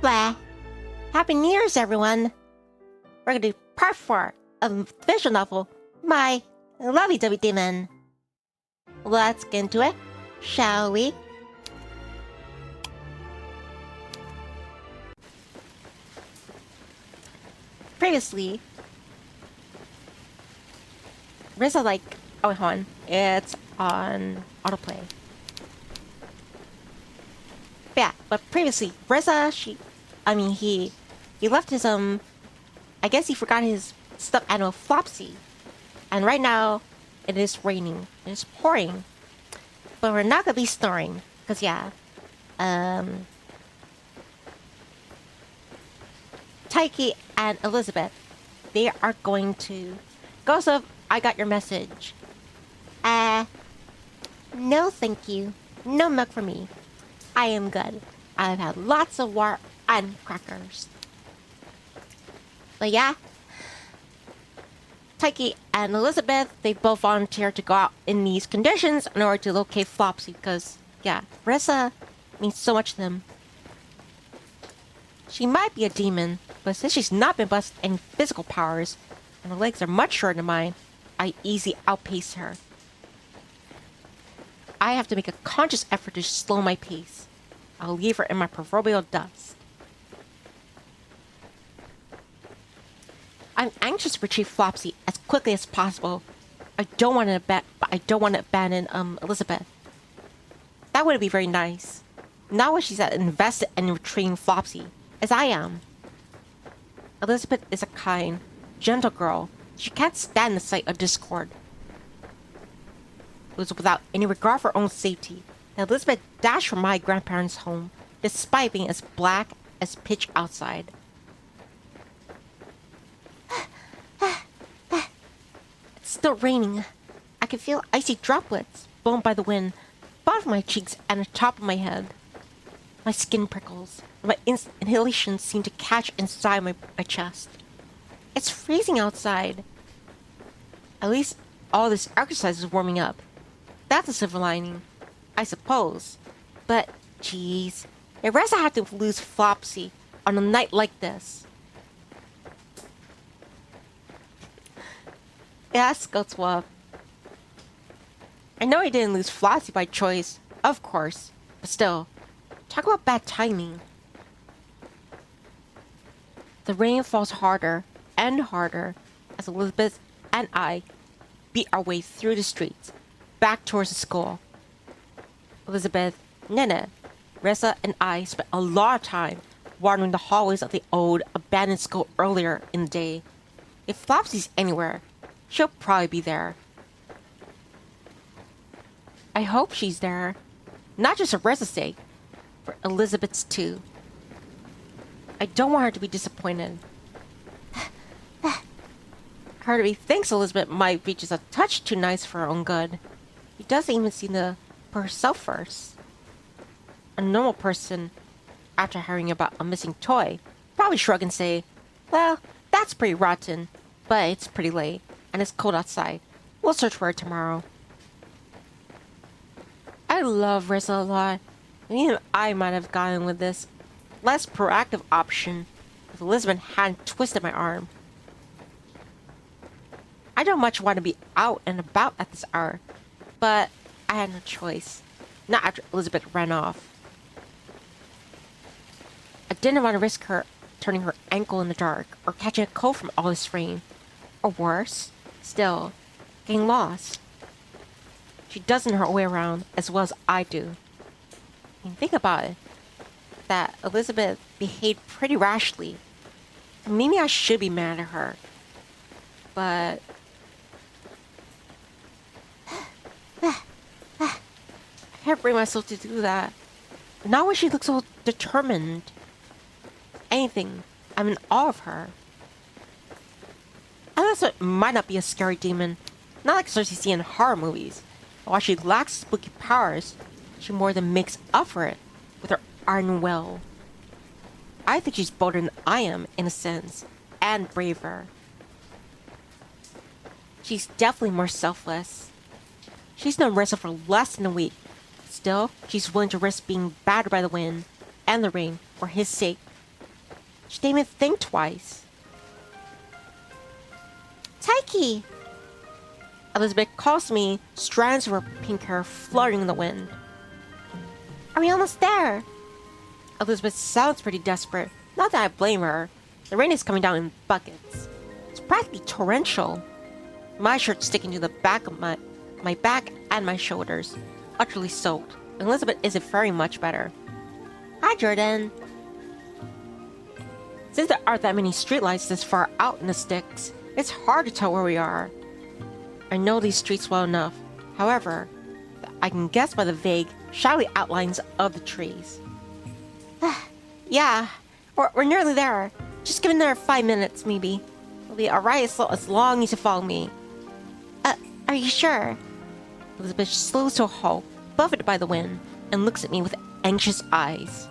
Blah. Happy New Year's, everyone. We're gonna do part 4 of the visual novel, My Lovey-Dovey Demon. Let's get into it, shall we? Previously, Rizza oh, hold on. It's on autoplay. Yeah, but previously, Rizza, he left his, I guess he forgot his stuffed animal Flopsy. And right now, it is raining. It is pouring. But we're not gonna be snoring. Because, yeah, Taiki and Elizabeth, they are going to... Ghost of, I got your message. No thank you. No milk for me. I am good. I've had lots of water and crackers. But yeah, Taiki and Elizabeth, they both volunteered to go out in these conditions in order to locate Flopsy because, yeah, Rizza means so much to them. She might be a demon, but since she's not been blessed with any physical powers, and her legs are much shorter than mine, I easily outpace her. I have to make a conscious effort to slow my pace. I'll leave her in my proverbial dust. I'm anxious to retrieve Flopsy as quickly as possible. I don't want to abandon Elizabeth. That would be very nice. Not when she's as invested in retrieving Flopsy as I am. Elizabeth is a kind, gentle girl. She can't stand the sight of discord. It was without any regard for her own safety that Elizabeth dashed from my grandparents' home, despite being as black as pitch outside. It's still raining. I can feel icy droplets blown by the wind, bottom of my cheeks and the top of my head. My skin prickles, and my inhalations seem to catch inside my chest. It's freezing outside. At least all this exercise is warming up. That's a silver lining, I suppose. But, geez, if Rizza had to lose Flopsy on a night like this. Yeah, Skullswap. I know I didn't lose Flopsy by choice, of course, but still, talk about bad timing. The rain falls harder and harder as Elizabeth and I beat our way through the streets, back towards the school. Elizabeth, Nene, Rizza, and I spent a lot of time wandering the hallways of the old, abandoned school earlier in the day. If Flopsy's anywhere, she'll probably be there. I hope she's there. Not just for Rizza's sake, for Elizabeth's too. I don't want her to be disappointed. Part of me thinks Elizabeth might be just a touch too nice for her own good. She doesn't even seem to put herself first. A normal person, after hearing about a missing toy, probably shrug and say, well, that's pretty rotten, but it's pretty late, and it's cold outside. We'll search for it tomorrow. I love Rizza a lot. Even I might have gotten with this less proactive option if Elizabeth hadn't twisted my arm. I don't much want to be out and about at this hour, but I had no choice. Not after Elizabeth ran off. I didn't want to risk her turning her ankle in the dark or catching a cold from all this rain. Or worse, still, getting lost. She doesn't know her way around as well as I do. I mean, think about it. That Elizabeth behaved pretty rashly. Maybe I should be mad at her. But... I can't bring myself to do that. Not when she looks so determined. Anything, I'm in awe of her. Elizabeth might not be a scary demon. Not like such you see in horror movies. While she lacks spooky powers, she more than makes up for it with her iron will. I think she's bolder than I am, in a sense, and braver. She's definitely more selfless. She's known Rizza for less than a week. Still, she's willing to risk being battered by the wind and the rain for his sake. She didn't even think twice. Taiki! Elizabeth calls me, strands of her pink hair fluttering in the wind. Are we almost there? Elizabeth sounds pretty desperate. Not that I blame her. The rain is coming down in buckets. It's practically torrential. My shirt's sticking to the back of my back and my shoulders, utterly soaked. Elizabeth isn't faring much better. Hi, Jordan. Since there aren't that many streetlights this far out in the sticks, it's hard to tell where we are. I know these streets well enough. However, I can guess by the vague, shadowy outlines of the trees. Yeah, we're nearly there. Just give it another 5 minutes, maybe. We'll be alright as long as you follow me. Are you sure? Elizabeth slows to a halt, buffeted by the wind, and looks at me with anxious eyes.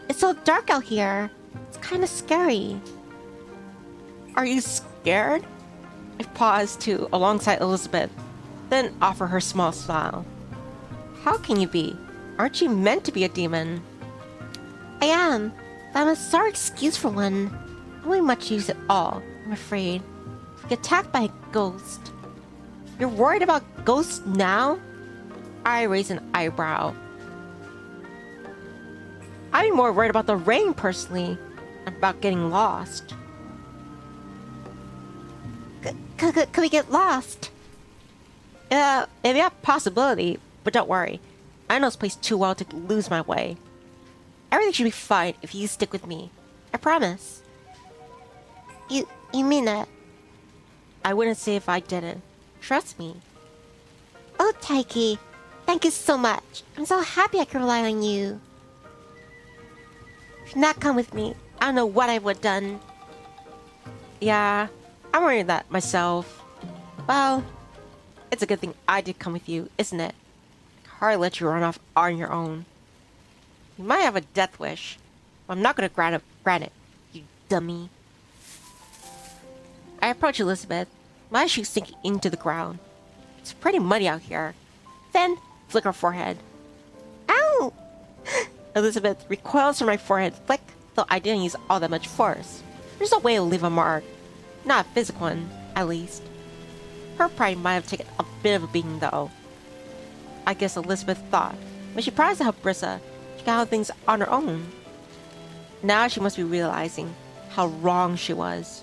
It's so dark out here. It's kind of scary. Are you scared? I pause too, alongside Elizabeth, then offer her a small smile. How can you be? Aren't you meant to be a demon? I am, but I'm a sorry excuse for one. I won't much use at all, I'm afraid. If we get attacked by a ghost. You're worried about ghosts now? I raise an eyebrow. I'm more worried about the rain, personally, and about getting lost. Could we get lost? Maybe a possibility, but don't worry. I know this place too well to lose my way. Everything should be fine if you stick with me. I promise. You mean it? I wouldn't say if I didn't. Trust me. Oh, Taiki. Thank you so much. I'm so happy I can rely on you. If you not come with me, I don't know what I would have done. Yeah, I'm worried that myself. Well, it's a good thing I did come with you, isn't it? I hardly let you run off on your own. You might have a death wish, but I'm not going to grant it, you dummy. I approach Elizabeth, my shoes sinking into the ground. It's pretty muddy out here. Then, flick her forehead. Ow! Elizabeth recoils from my forehead flick, though I didn't use all that much force. There's no way to leave a mark. Not a physical one, at least. Her pride might have taken a bit of a beating, though. I guess Elizabeth thought, when she promised to help Brissa, she could handle things on her own. Now she must be realizing how wrong she was.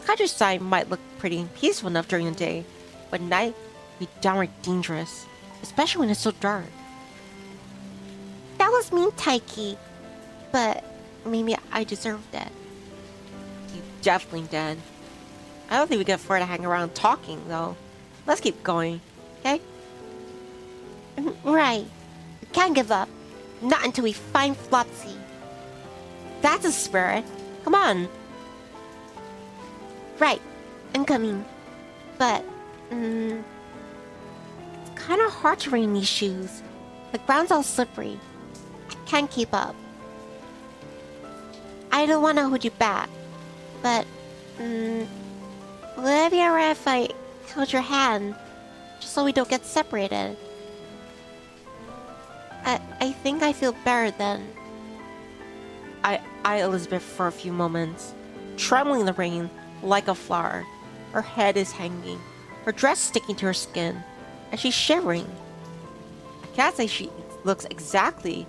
The countryside might look pretty peaceful enough during the day, but at night can be downright dangerous, especially when it's so dark. That was mean, Taiki, but maybe I deserved it. You definitely did. I don't think we can afford to hang around talking, though. Let's keep going, okay? Right. We can't give up. Not until we find Flopsy. That's a spirit. Come on. Right. I'm coming. But, it's kind of hard to rain in these shoes. The ground's all slippery. I can't keep up. I don't want to hold you back. But, would it be alright if I held your hand? Just so we don't get separated. I think I feel better then. I eyed Elizabeth for a few moments, trembling in the rain like a flower. Her head is hanging, her dress sticking to her skin, and she's shivering. I can't say she looks exactly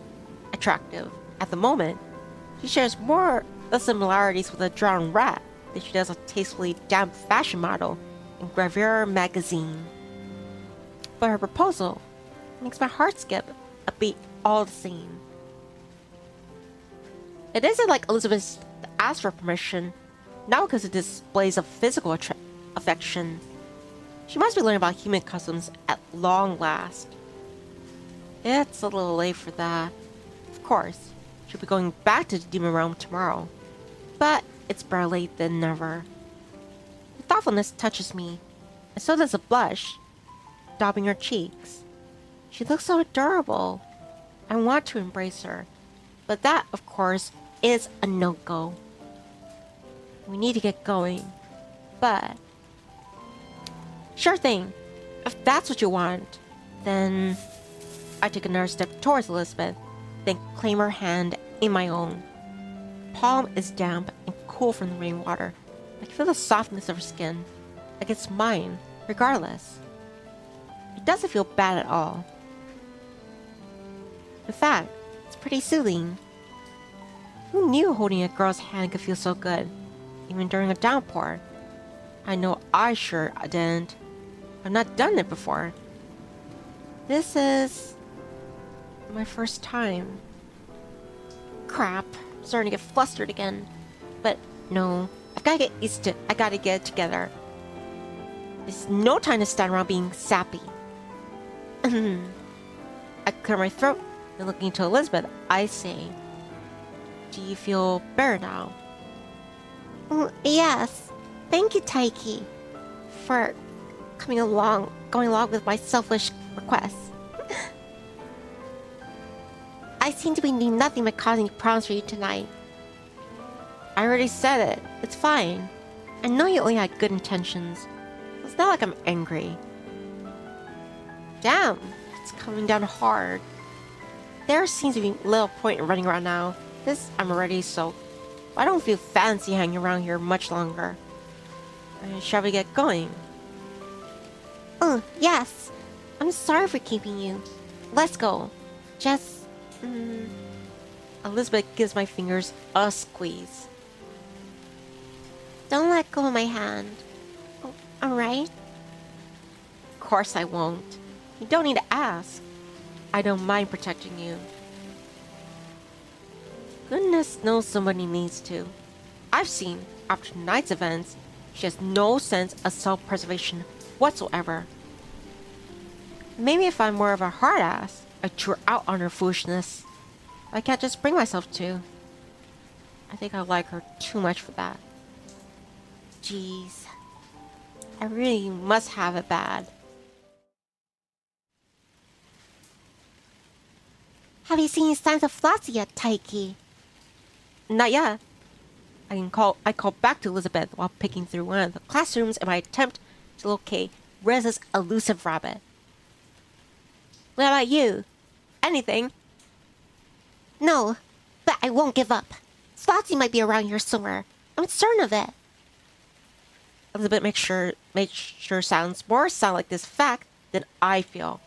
attractive at the moment. She shares more the similarities with a drowned rat than she does a tastefully damp fashion model in Gravure magazine. But her proposal makes my heart skip a beat all the same. It isn't like Elizabeth asked for permission, not because it displays of physical affection. She must be learning about human customs at long last. It's a little late for that. Of course, she'll be going back to the demon realm tomorrow. But it's better late than never. Her thoughtfulness touches me, and so does a blush, daubing her cheeks. She looks so adorable. I want to embrace her, but that, of course, is a no-go. We need to get going, but... Sure thing. If that's what you want, then... I take another step towards Elizabeth, then claim her hand in my own. palm is damp and cool from the rainwater. I can feel the softness of her skin, like it's mine, regardless. It doesn't feel bad at all. In fact, it's pretty soothing. Who knew holding a girl's hand could feel so good, even during a downpour? I know I sure didn't. I've not done it before. This is my first time. Crap, I'm starting to get flustered again. But no, I've got to get used to it. I gotta get it together. There's no time to stand around being sappy. I clear my throat and looking into Elizabeth, I say, "Do you feel better now?" Yes. Thank you, Taiki, for going along with my selfish requests. I seem to be doing nothing but causing problems for you tonight. I already said it. It's fine. I know you only had good intentions. It's not like I'm angry. Damn, it's coming down hard. There seems to be little point in running around now. I'm already soaked. I don't feel fancy hanging around here much longer. Shall we get going? Oh, yes. I'm sorry for keeping you. Let's go. Just... Elizabeth gives my fingers a squeeze. Don't let go of my hand. Oh, alright? Of course I won't. You don't need to ask. I don't mind protecting you. Goodness knows somebody needs to. I've seen, after tonight's events, she has no sense of self-preservation whatsoever. Maybe if I'm more of a hard ass, I chew her out on her foolishness. I can't just bring myself to. I think I like her too much for that. Jeez. I really must have it bad. Have you seen any signs of Flossie yet, Taiki? Not yet. I call back to Elizabeth while picking through one of the classrooms in my attempt to locate Rez's elusive rabbit. What about you? Anything? No, but I won't give up. Flossie might be around here somewhere. I'm certain of it. Elizabeth makes sure sounds more sound like this fact than I feel.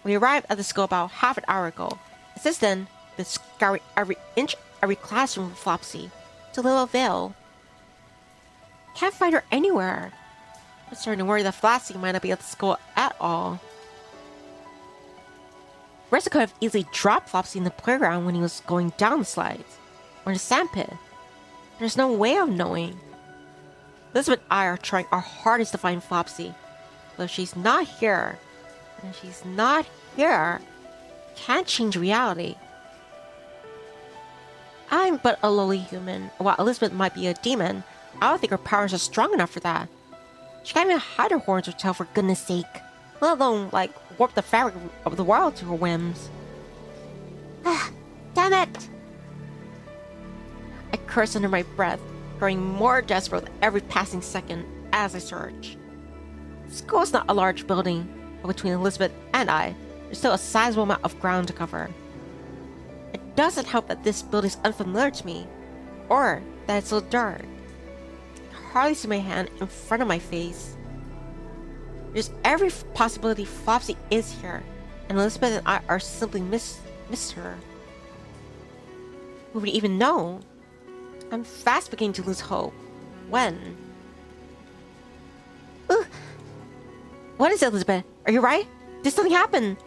We arrived at the school about half an hour ago. Since then, been scouring every inch, every classroom for Flopsy, to little avail. Can't find her anywhere. I'm starting to worry that Flopsy might not be at the school at all. Reza could have easily dropped Flopsy in the playground when he was going down the slides, or in the sandpit. There's no way of knowing. Elizabeth and I are trying our hardest to find Flopsy, but if she's not here, can't change reality. I'm but a lowly human. While Elizabeth might be a demon, I don't think her powers are strong enough for that. She can't even hide her horns or tail for goodness sake, let alone, warp the fabric of the world to her whims. Damn it! I curse under my breath, growing more desperate with every passing second as I search. The school is not a large building, but between Elizabeth and I, there's still a sizable amount of ground to cover. It doesn't help that this building is unfamiliar to me, or that it's so dark. I can hardly see my hand in front of my face. There's every possibility Flopsy is here, and Elizabeth and I are simply missed her. Who would even know? I'm fast beginning to lose hope. When? Ooh. What is it, Elizabeth? Are you right? Did something happen?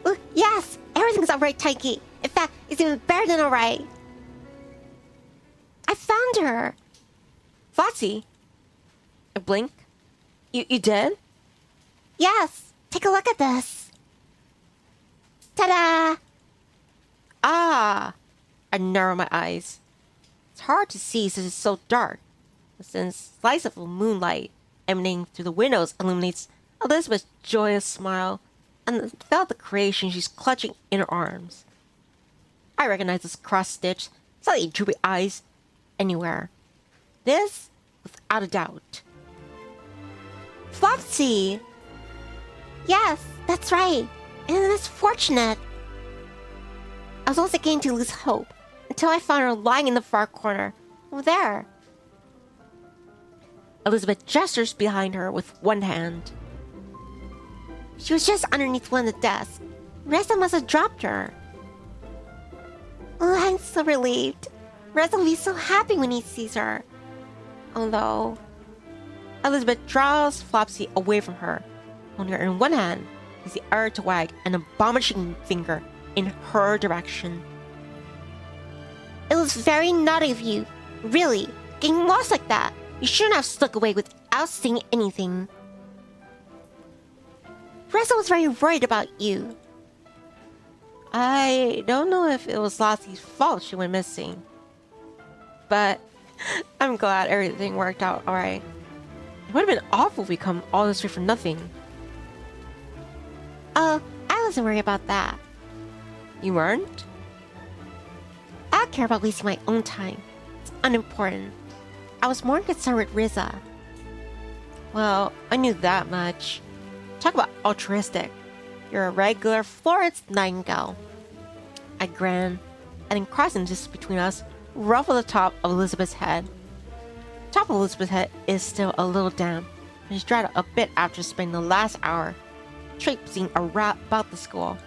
Ooh, yes! Everything's alright, Taiki. In fact, it's even better than alright. I found her! Flopsy? I blink. You did? Yes! Take a look at this! Ta-da! Ah! I narrow my eyes. It's hard to see since it's so dark, but since slice of moonlight emanating through the windows illuminates Elizabeth's joyous smile and felt the creation she's clutching in her arms. I recognize this cross-stitched, slightly droopy eyes anywhere. This, without a doubt. Flopsy! Yes, that's right. And it's fortunate. I was also beginning to lose hope, until I found her lying in the far corner. Over there. Elizabeth gestures behind her with one hand. She was just underneath one of the desks. Reza must have dropped her. Oh, I'm so relieved. Reza will be so happy when he sees her. Although... Elizabeth draws Flopsy away from her, holding her in one hand, is the other to wag an admonishing finger in her direction. It was very naughty of you. Really, getting lost like that. You shouldn't have stuck away without saying anything. Reza was very worried about you. I don't know if it was Lottie's fault she went missing. But I'm glad everything worked out alright. It would have been awful if we come all this way for nothing. I wasn't worried about that. You weren't? I don't care about wasting my own time. It's unimportant. I was more concerned with Riza. Well, I knew that much. Talk about altruistic. You're a regular Florence Nightingale. I grinned, and then crossing distance between us, ruffled the top of Elizabeth's head. The top of Elizabeth's head is still a little damp, and she's dried out a bit after spending the last hour traipsing about the school.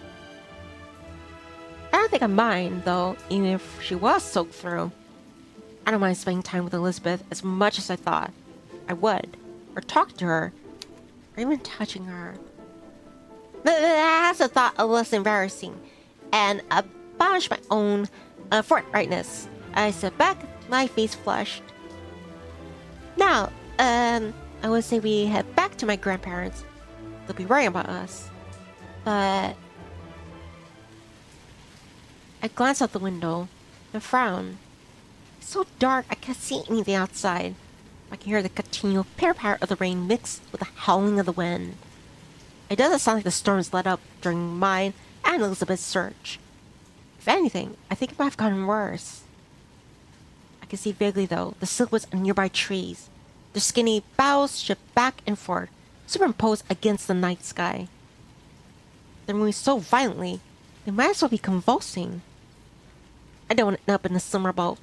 I don't think I mind, though, even if she was soaked through. I don't mind spending time with Elizabeth as much as I thought I would, or talking to her, or even touching her. But that's a thought a little embarrassing, and abolished my own forthrightness. I sat back, my face flushed. Now, I would say we head back to my grandparents. They'll be worrying about us. But... I glanced out the window and frowned. It's so dark I can't see anything outside. I can hear the continual pitter-patter of the rain mixed with the howling of the wind. It doesn't sound like the storms let up during mine and Elizabeth's search. If anything, I think it might have gotten worse. I can see vaguely, though, the silhouettes of nearby trees. Their skinny boughs shift back and forth, superimposed against the night sky. They're moving so violently, they might as well be convulsing. I don't want to end up in a summer boat.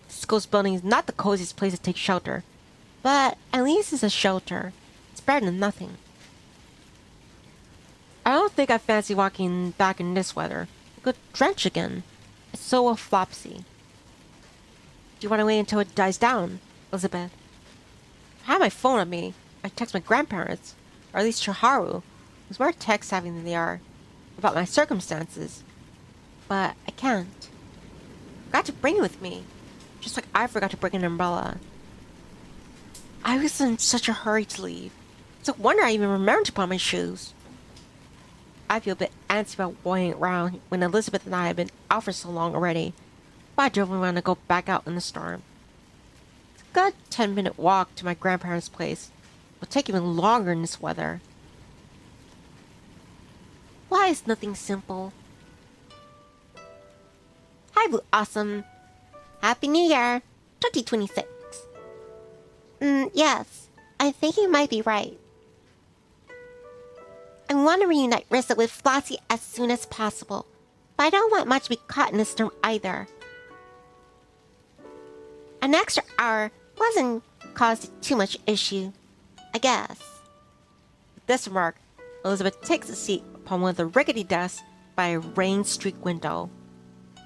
School's building is not the coziest place to take shelter, but at least it's a shelter. It's better than nothing. I don't think I fancy walking back in this weather. I could drench again. It's so will Flopsy. Do you want to wait until it dies down, Elizabeth? If I have my phone on me, I text my grandparents, or at least Chiharu, who's more tech-savvy than they are, about my circumstances. But I can't. I got to bring it with me, just like I forgot to bring an umbrella. I was in such a hurry to leave. It's a wonder I even remembered to put on my shoes. I feel a bit antsy about waiting around when Elizabeth and I have been out for so long already, but I don't really want to go back out in the storm. It's a good 10-minute walk to my grandparents' place. It'll take even longer in this weather. Why is nothing simple? Hi, Blue Awesome. Happy New Year, 2026. Yes, I think you might be right. I want to reunite Rissa with Flossie as soon as possible, but I don't want much to be caught in the storm either. An extra hour wasn't caused too much issue, I guess. With this remark, Elizabeth takes a seat upon one of the rickety desks by a rain-streaked window.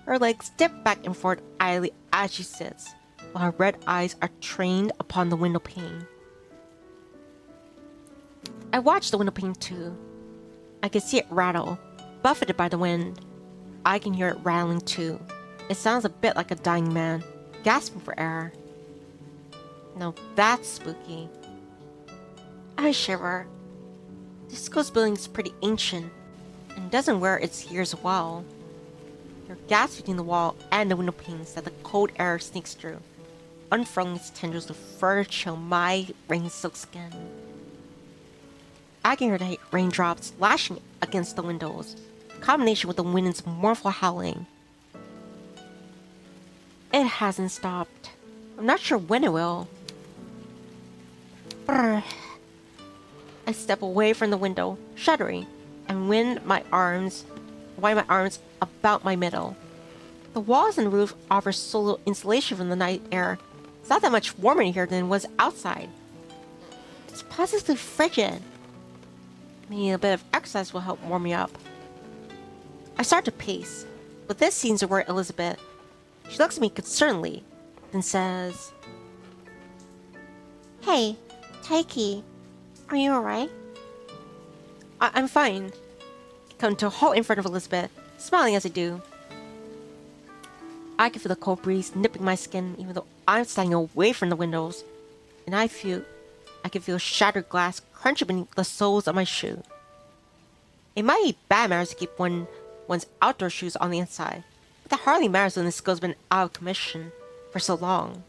Her legs dip back and forth idly as she sits, while her red eyes are trained upon the window pane. I watch the window pane too. I can see it rattle, buffeted by the wind. I can hear it rattling too. It sounds a bit like a dying man, gasping for air. Now that's spooky. I shiver. This school's building is pretty ancient, and doesn't wear its years well. There are gaps between the wall and the window panes that the cold air sneaks through, unfurling its tendrils to further chill my rain-soaked skin. I can hear the raindrops lashing against the windows, in combination with the wind's mournful howling. It hasn't stopped. I'm not sure when it will. Brr. I step away from the window, shuddering, and wind my arms about my middle. The walls and roof offer solar insulation from the night air. It's not that much warmer in here than it was outside. It's positively frigid. Maybe a bit of exercise will help warm me up. I start to pace, but this seems to worry Elizabeth. She looks at me concernedly, then says, "Hey, Taiki, are you alright?" I'm fine. I come to a halt in front of Elizabeth, smiling as I do. I can feel the cold breeze nipping my skin even though I'm standing away from the windows, and I can feel shattered glass crunching beneath the soles of my shoe. It might be bad manners to keep one's outdoor shoes on the inside, but that hardly matters when the skill's been out of commission for so long.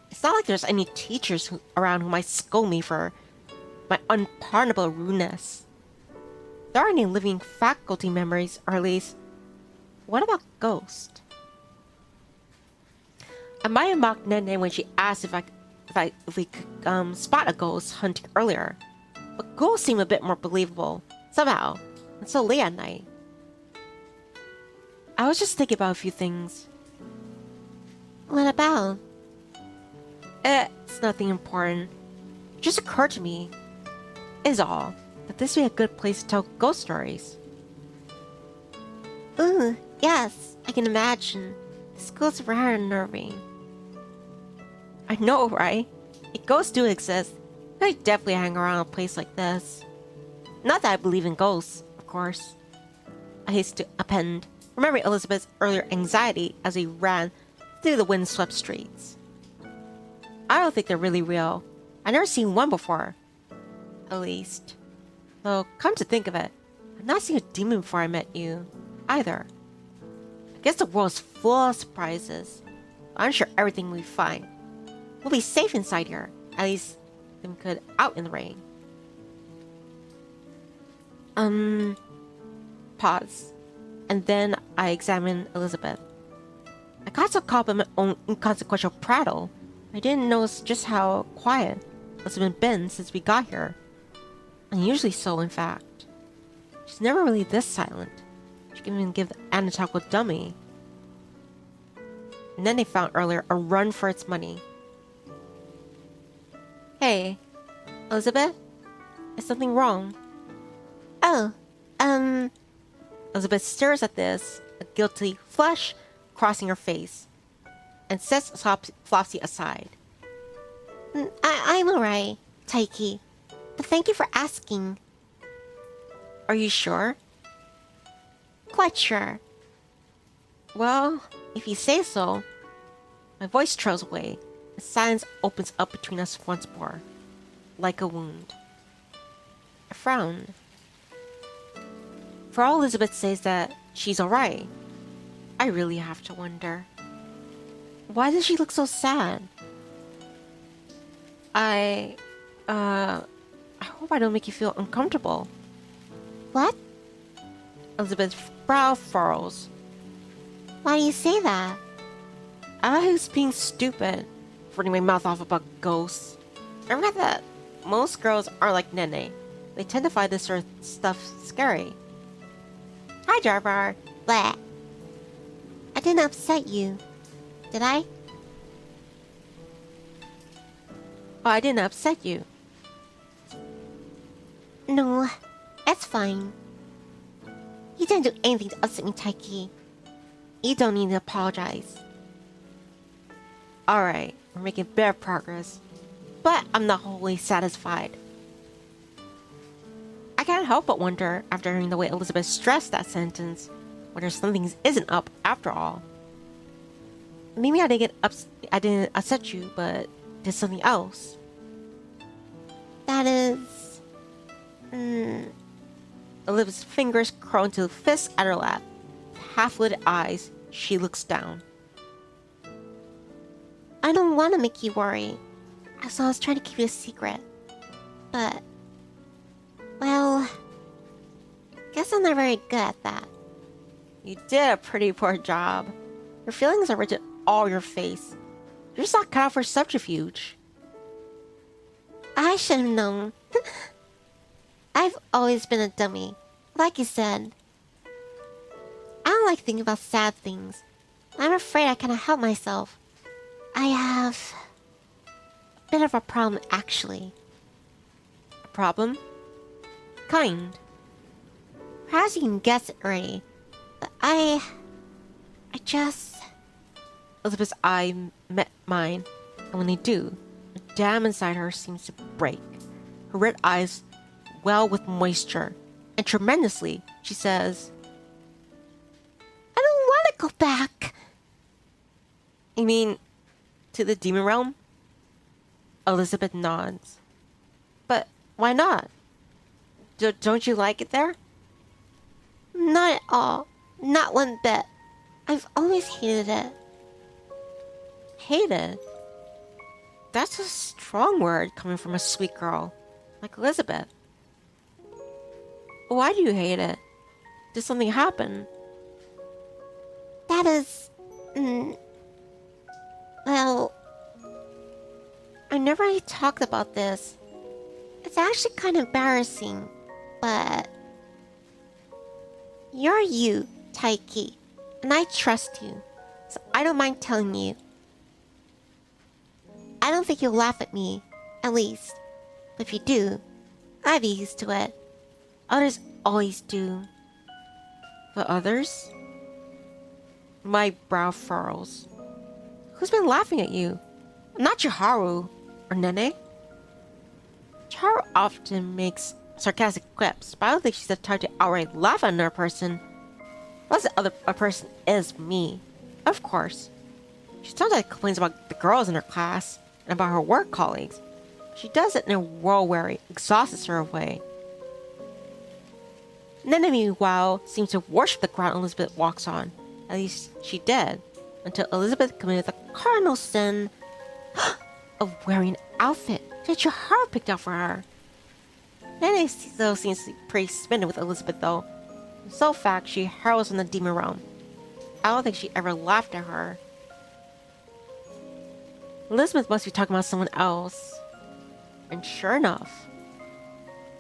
It's not like there's any teachers around who might scold me for my unpardonable rudeness. There aren't any living faculty members, or at least, what about Ghost? I might have mocked Nene when she asked if we could spot a ghost hunting earlier, but ghosts seem a bit more believable somehow, and so late at night. I was just thinking about a few things. What about? It's nothing important. It just occurred to me, is all, that this would be a good place to tell ghost stories. Ooh, yes, I can imagine. This ghost are rather unnerving. I know, right? If ghosts do exist, they definitely hang around a place like this. Not that I believe in ghosts, of course. I haste to append, remembering Elizabeth's earlier anxiety as we ran through the windswept streets. I don't think they're really real. I've never seen one before. At least. Though, come to think of it, I've not seen a demon before I met you, either. I guess the world's full of surprises. I'm sure everything will be fine. We'll be safe inside here, at least than we could out in the rain. Pause. And then I examine Elizabeth. I got so caught up in my own inconsequential prattle, I didn't notice just how quiet Elizabeth been since we got here. Unusually so, in fact. She's never really this silent. She can even give the anatomical dummy. And then they found earlier a run for its money. Hey, Elizabeth? Is something wrong? Oh, Elizabeth stares at this, a guilty flush crossing her face, and sets Flopsy aside. I'm alright, Taiki. But thank you for asking. Are you sure? Quite sure. Well, if you say so. My voice trails away. The silence opens up between us once more, like a wound. I frowned. For all Elizabeth says that she's alright, I really have to wonder. Why does she look so sad? I hope I don't make you feel uncomfortable. What? Elizabeth's brow furrows. Why do you say that? I was being stupid, running my mouth off about ghosts. I read that most girls are like Nene. They tend to find this sort of stuff scary. Hi, Jarvar. Blah. I didn't upset you, did I? Oh, I didn't upset you. No, that's fine. You didn't do anything to upset me, Taiki. You don't need to apologize. Alright, we're making better progress. But I'm not wholly satisfied. I can't help but wonder, after hearing the way Elizabeth stressed that sentence, whether something isn't up after all. Maybe I didn't upset you, but did something else. That is... Elizabeth's fingers curl into fists at her lap. With half-lit eyes, she looks down. I don't want to make you worry, so I was trying to keep it a secret. But... well... guess I'm not very good at that. You did a pretty poor job. Your feelings are written all your face. You're just not cut out for subterfuge. I should have known. I've always been a dummy, like you said. I don't like thinking about sad things, I'm afraid I cannot help myself. I have a bit of a problem, actually. A problem? Kind. Perhaps you can guess it already. But I just... Elizabeth's eye met mine, and when they do, the dam inside her seems to break. Her red eyes well with moisture, and tremendously, she says, I don't want to go back. You mean to the demon realm? Elizabeth nods. But why not? Don't you like it there? Not at all. Not one bit. I've always hated it. Hated? That's a strong word coming from a sweet girl like Elizabeth. Why do you hate it? Did something happen? That is... well... I never really talked about this. It's actually kind of embarrassing, but... You're you, Taiki, and I trust you, so I don't mind telling you. I don't think you'll laugh at me, at least. But if you do, I'd be used to it. Others always do. But others? My brow furrows. Who's been laughing at you? Not Chiharu or Nene. Chiharu often makes sarcastic quips, but I don't think she's the type to outright laugh at another person. Unless the other person is me. Of course. She sometimes complains about the girls in her class and about her work colleagues. She does it in a world-weary, exhausted sort of way. Nene, meanwhile, seems to worship the ground Elizabeth walks on. At least she did, until Elizabeth committed the cardinal sin of wearing an outfit that your heart picked out for her. Nene still seems to be pretty smitten with Elizabeth, though. In so fact, she hurls from the demon realm. I don't think she ever laughed at her. Elizabeth must be talking about someone else. And sure enough...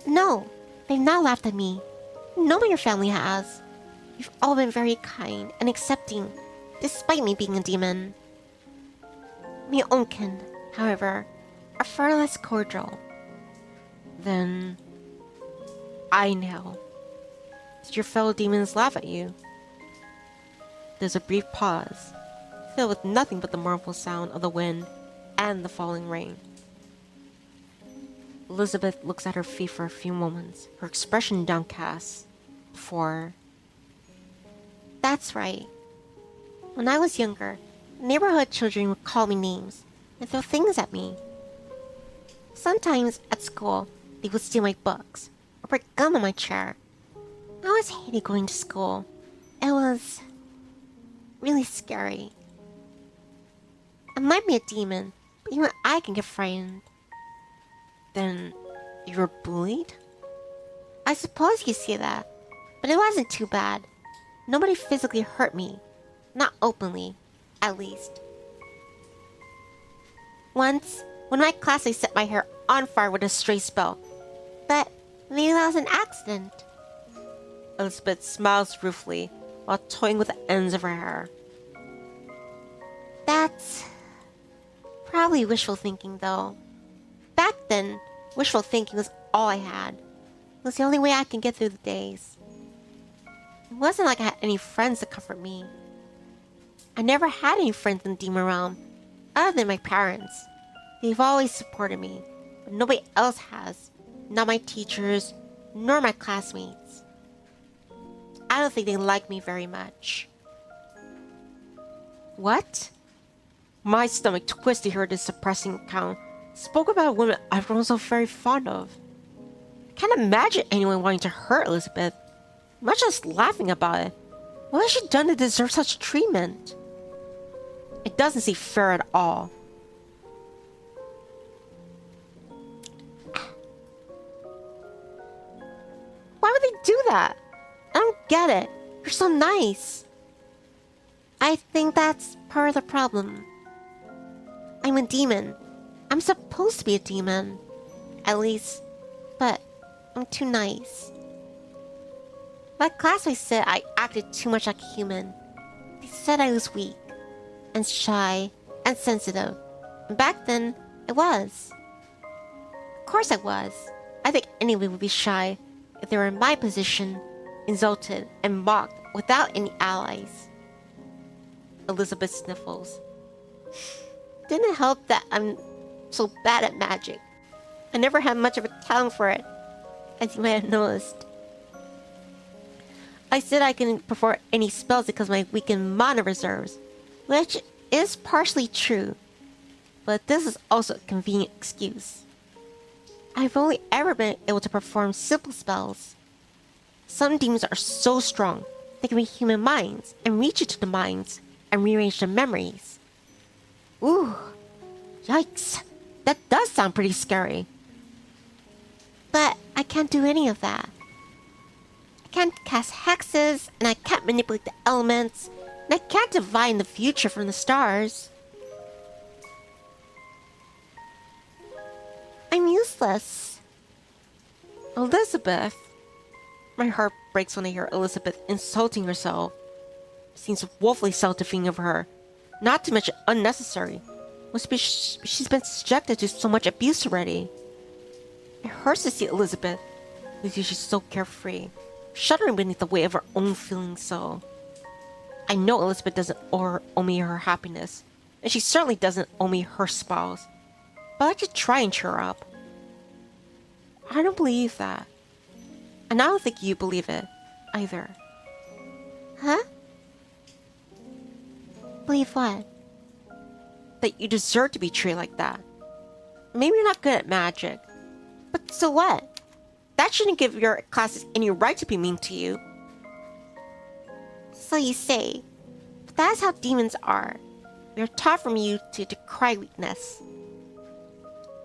No, they've not laughed at me. No one in your family has. You've all been very kind and accepting, despite me being a demon. Me onken, however, are far less cordial. Then... I know. Did your fellow demons laugh at you? There's a brief pause, filled with nothing but the mournful sound of the wind and the falling rain. Elizabeth looks at her feet for a few moments, her expression downcast, before... That's right. When I was younger, neighborhood children would call me names and throw things at me. Sometimes, at school, they would steal my books or break gum on my chair. I always hated going to school. It was... really scary. I might be a demon, but even I can get frightened. Then, you were bullied? I suppose you see that, but it wasn't too bad. Nobody physically hurt me. Not openly, at least. Once, one of my classmates set my hair on fire with a stray spell. But maybe that was an accident. Elizabeth smiles ruefully while toying with the ends of her hair. That's probably wishful thinking, though. Back then, wishful thinking was all I had. It was the only way I could get through the days. It wasn't like I had any friends to comfort me. I never had any friends in the demon realm, other than my parents. They've always supported me, but nobody else has. Not my teachers, nor my classmates. I don't think they like me very much. What? My stomach twisted to hear this suppressing account. Spoke about a woman I've grown so very fond of. I can't imagine anyone wanting to hurt Elizabeth, much less laughing about it. What has she done to deserve such treatment? It doesn't seem fair at all. Why would they do that? I don't get it. You're so nice. I think that's part of the problem. I'm a demon. I'm supposed to be a demon. At least. But I'm too nice. My classmates said I acted too much like a human. They said I was weak. and shy and sensitive. And back then, I was. Of course I was. I think anyone would be shy if they were in my position, insulted and mocked without any allies. Elizabeth sniffles. Didn't help that I'm so bad at magic. I never had much of a talent for it, as you might have noticed. I said I couldn't perform any spells because of my weakened mana reserves, which is partially true, but this is also a convenient excuse. I've only ever been able to perform simple spells. Some demons are so strong, they can read human minds and reach into the minds and rearrange their memories. Ooh, yikes, that does sound pretty scary. But I can't do any of that. I can't cast hexes, and I can't manipulate the elements, and I can't divine the future from the stars. I'm useless. Elizabeth. My heart breaks when I hear Elizabeth insulting herself. It seems woefully self-defeating of her, not to mention unnecessary. Must be she's been subjected to so much abuse already. It hurts to see Elizabeth, who's usually so carefree, shuddering beneath the weight of her own feelings so. I know Elizabeth doesn't owe me her happiness, and she certainly doesn't owe me her smiles. But I like to try and cheer her up. I don't believe that. And I don't think you believe it, either. Huh? Believe what? That you deserve to be treated like that. Maybe you're not good at magic, but so what? That shouldn't give your classes any right to be mean to you. So you say, but that's how demons are. We are taught from you to decry weakness.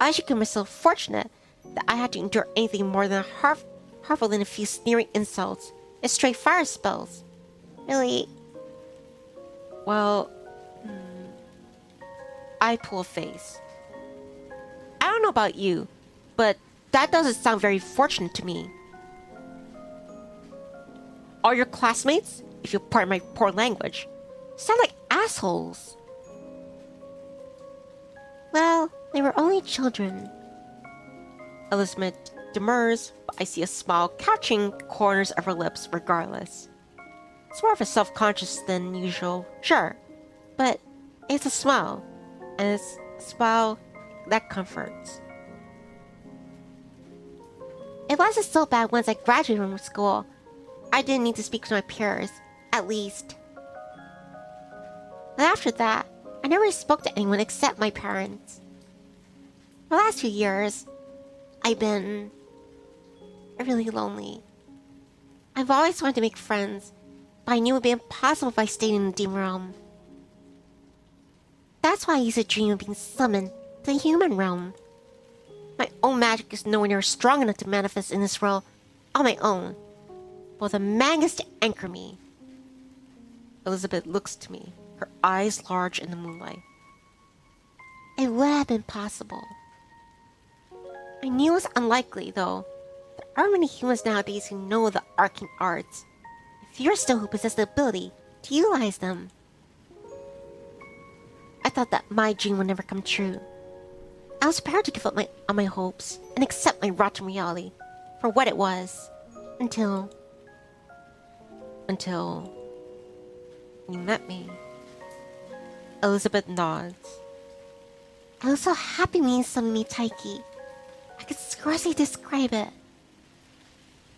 I should consider myself fortunate that I had to endure anything more than harmful than a few sneering insults and stray fire spells. Really? Well, I pull a face. I don't know about you, but that doesn't sound very fortunate to me. All your classmates, if you'll pardon my poor language, sound like assholes. Well, they were only children. Elizabeth demurs, but I see a smile couching the corners of her lips regardless. It's more of a self-conscious than usual, sure, but it's a smile, and it's a smile that comforts. It wasn't so bad once I graduated from school. I didn't need to speak to my peers, at least. But after that, I never spoke to anyone except my parents. For the last few years, I've been really lonely. I've always wanted to make friends, but I knew it would be impossible if I stayed in the demon realm. That's why I used to dream of being summoned to the human realm. My own magic is nowhere near strong enough to manifest in this world on my own, but with a magnet to anchor me. Elizabeth looks to me, her eyes large in the moonlight. It would have been possible. I knew it was unlikely, though. There aren't many humans nowadays who know the arcane arts. If you're still who possess the ability to utilize them. I thought that my dream would never come true. I was prepared to give up on my hopes and accept my rotten reality for what it was. Until you met me. Elizabeth nods. I was so happy when you summoned me, Taiki. I could scarcely describe it.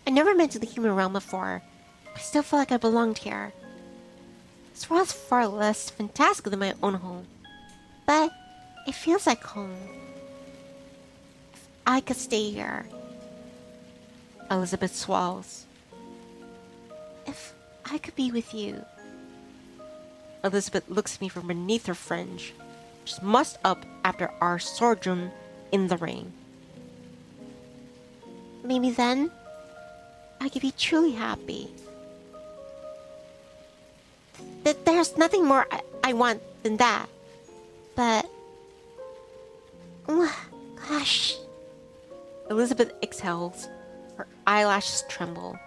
I never been to the human realm before, but I still feel like I belonged here. This world is far less fantastical than my own home, but it feels like home. If I could stay here. Elizabeth swallows. If I could be with you. Elizabeth looks at me from beneath her fringe, which is mussed up after our sojourn in the rain. Maybe then, I could be truly happy. There's nothing more I want than that. But... gosh. Elizabeth exhales. Her eyelashes tremble.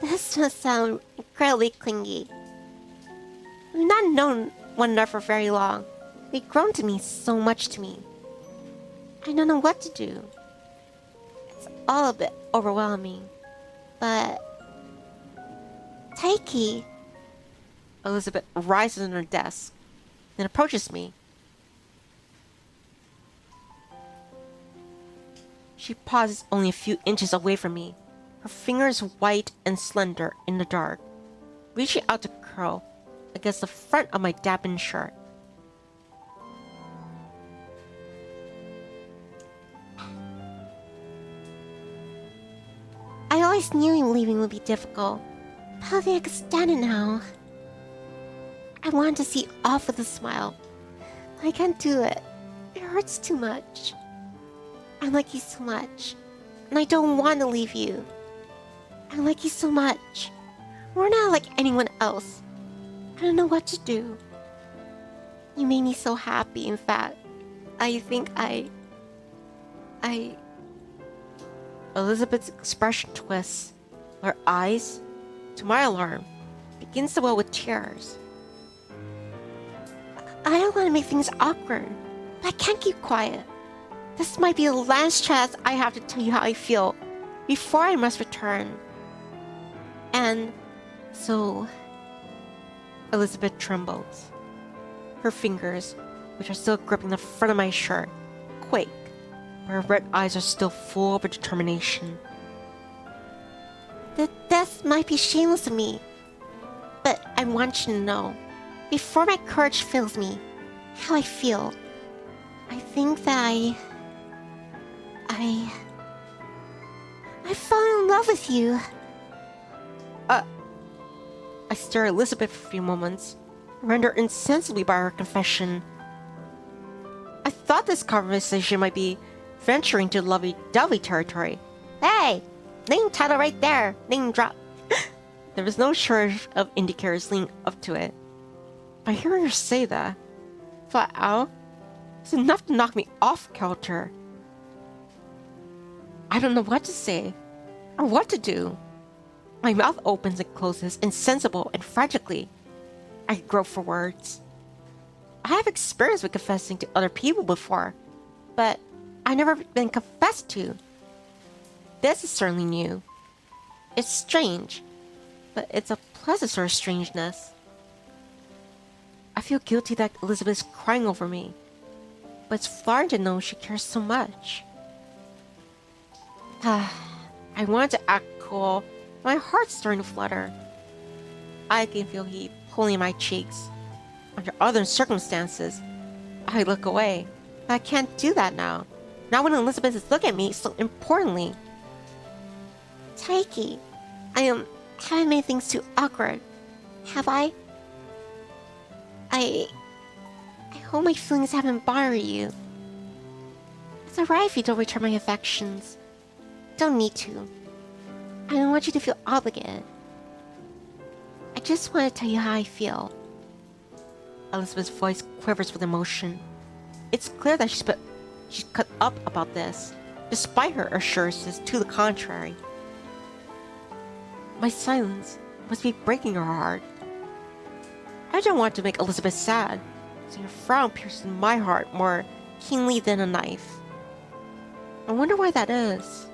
This must sound incredibly clingy. We've not known one another for very long. They've grown to mean so much to me. I don't know what to do. It's all a bit overwhelming. But... Taiki... Elizabeth rises on her desk, then approaches me. She pauses only a few inches away from me, her fingers white and slender in the dark, reaching out to curl against the front of my dampened shirt. I always knew leaving would be difficult, but I think I could stand it now. I wanted to see off with a smile. I can't do it. It hurts too much. I like you so much, and I don't want to leave you. I like you so much. We're not like anyone else. I don't know what to do. You made me so happy, in fact. I think I... Elizabeth's expression twists. Her eyes, to my alarm, begins to well with tears. I don't want to make things awkward, but I can't keep quiet. This might be the last chance I have to tell you how I feel before I must return. And so... Elizabeth trembles. Her fingers, which are still gripping the front of my shirt, quake, but her red eyes are still full of determination. This might be shameless of me, but I want you to know, before my courage fails me, how I feel. I think that I fell in love with you. I stare at Elizabeth for a few moments, rendered insensibly by her confession. I thought this conversation might be venturing to Lovey-Dovey territory. Hey! Name title right there! Name drop! There was no shortage of indicators leading up to it. By hearing her say that, flat out, it's enough to knock me off kilter. I don't know what to say, or what to do. My mouth opens and closes, insensible and frantically. I grope for words. I have experience with confessing to other people before, but I've never been confessed to. This is certainly new. It's strange, but it's a pleasant sort of strangeness. I feel guilty that Elizabeth is crying over me, but it's flattering to know she cares so much. I want to act cool. My heart's starting to flutter. I can feel heat pulling in my cheeks. Under other circumstances, I look away, but I can't do that now. Not when Elizabeth is looking at me so importantly. Taiki, haven't made things too awkward, have I? I hope my feelings haven't bothered you. It's alright if you don't return my affections. Don't need to. I don't want you to feel obligated. I just want to tell you how I feel. Elizabeth's voice quivers with emotion. It's clear that she's cut up about this, despite her assurances to the contrary. My silence must be breaking her heart. I don't want to make Elizabeth sad, so your frown pierces my heart more keenly than a knife. I wonder why that is.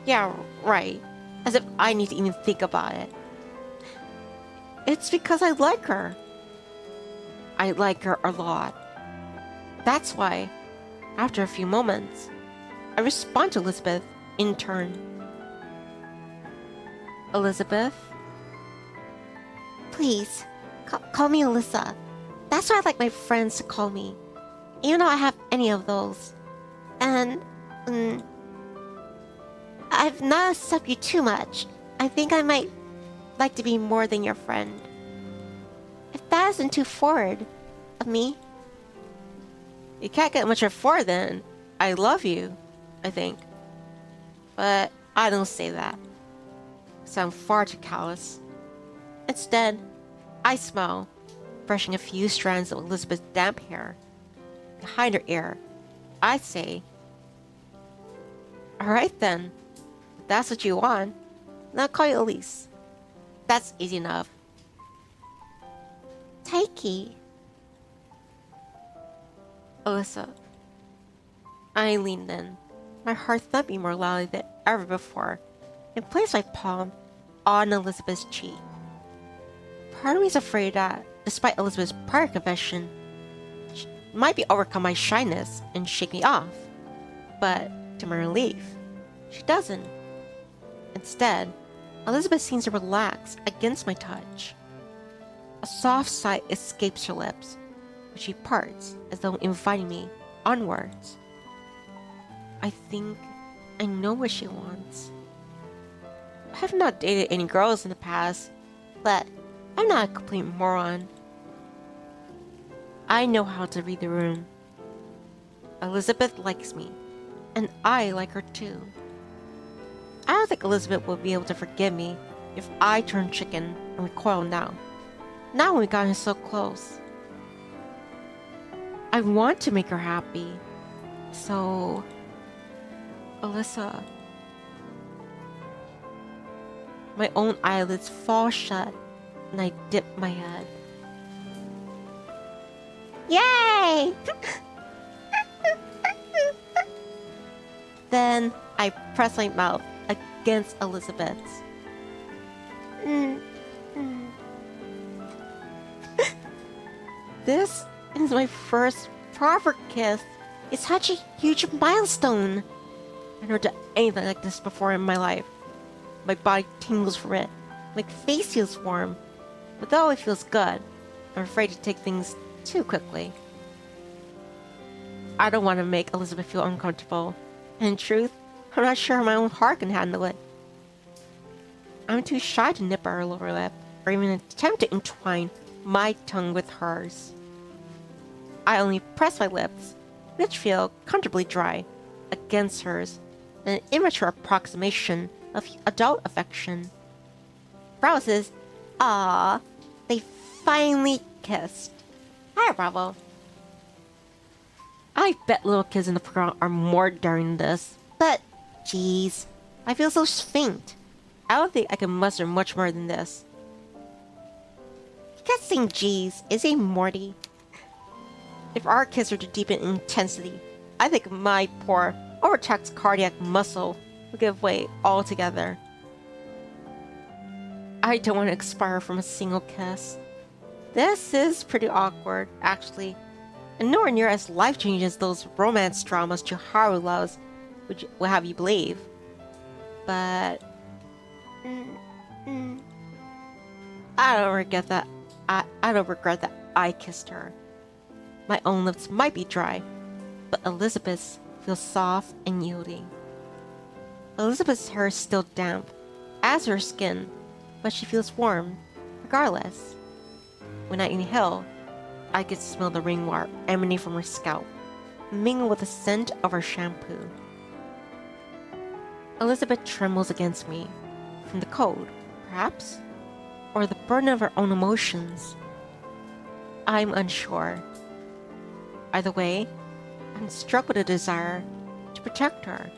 Yeah, right. As if I need to even think about it. It's because I like her. I like her a lot. That's why, after a few moments, I respond to Elizabeth in turn. Elizabeth? Please, call me Alyssa. That's what I'd like my friends to call me, even though I have any of those. And, I've not accepted you too much. I think I might like to be more than your friend. If that isn't too forward of me. You can't get much forward then. I love you, I think. But I don't say that. I sound far too callous. Instead, I smile, brushing a few strands of Elizabeth's damp hair. Behind her ear, I say, "Alright then. If that's what you want, then I'll call you Elise. That's easy enough." Taiki. Alyssa. I leaned in, my heart thumping more loudly than ever before, and placed my palm on Elizabeth's cheek. Part of me is afraid that, despite Elizabeth's prior confession, she might be overcome by shyness and shake me off. But, to my relief, she doesn't. Instead, Elizabeth seems to relax against my touch. A soft sigh escapes her lips, which she parts as though inviting me onwards. I think I know what she wants. I have not dated any girls in the past, but I'm not a complete moron. I know how to read the room. Elizabeth likes me, and I like her too. I don't think Elizabeth will be able to forgive me if I turn chicken and recoil now. Now we've gotten so close. I want to make her happy. So, Alyssa. My own eyelids fall shut and I dip my head. Yay! Then I press my mouth against Elizabeth's. This is my first proper kiss. It's such a huge milestone. I've never done anything like this before in my life. My body tingles from it. My face feels warm. But though it feels good, I'm afraid to take things too quickly. I don't want to make Elizabeth feel uncomfortable. And in truth, I'm not sure my own heart can handle it. I'm too shy to nip at her lower lip, or even attempt to entwine my tongue with hers. I only press my lips, which feel comfortably dry, against hers, an immature approximation of adult affection. Browses. Ah, they finally kissed. Hi, Bravo. I bet little kids in the playground are more daring than this. But, jeez, I feel so faint. I don't think I can muster much more than this. you can't sing G's, is he, Morty? If our kiss were to deepen in intensity, I think my poor, overtaxed cardiac muscle would give way altogether. I don't want to expire from a single kiss. This is pretty awkward, actually, and nowhere near as life-changing as those romance dramas Chiharu loves would have you believe. But I don't regret that. I don't regret that I kissed her. My own lips might be dry, but Elizabeth's feels soft and yielding. Elizabeth's hair is still damp, as her skin, but she feels warm, regardless. When I inhale, I can smell the rainwater emanating from her scalp, mingled with the scent of her shampoo. Elizabeth trembles against me, from the cold, perhaps, or the burden of her own emotions. I'm unsure. Either way, I'm struck with a desire to protect her.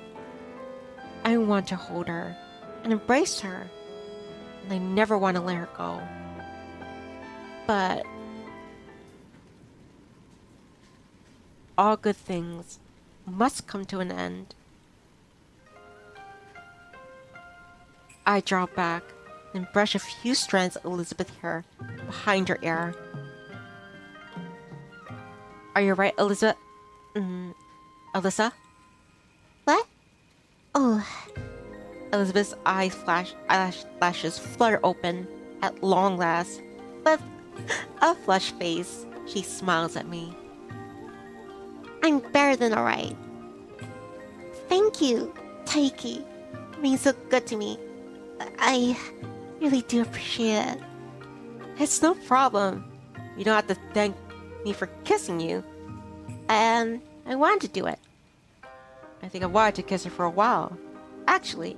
I want to hold her and embrace her, and I never want to let her go. But all good things must come to an end. I draw back and brush a few strands of Elizabeth's hair behind her ear. Are you right, Elizabeth? Alyssa? What? Oh, Elizabeth's eyelashes flutter open at long last. With a flushed face, she smiles at me. I'm better than alright. Thank you, Taiki. It means so good to me. I really do appreciate it. It's no problem. You don't have to thank me for kissing you. And I wanted to do it. I think I wanted to kiss her for a while. Actually.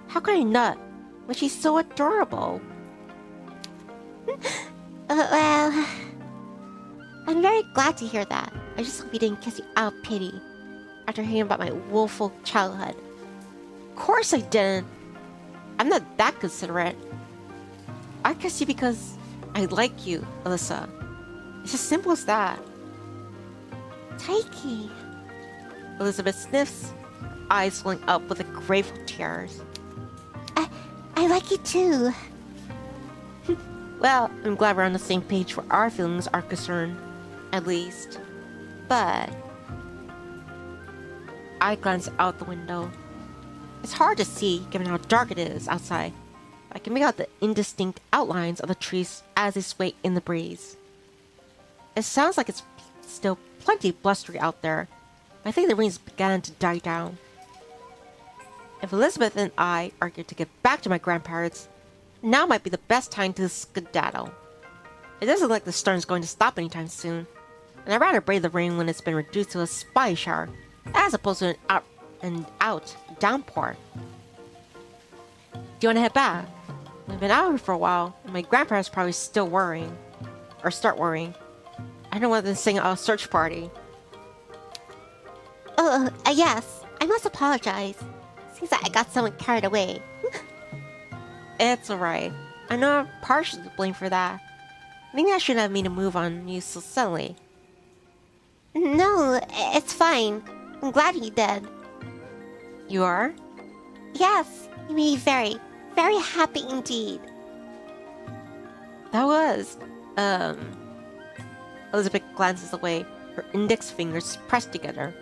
How can I not when she's so adorable? Well, I'm very glad to hear that. I just hope you didn't kiss you out of pity after hearing about my woeful childhood. Of course I didn't. I'm not that considerate. I kissed you because I like you, Alyssa. It's as simple as that. Taiki. Elizabeth sniffs, eyes filling up with grateful tears. I like you too. Well, I'm glad we're on the same page where our feelings are concerned, at least. But I glance out the window. It's hard to see given how dark it is outside. I can make out the indistinct outlines of the trees as they sway in the breeze. It sounds like it's still plenty blustery out there. I think the rain's began to die down. If Elizabeth and I are going to get back to my grandparents, now might be the best time to skedaddle. It doesn't look like the storm's going to stop anytime soon, and I'd rather brave the rain when it's been reduced to a spy shower, as opposed to an out downpour. Do you want to head back? We've been out here for a while, and my grandparents probably still worrying. Or start worrying. I don't want them to sing a search party. Yes. I must apologize. Seems like I got someone carried away. It's alright. I know I'm partially to blame for that. Maybe I shouldn't have made a move on you so suddenly. No, it's fine. I'm glad you did. You are? Yes, you made me very, very happy indeed. That was, Elizabeth glances away, her index fingers pressed together.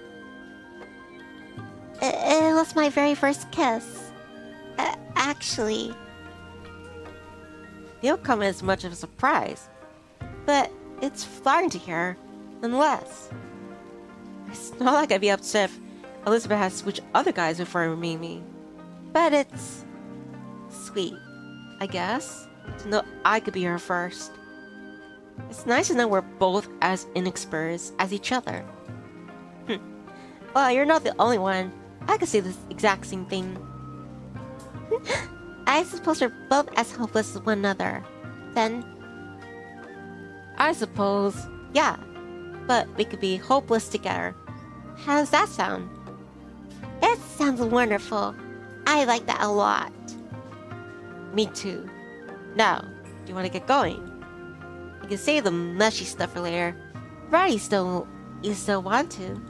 It was my very first kiss. Actually. The outcome is much of a surprise, but it's flattering to hear, nonetheless. It's not like I'd be upset if Elizabeth has switched other guys before meeting me, but it's sweet, I guess, to know I could be her first. It's nice to know we're both as inexperienced as each other. Well, you're not the only one. I could say this exact same thing. I suppose we're both as hopeless as one another. Then, I suppose, yeah, but we could be hopeless together. how does that sound? It sounds wonderful. I like that a lot. Me too. Now, do you want to get going? You can save the mushy stuff for later. Right, you still want to.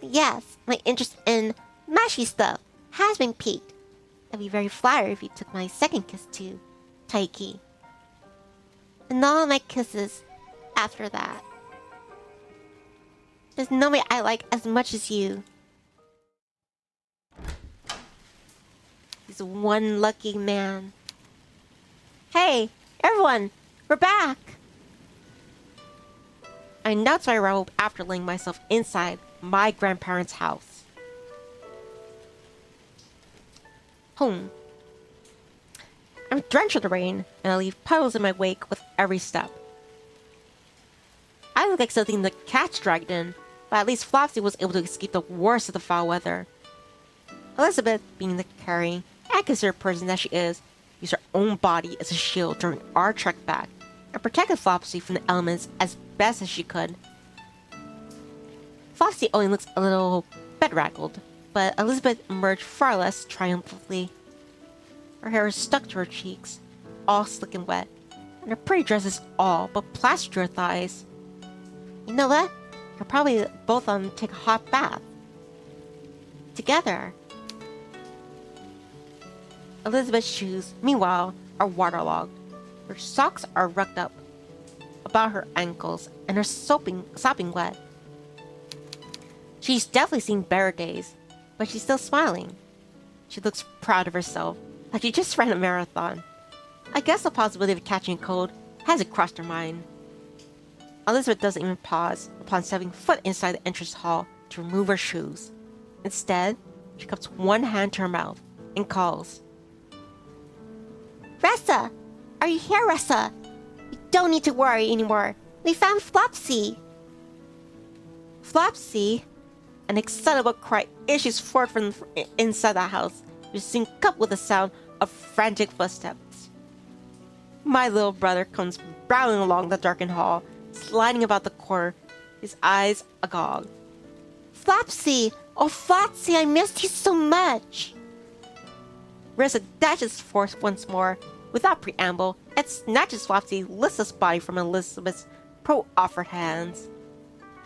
Yes, my interest in mushy stuff has been piqued. I'd be very flattered if you took my second kiss too, Taiki. And all of my kisses after that. There's nobody I like as much as you. He's one lucky man. Hey, everyone, we're back! I announced my robe after laying myself inside my grandparents' house. Home. I'm drenched in the rain, and I leave puddles in my wake with every step. I look like something the cats dragged in, but at least Flopsy was able to escape the worst of the foul weather. Elizabeth, being the caring and considerate person that she is, used her own body as a shield during our trek back, and protected Flopsy from the elements as best as she could. Flopsy only looks a little bedraggled, but Elizabeth emerged far less triumphantly. Her hair is stuck to her cheeks, all slick and wet, and her pretty dress is all but plastered to her thighs. You know what? You'll probably both take a hot bath. Together. Elizabeth's shoes, meanwhile, are waterlogged. Her socks are rucked up about her ankles, and her sopping wet. She's definitely seen better days, but she's still smiling. She looks proud of herself, like she just ran a marathon. I guess the possibility of catching a cold hasn't crossed her mind. Elizabeth doesn't even pause upon stepping foot inside the entrance hall to remove her shoes. Instead, she cups one hand to her mouth and calls. Ressa! Are you here, Ressa? You don't need to worry anymore. We found Flopsy! Flopsy? An excitable cry issues forth from inside the house, which sync up with the sound of frantic footsteps. My little brother comes prowling along the darkened hall, sliding about the corner, his eyes agog. Flopsy! Oh, Flopsy, I missed you so much! Ressa dashes forth once more, without preamble, and snatches Flopsy listless body from Elizabeth's pro-offered hands.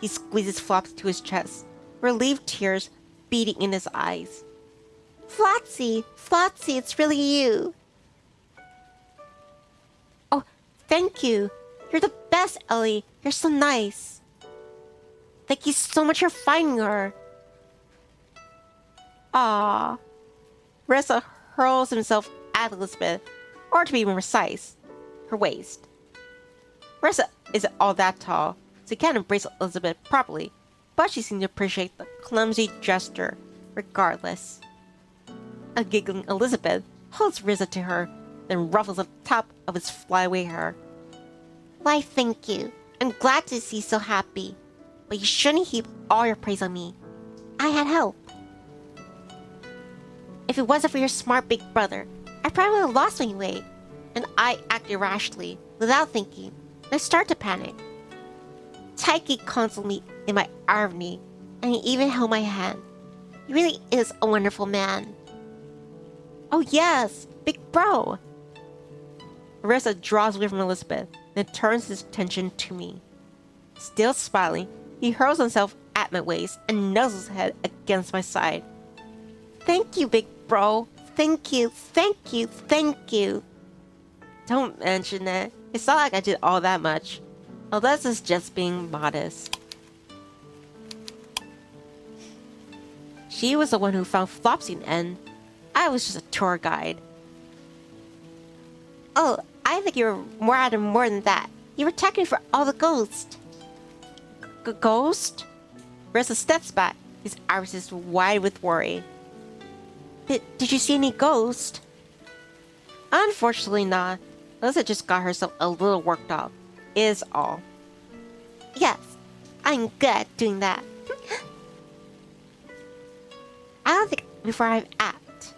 He squeezes Flopsy to his chest, relieved tears beating in his eyes. Flotsy, Flotsy, it's really you. Oh, thank you. You're the best, Ellie. You're so nice. Thank you so much for finding her. Ah. Ressa hurls himself at Elizabeth, or to be more precise, her waist. Ressa isn't all that tall, so he can't embrace Elizabeth properly, but she seems to appreciate the clumsy gesture regardless. A giggling Elizabeth holds Rissa to her, then ruffles the top of his flyaway hair. Why, thank you. I'm glad to see you so happy. But you shouldn't heap all your praise on me. I had help. If it wasn't for your smart big brother, I probably would have lost my way. And I acted rashly, without thinking, and I start to panic. Taiki consoled me in my irony, and he even held my hand. He really is a wonderful man. Oh yes, big bro. Rissa draws away from Elizabeth, then turns his attention to me. Still smiling, he hurls himself at my waist and nuzzles his head against my side. Thank you, big bro. Thank you, thank you, thank you. Don't mention it. It's not like I did all that much. Unless it's just being modest. She was the one who found Flopsy and I was just a tour guide. Oh, I think you were more than that. You were checking for all the ghosts. Ghost? Ressa steps back, his irises wide with worry. Did you see any ghost? Unfortunately not. Alyssa just got herself a little worked up, is all. Yes, I'm good at doing that. I don't think before I act,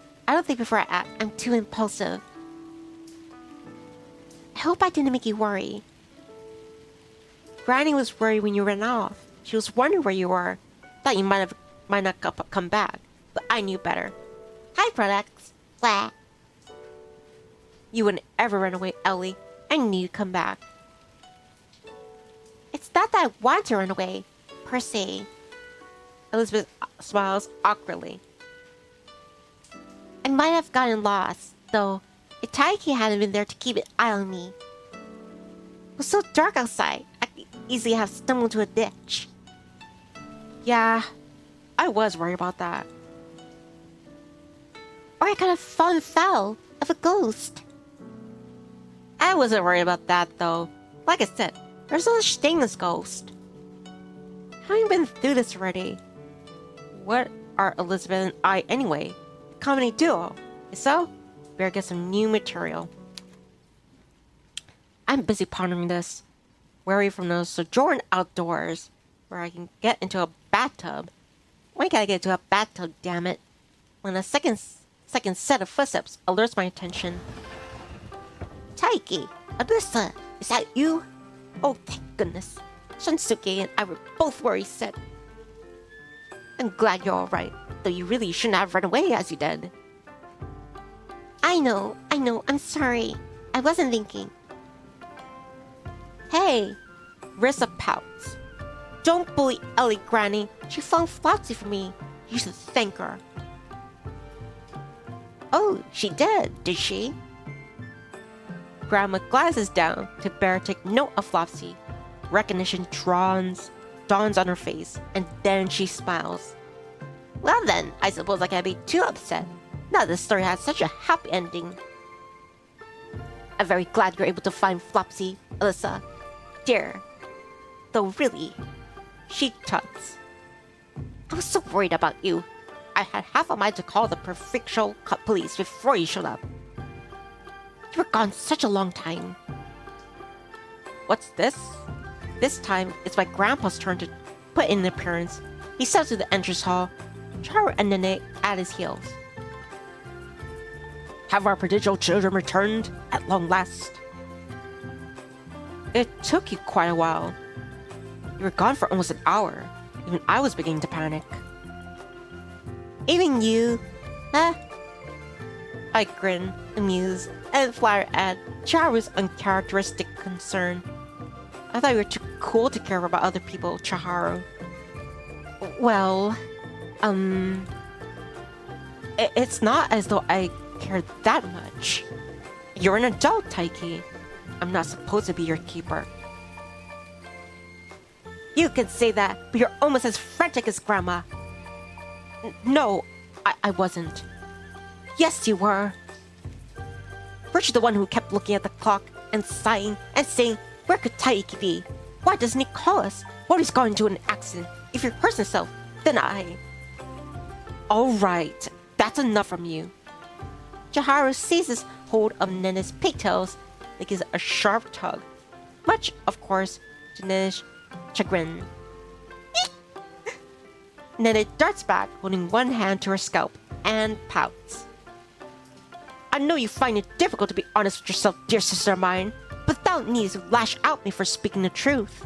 I'm too impulsive. I hope I didn't make you worry. Granny was worried when you ran off. She was wondering where you were. Thought you might not come back, but I knew better. Hi, products. Blah. You wouldn't ever run away, Ellie. I knew you'd come back. It's not that I want to run away, per se. Elizabeth smiles awkwardly. I might have gotten lost, though, if Taiki hadn't been there to keep an eye on me. It was so dark outside, I could easily have stumbled into a ditch. Yeah, I was worried about that. Or I could have fallen foul of a ghost. I wasn't worried about that, though. Like I said, there's no such thing as ghost. Having been through this already, what are Elizabeth and I anyway? A comedy duo. If so, better get some new material. I'm busy pondering this, wary from the sojourn outdoors, where I can get into a bathtub. Why can't I get into a bathtub, damn it? When a second set of footsteps alerts my attention. Taiki, Alyssa, is that you? Oh, thank goodness. Shinsuke and I were both worried sick. I'm glad you're alright, though you really shouldn't have run away as you did. I know, I'm sorry. I wasn't thinking. Hey, Rissa pouts. Don't bully Ellie, Granny. She found Flopsy for me. You should thank her. Oh, she did she? Grandma glances down to bear take note of Flopsy. Recognition dawns on her face, and then she smiles. Well then, I suppose I can't be too upset. Now this story has such a happy ending. I'm very glad you're able to find Flopsy, Alyssa. Dear. Though really, she tuts. I was so worried about you. I had half a mind to call the prefectural police before you showed up. You were gone such a long time. What's this? This time, it's my grandpa's turn to put in an appearance. He steps through the entrance hall, Charo and Nene at his heels. Have our prodigal children returned at long last? It took you quite a while. You were gone for almost an hour. Even I was beginning to panic. Even you? Huh? I grinned, amused, and flattered at Chiharu's uncharacteristic concern. I thought you were too cool to care about other people, Chiharu. Well, it's not as though I care that much. You're an adult, Taiki. I'm not supposed to be your keeper. You can say that, but you're almost as frantic as Grandma. No, I wasn't. Yes, you were. Weren't you the one who kept looking at the clock and sighing and saying, where could Taiki be? Why doesn't he call us? What if he's gone into an accident? If he hurts himself, then I... Alright, that's enough from you. Chiharu seizes hold of Nene's pigtails and gives a sharp tug. Much, of course, to Nene's chagrin. Nene darts back, holding one hand to her scalp, and pouts. I know you find it difficult to be honest with yourself, dear sister of mine, but thou needs to lash out at me for speaking the truth.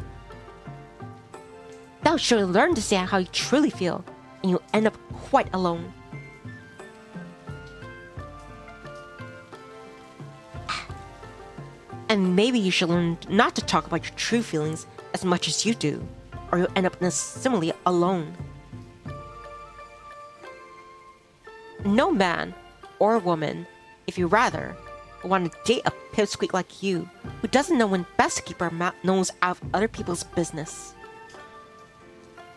Thou should learn to say how you truly feel, and you'll end up quite alone. And maybe you should learn not to talk about your true feelings as much as you do, or you'll end up in a similarly alone. No man, or woman, if you rather, will want to date a pipsqueak like you, who doesn't know when best to keep her nose out of other people's business.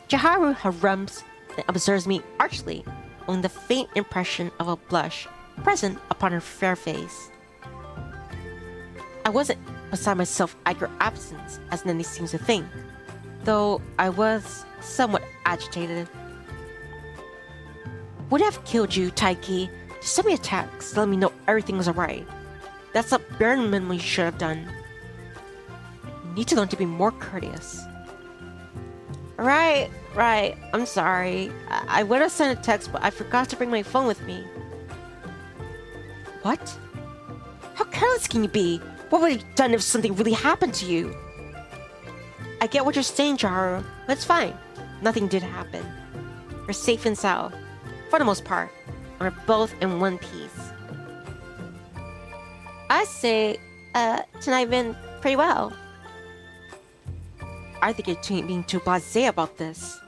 Chiharu harums and observes me archly, owing the faint impression of a blush present upon her fair face. I wasn't beside myself at your absence, as Nene seems to think, though I was somewhat agitated. Would have killed you, Taiki. Just send me a text to let me know everything was alright. That's the bare minimum you should have done. You need to learn to be more courteous. Right. I'm sorry. I would have sent a text, but I forgot to bring my phone with me. What? How careless can you be? What would you have done if something really happened to you? I get what you're saying, Chiharu, but it's fine. Nothing did happen. We're safe and sound. For the most part. And we're both in one piece. I say, tonight been pretty well. I think you're being too blasé about this,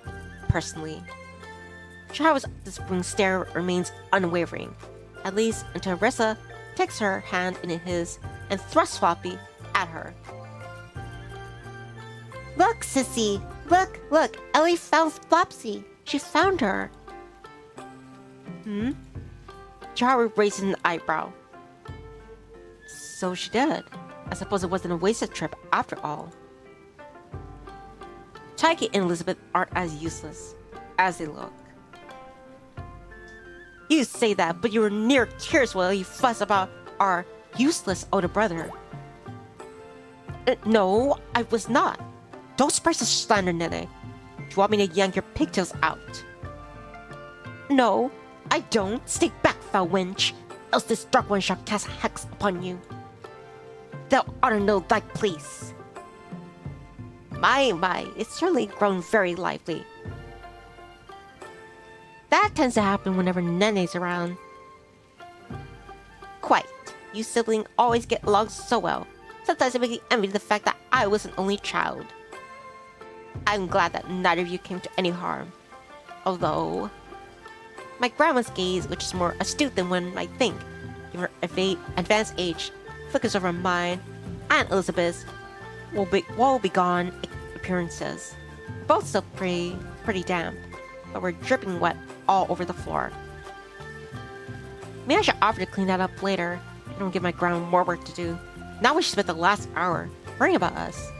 personally. Chiharu's disappointing stare remains unwavering, at least until Rissa takes her hand in his and thrusts Floppy at her. Look, sissy! Look! Ellie found Flopsy! She found her! Chiharu raises an eyebrow. So she did. I suppose it wasn't a wasted trip after all. Taiki and Elizabeth aren't as useless as they look. You say that, but you were near tears while you fuss about our useless older brother. No, I was not. Don't spread such slander, Nene. Do you want me to yank your pigtails out? No, I don't. Stay back, foul wench, else this dark one shall cast hex upon you. Thou ought to know thy place. My, it's certainly grown very lively. That tends to happen whenever Nene's around. Quite. You siblings always get along so well. Sometimes I make me envy the fact that I was an only child. I'm glad that neither of you came to any harm. Although... my grandma's gaze, which is more astute than one might think, given her advanced age, flickers over mine and Elizabeth's woe-begone appearances. We're both still pretty damp, but we're dripping wet all over the floor. Maybe I should offer to clean that up later. I don't give my grandma more work to do. Now we should spend the last hour worrying about us.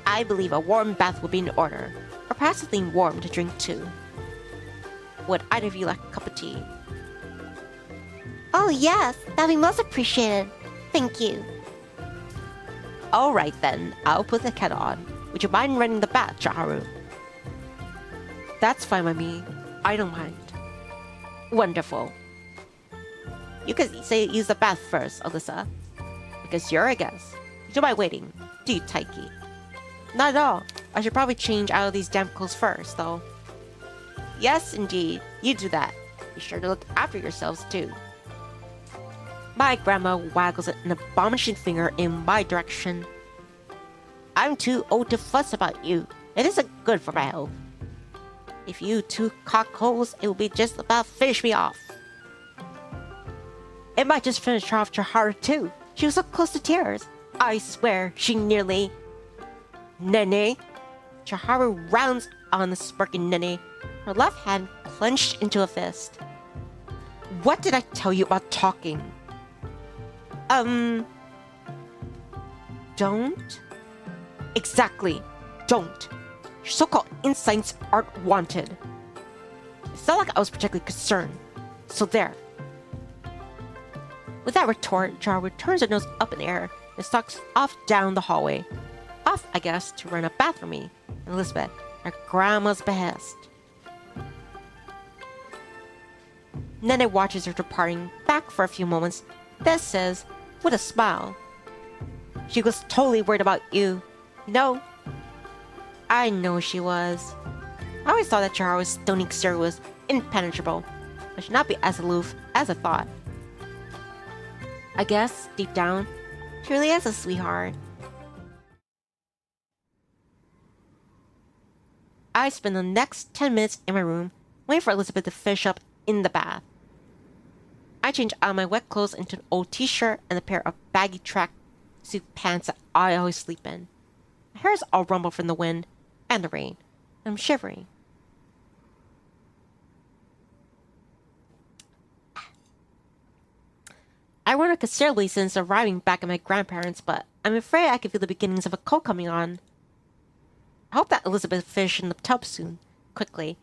I believe a warm bath would be in order, or perhaps something warm to drink too. Would either of you like a cup of tea? Oh yes, that'd be most appreciated. Thank you. Alright then, I'll put the kettle on. Would you mind running the bath, Chiharu? That's fine by me. I don't mind. Wonderful. You can use the bath first, Alyssa. Because you're a guest. You don't mind waiting, do you, Taiki? Not at all. I should probably change out of these damp clothes first, though. Yes, indeed. You do that. Be sure to look after yourselves, too. My grandma waggles an admonishing finger in my direction. I'm too old to fuss about you. It isn't good for my health. If you two cock holes, it will be just about finish me off. It might just finish off Chihara too. She was so close to tears. I swear, she nearly... Nene. Chihara rounds on the smirking Nene, her left hand clenched into a fist. What did I tell you about talking? Don't? Exactly. Don't. Your so-called insights aren't wanted. It's not like I was particularly concerned. So there. With that retort, Chihara turns her nose up in the air and stalks off down the hallway. Off, I guess, to run a bath for me and Elizabeth, at grandma's behest. Nene watches her departing back for a few moments, then says, with a smile, "She was totally worried about you. You know?" I know she was. I always thought that Chihara's stony exterior was impenetrable, but should not be as aloof as I thought. I guess, deep down, she really is a sweetheart. I spend the next 10 minutes in my room waiting for Elizabeth to finish up in the bath. I change out of my wet clothes into an old t-shirt and a pair of baggy tracksuit pants that I always sleep in. My hair is all rumpled from the wind and the rain, and I'm shivering. I run up considerably since arriving back at my grandparents', but I'm afraid I can feel the beginnings of a cold coming on. I hope that Elizabeth finishes in the tub soon, quickly.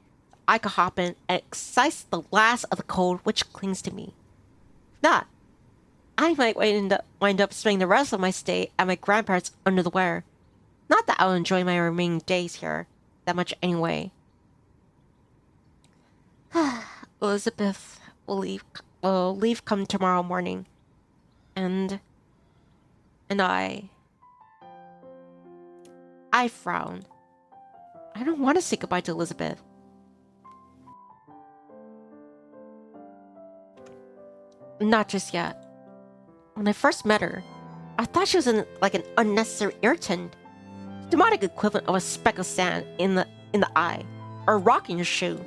I could hop in and excise the last of the cold which clings to me. If not, I might wind up spending the rest of my stay at my grandparents' under the weather. Not that I'll enjoy my remaining days here that much anyway. Elizabeth will leave come tomorrow morning. And I frown. I don't want to say goodbye to Elizabeth. Not just yet. When I first met her, I thought she was like an unnecessary irritant. Demonic equivalent of a speck of sand in the eye, or a rock in your shoe.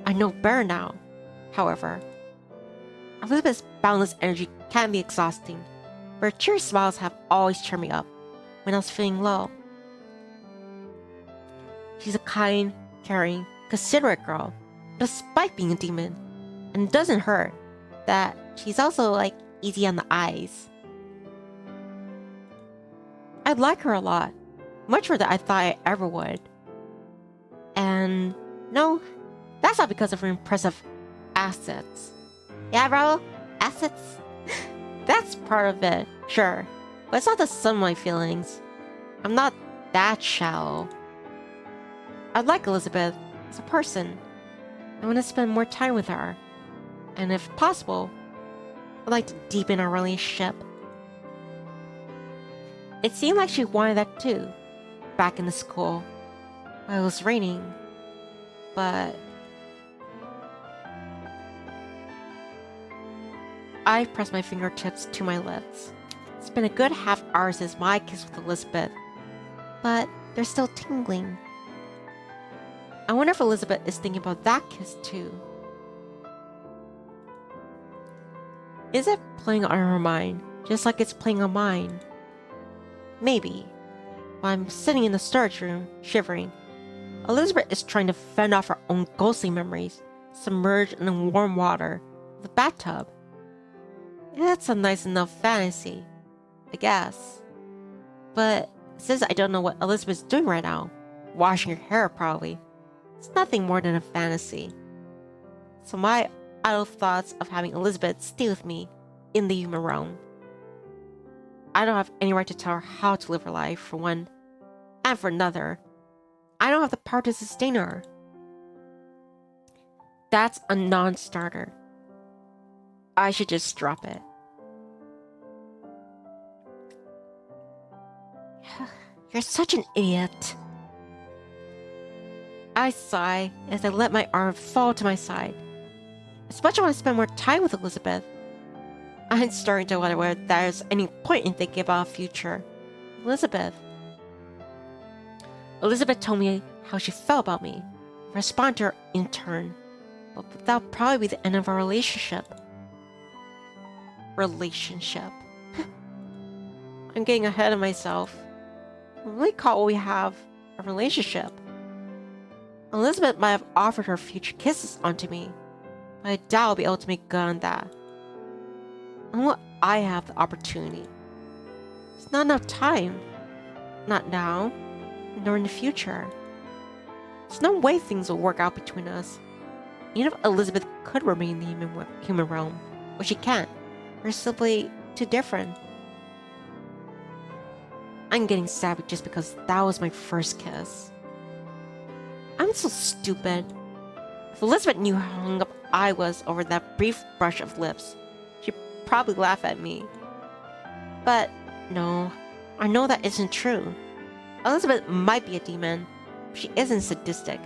I know better now, however. Elizabeth's boundless energy can be exhausting, but her cheery smiles have always cheered me up when I was feeling low. She's a kind, caring, considerate girl, despite being a demon, and it doesn't hurt that she's also, like, easy on the eyes. I like her a lot, much more than I thought I ever would. And no, that's not because of her impressive assets. Yeah, bro, assets? That's part of it, sure, but it's not the sum of my feelings. I'm not that shallow. I like Elizabeth as a person. I want to spend more time with her, and if possible, I'd like to deepen our relationship. It seemed like she wanted that too, back in the school, while it was raining, but... I pressed my fingertips to my lips. It's been a good half hour since my kiss with Elizabeth, but they're still tingling. I wonder if Elizabeth is thinking about that kiss too. Is it playing on her mind, just like it's playing on mine? Maybe. While I'm sitting in the storage room, shivering, Elizabeth is trying to fend off her own ghostly memories, submerged in the warm water of the bathtub. That's a nice enough fantasy, I guess. But since I don't know what Elizabeth's doing right now, washing her hair probably, it's nothing more than a fantasy. So my idle thoughts of having Elizabeth stay with me in the human realm. I don't have any right to tell her how to live her life, for one, and for another, I don't have the power to sustain her. That's a non-starter. I should just drop it. You're such an idiot. I sigh as I let my arm fall to my side. As much as I want to spend more time with Elizabeth, I'm starting to wonder whether there's any point in thinking about a future. Elizabeth. Elizabeth told me how she felt about me. I responded to her in turn. But that'll probably be the end of our relationship. Relationship. I'm getting ahead of myself. I really call what we have a relationship. Elizabeth might have offered her future kisses onto me, but I doubt I'll be able to make good on that. Unless I have the opportunity. It's not enough time. Not now, nor in the future. There's no way things will work out between us. Even if Elizabeth could remain in the human realm, but she can't. We're simply too different. I'm getting savage just because that was my first kiss. I'm so stupid. If Elizabeth knew how hung up I was over that brief brush of lips, she'd probably laugh at me. But no, I know that isn't true. Elizabeth might be a demon, but she isn't sadistic.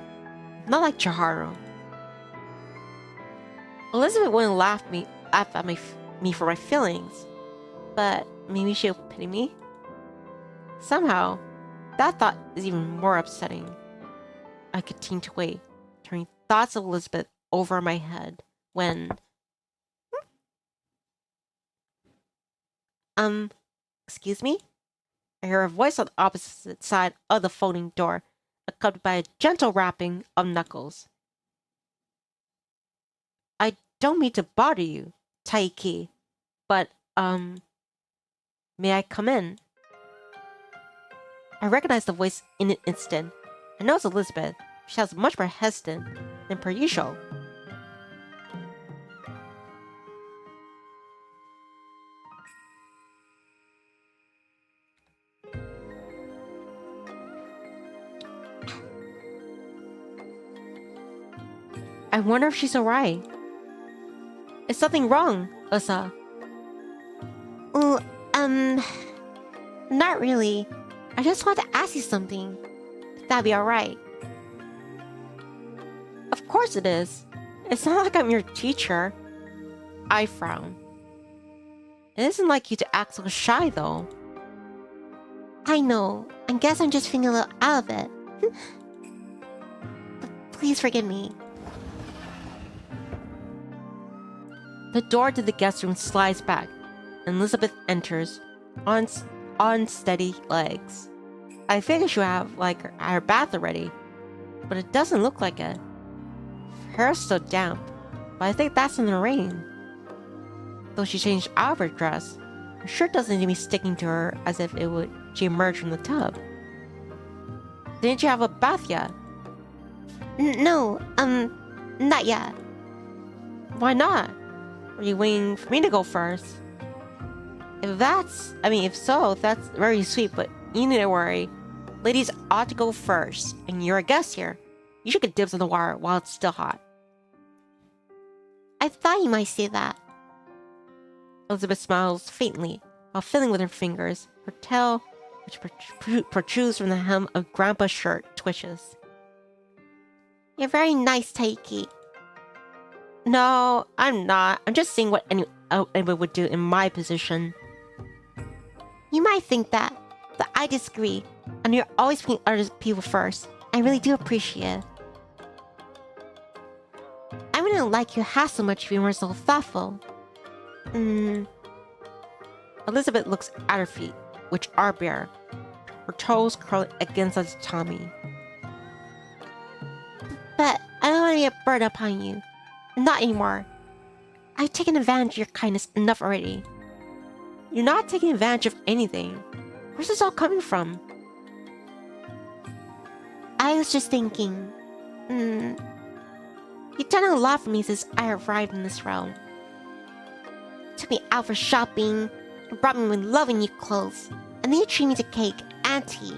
Not like Chiharu. Elizabeth wouldn't laugh at me for my feelings, but maybe she'll pity me? Somehow, that thought is even more upsetting. I continued to wait, turning thoughts of Elizabeth over my head, when... Excuse me? I hear a voice on the opposite side of the folding door, accompanied by a gentle rapping of knuckles. I don't mean to bother you, Taiki, but, may I come in? I recognize the voice in an instant. I know it's Elizabeth. She sounds much more hesitant than per usual. I wonder if she's alright. Is something wrong, Usa? Well, not really. I just want to ask you something. If that'd be alright. Of course it is. It's not like I'm your teacher. I frown. It isn't like you to act so shy, though. I know. I guess I'm just feeling a little out of it. But please forgive me. The door to the guest room slides back, and Elizabeth enters on steady legs. I figured she would have, her bath already, but it doesn't look like it. Her hair's still damp, but I think that's in the rain. Though she changed out of her dress, her shirt doesn't seem to be sticking to her as if she emerged from the tub. Didn't you have a bath yet? No, not yet. Why not? Are you waiting for me to go first? If so, that's very sweet, but you need to worry. Ladies ought to go first, and you're a guest here. You should get dibs on the water while it's still hot. I thought you might say that. Elizabeth smiles faintly while fiddling with her fingers. Her tail, which protrudes from the hem of Grandpa's shirt, twitches. You're very nice, Taiki. No, I'm not. I'm just seeing what anyone would do in my position. You might think that, but I disagree. And you're always putting other people first. I really do appreciate it. I wouldn't like you half so much if you weren't so thoughtful. Elizabeth looks at her feet, which are bare. Her toes curl against the tatami. But I don't want to be a burden upon you. Not anymore. I've taken advantage of your kindness enough already. You're not taking advantage of anything. Where's this all coming from? I was just thinking... You've done a lot for me since I arrived in this realm. Took me out for shopping, and brought me with loving new clothes, and then you treat me to cake and tea.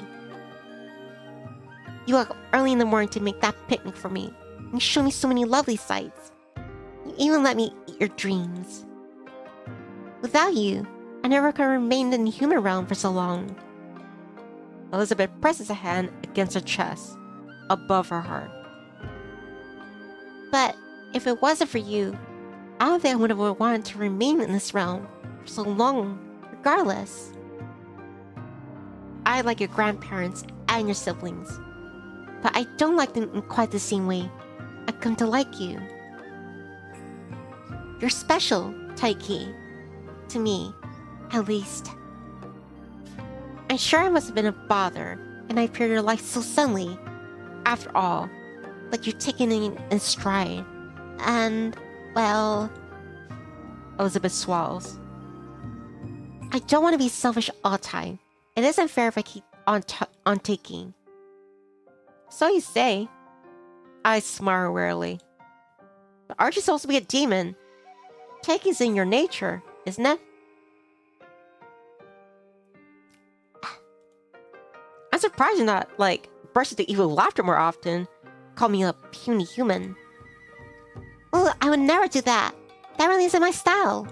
You woke up early in the morning to make that picnic for me, and you showed me so many lovely sights. You even let me eat your dreams. Without you, I never could have remained in the human realm for so long. Elizabeth presses a hand against her chest, above her heart. But if it wasn't for you, I don't think I would have wanted to remain in this realm for so long, regardless. I like your grandparents and your siblings, but I don't like them in quite the same way I've come to like you. You're special, Taiki. To me, at least. I'm sure I must have been a bother, and I appeared in your life so suddenly. After all, like you're taking it in stride. And, well... Elizabeth swallows. I don't want to be selfish all the time. It isn't fair if I keep on taking. So you say. I smile wearily. But aren't you supposed to be a demon? Taking's in your nature, isn't it? I'm surprised you're not, like, burst into evil laughter more often. Call me a puny human. Oh, I would never do that. That really isn't my style.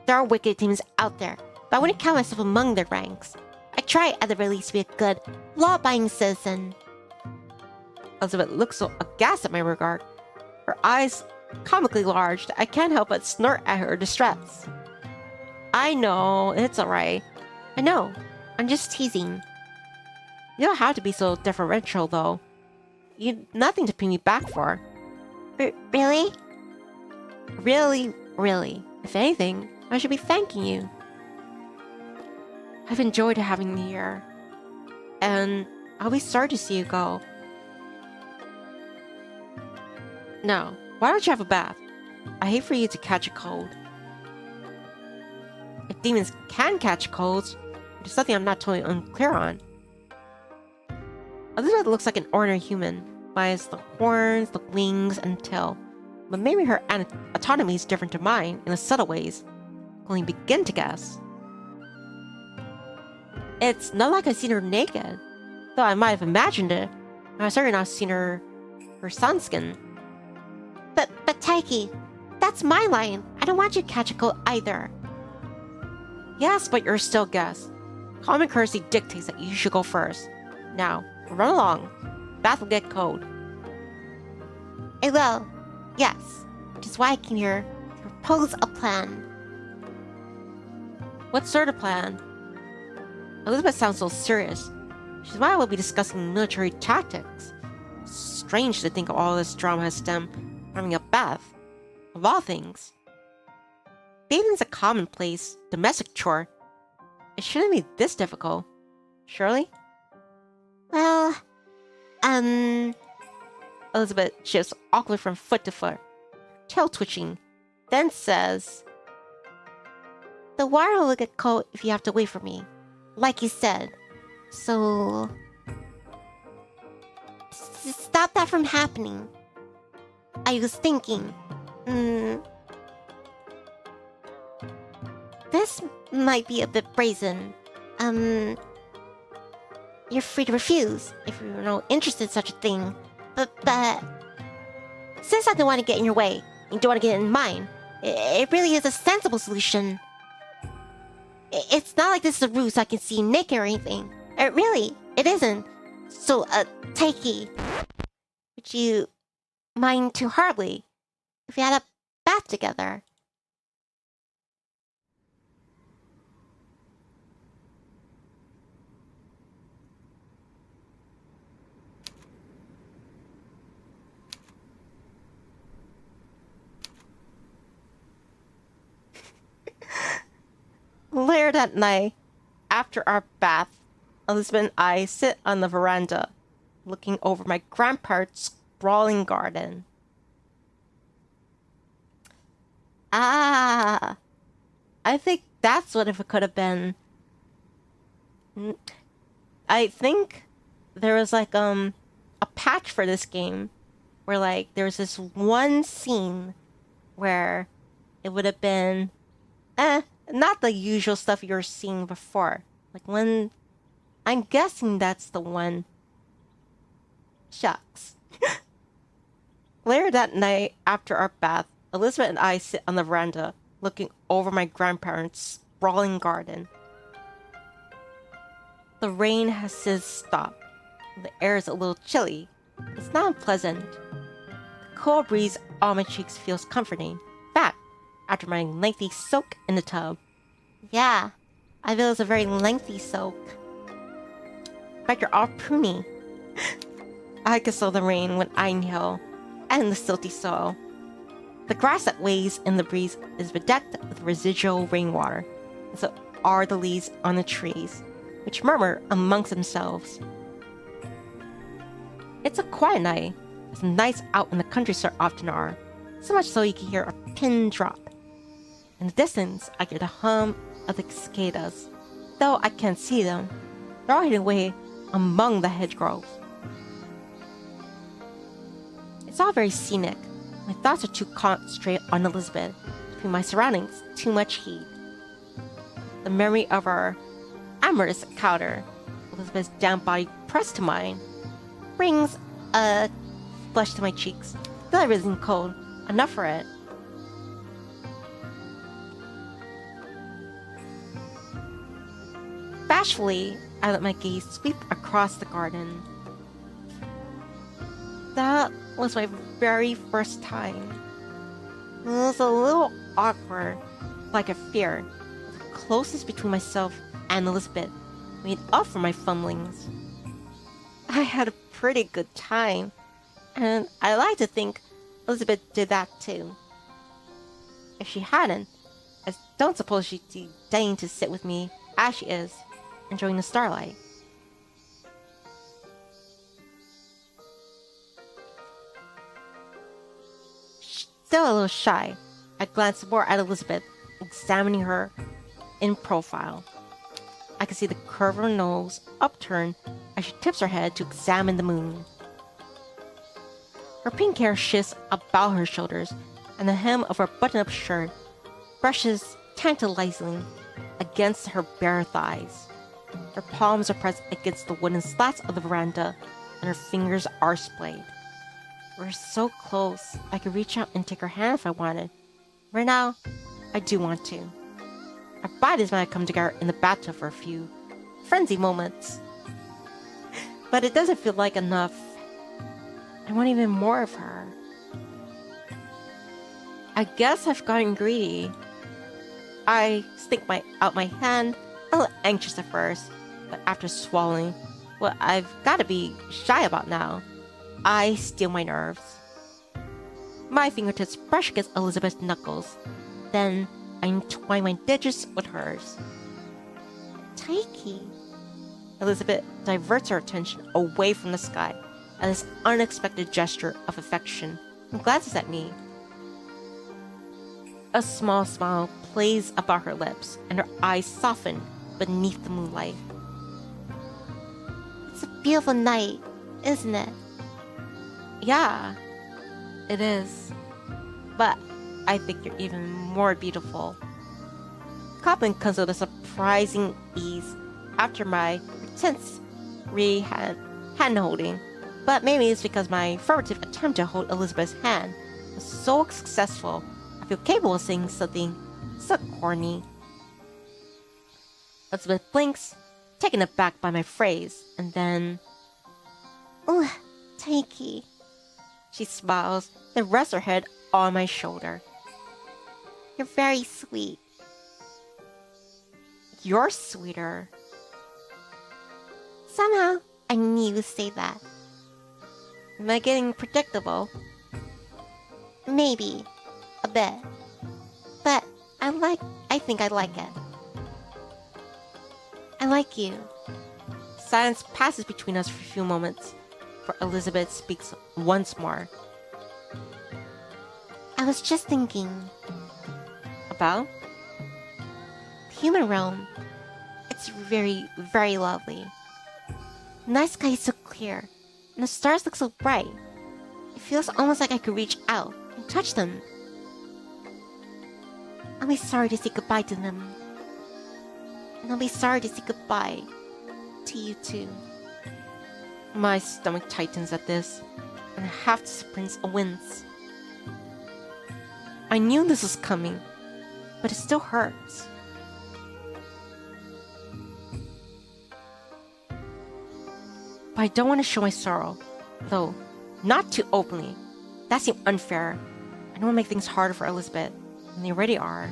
There are wicked demons out there, but I wouldn't count myself among their ranks. I try at the very least to be a good, law-abiding citizen. Elizabeth looks so aghast at my regard. Her eyes comically large that I can't help but snort at her distress. I know, it's alright. I know, I'm just teasing. You don't have to be so deferential, though. You've nothing to pay me back for. Really? Really. If anything, I should be thanking you. I've enjoyed having you here. And I'll be sorry to see you go. No, why don't you have a bath? I hate for you to catch a cold. If demons can catch colds, there's something I'm not totally unclear on. Elizabeth looks like an ordinary human, minus the horns, the wings, and tail. But maybe her autonomy is different to mine in the subtle ways. I can only begin to guess. It's not like I've seen her naked, though I might have imagined it. I've certainly not seen her sunskin. But Taiki, that's my line. I don't want you to catch a cold either. Yes, but you're still guest. Common courtesy dictates that you should go first. Now, run along. Bath will get cold. I will. Yes. Which is why I came here to propose a plan. What sort of plan? Elizabeth sounds so serious. She might well be discussing military tactics. Strange to think of all this drama has stemmed from having a bath. Of all things. Bathing's a commonplace, domestic chore. It shouldn't be this difficult. Surely? Well, Elizabeth shifts awkwardly from foot to foot, tail twitching, then says, the water will get cold if you have to wait for me, like you said. So... stop that from happening. I was thinking, this might be a bit brazen. You're free to refuse if you're not interested in such a thing. But since I don't want to get in your way, and you don't want to get in mine, it really is a sensible solution. It's not like this is a ruse so I can see you naked or anything. It isn't. So, Taiki, would you mind too horribly if we had a bath together? Later that night, after our bath, Elizabeth and I sit on the veranda, looking over my grandparents' sprawling garden. Ah, I think that's what if it could have been. I think there was like a patch for this game where like there was this one scene where it would have been not the usual stuff you were seeing before. Like when I'm guessing that's the one. Shucks. Later that night, after our bath, Elizabeth and I sit on the veranda, looking over my grandparents' sprawling garden. The rain has since stopped. The air is a little chilly. It's not unpleasant. The cool breeze on my cheeks feels comforting. In fact, after my lengthy soak in the tub. Yeah, I feel it's a very lengthy soak. But you're all pruny. I can smell the rain when I inhale, and the silty soil. The grass that waves in the breeze is bedecked with residual rainwater, and so are the leaves on the trees, which murmur amongst themselves. It's a quiet night, as nights out in the countryside often are, so much so you can hear a pin drop. In the distance, I hear the hum of the cicadas, though I can't see them. They're all hidden away among the hedgerows. It's all very scenic. My thoughts are too concentrated on Elizabeth to pay my surroundings too much heed. The memory of our amorous encounter, Elizabeth's down body pressed to mine, brings a flush to my cheeks. Feel like it's cold. Enough for it. Bashfully, I let my gaze sweep across the garden. That was my very first time. It was a little awkward, like a fear. The closest between myself and Elizabeth made up for my fumblings. I had a pretty good time, and I like to think Elizabeth did that too. If she hadn't, I don't suppose she'd deign to sit with me as she is, enjoying the starlight. Still a little shy, I glanced more at Elizabeth, examining her in profile. I could see the curve of her nose upturned as she tips her head to examine the moon. Her pink hair shifts about her shoulders, and the hem of her button-up shirt brushes tantalizingly against her bare thighs. Her palms are pressed against the wooden slats of the veranda, and her fingers are splayed. We're so close, I could reach out and take her hand if I wanted. Right now, I do want to. Our bodies might come together in the bathtub for a few frenzy moments. But it doesn't feel like enough. I want even more of her. I guess I've gotten greedy. I stick out my hand, a little anxious at first, but after swallowing what I've got to be shy about now, I steel my nerves. My fingertips brush against Elizabeth's knuckles. Then I entwine my digits with hers. Taiki. Elizabeth diverts her attention away from the sky at this unexpected gesture of affection and glances at me. A small smile plays about her lips, and her eyes soften beneath the moonlight. It's a beautiful night, isn't it? Yeah, it is. But I think you're even more beautiful. Compliment comes with a surprising ease after my tense hand-holding. But maybe it's because my furtive attempt to hold Elizabeth's hand was so successful, I feel capable of saying something so corny. Elizabeth blinks, taken aback by my phrase, and then... Oh, Taiki. She smiles, then rests her head on my shoulder. You're very sweet. You're sweeter. Somehow, I knew you'd say that. Am I getting predictable? Maybe. A bit. But I think I like it. I like you. Silence passes between us for a few moments, for Elizabeth speaks once more. I was just thinking. About? The human realm. It's very, very lovely. The night sky is so clear, and the stars look so bright. It feels almost like I could reach out and touch them. I'll be sorry to say goodbye to them. And I'll be sorry to say goodbye to you too. My stomach tightens at this, and half springs a wince. I knew this was coming, but it still hurts. But I don't want to show my sorrow, though not too openly. That seemed unfair. I don't want to make things harder for Elizabeth. And they already are.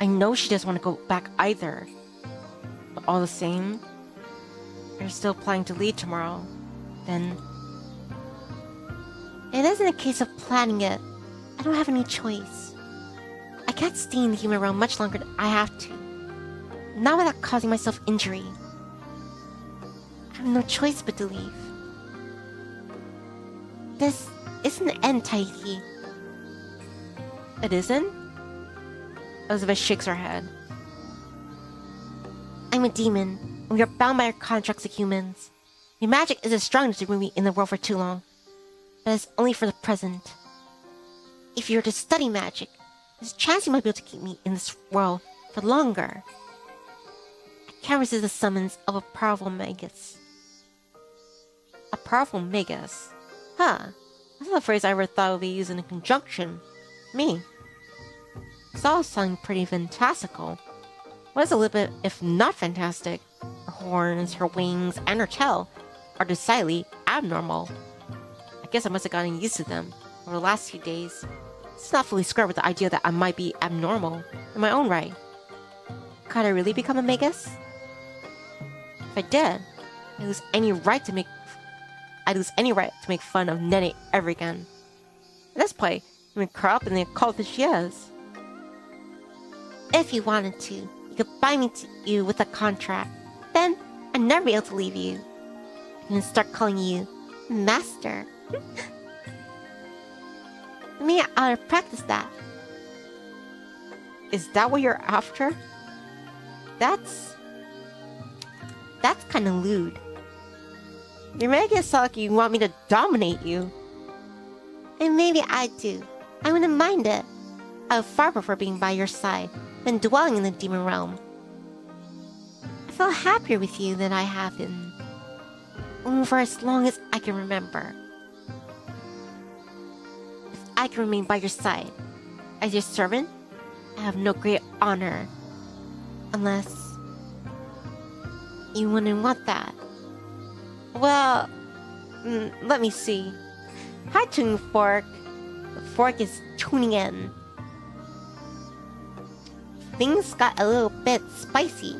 I know she doesn't want to go back either. But all the same, you're still planning to leave tomorrow. Then it isn't a case of planning it. I don't have any choice. I can't stay in the human realm much longer than I have to. Not without causing myself injury. I have no choice but to leave. This isn't the end, Taiki. It isn't? Elizabeth shakes her head. I'm a demon, and we are bound by our contracts as humans. Your magic isn't strong enough to remain in the world for too long. But it's only for the present. If you were to study magic, there's a chance you might be able to keep me in this world for longer. I can't resist the summons of a powerful magus. A powerful magus? Huh. That's not a phrase I ever thought would be used in conjunction. Me. It's all sounding pretty fantastical. What is a little bit, if not fantastic? Her horns, her wings, and her tail are decidedly abnormal. I guess I must have gotten used to them over the last few days. It's not fully square with the idea that I might be abnormal in my own right. Could I really become a magus? If I did, I'd lose any right to make fun of Nene ever again. At this point, even curl up in the occult that she is. If you wanted to, you could bind me to you with a contract. Then I'd never be able to leave you. I can start calling you Master. I mean, I ought to practice that. Is that what you're after? That's kind of lewd. You're making it sound like you want me to dominate you. And maybe I do. I wouldn't mind it. I would far prefer being by your side than dwelling in the demon realm. I feel happier with you than I have been. For as long as I can remember. If I can remain by your side, as your servant, I have no great honor. Unless you wouldn't want that. Well, let me see. Hi, Tuning Fork. The fork is tuning in. Things got a little bit spicy.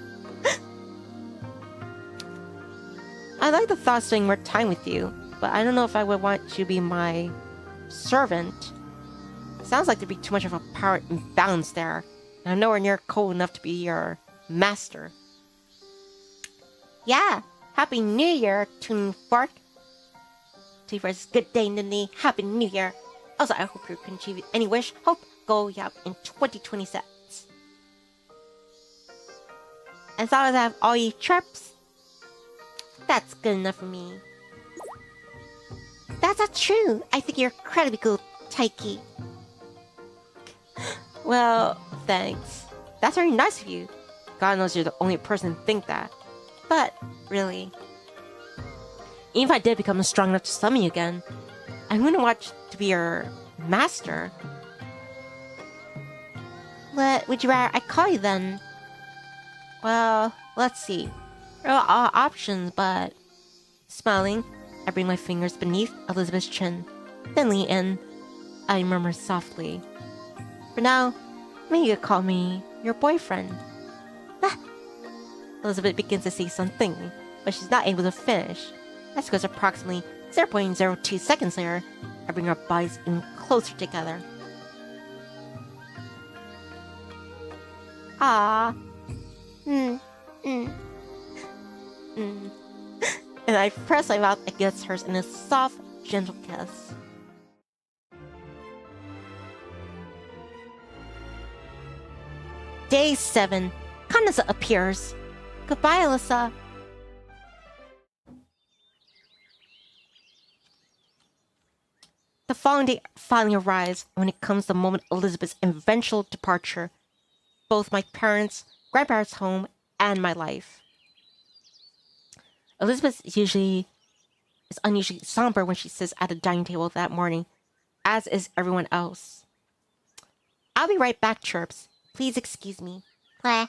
I like the thought of spending more time with you, but I don't know if I would want you to be my servant. Sounds like there'd be too much of a power imbalance there, and I'm nowhere near cool enough to be your master. Yeah, Happy New Year, Tuning Fork. T-First, good day, Nivni. Happy New Year. Also, I hope you can achieve any wish, hope, goal you have in 2026. As long as I have all your chirps, that's good enough for me. That's not true. I think you're incredibly good, Taiki. Well, thanks. That's very nice of you. God knows you're the only person to think that. But, really, even if I did become strong enough to summon you again, I wouldn't want to be your master. What would you rather I call you then? Well, let's see. There are all options, but... Smiling, I bring my fingers beneath Elizabeth's chin. Then lean in. I murmur softly. For now, maybe you could call me your boyfriend. Ah. Elizabeth begins to say something, but she's not able to finish. That's because approximately 0.02 seconds later, I bring our bodies even closer together. Ah. And I press my mouth against hers in a soft, gentle kiss. Day 7. Kanasa appears. Goodbye, Alyssa. The following day finally arrives, and when it comes the moment of Elizabeth's eventual departure, both my parents, grandparents' home, and my life. Elizabeth is unusually somber when she sits at the dining table that morning, as is everyone else. I'll be right back, chirps. Please excuse me. Blah.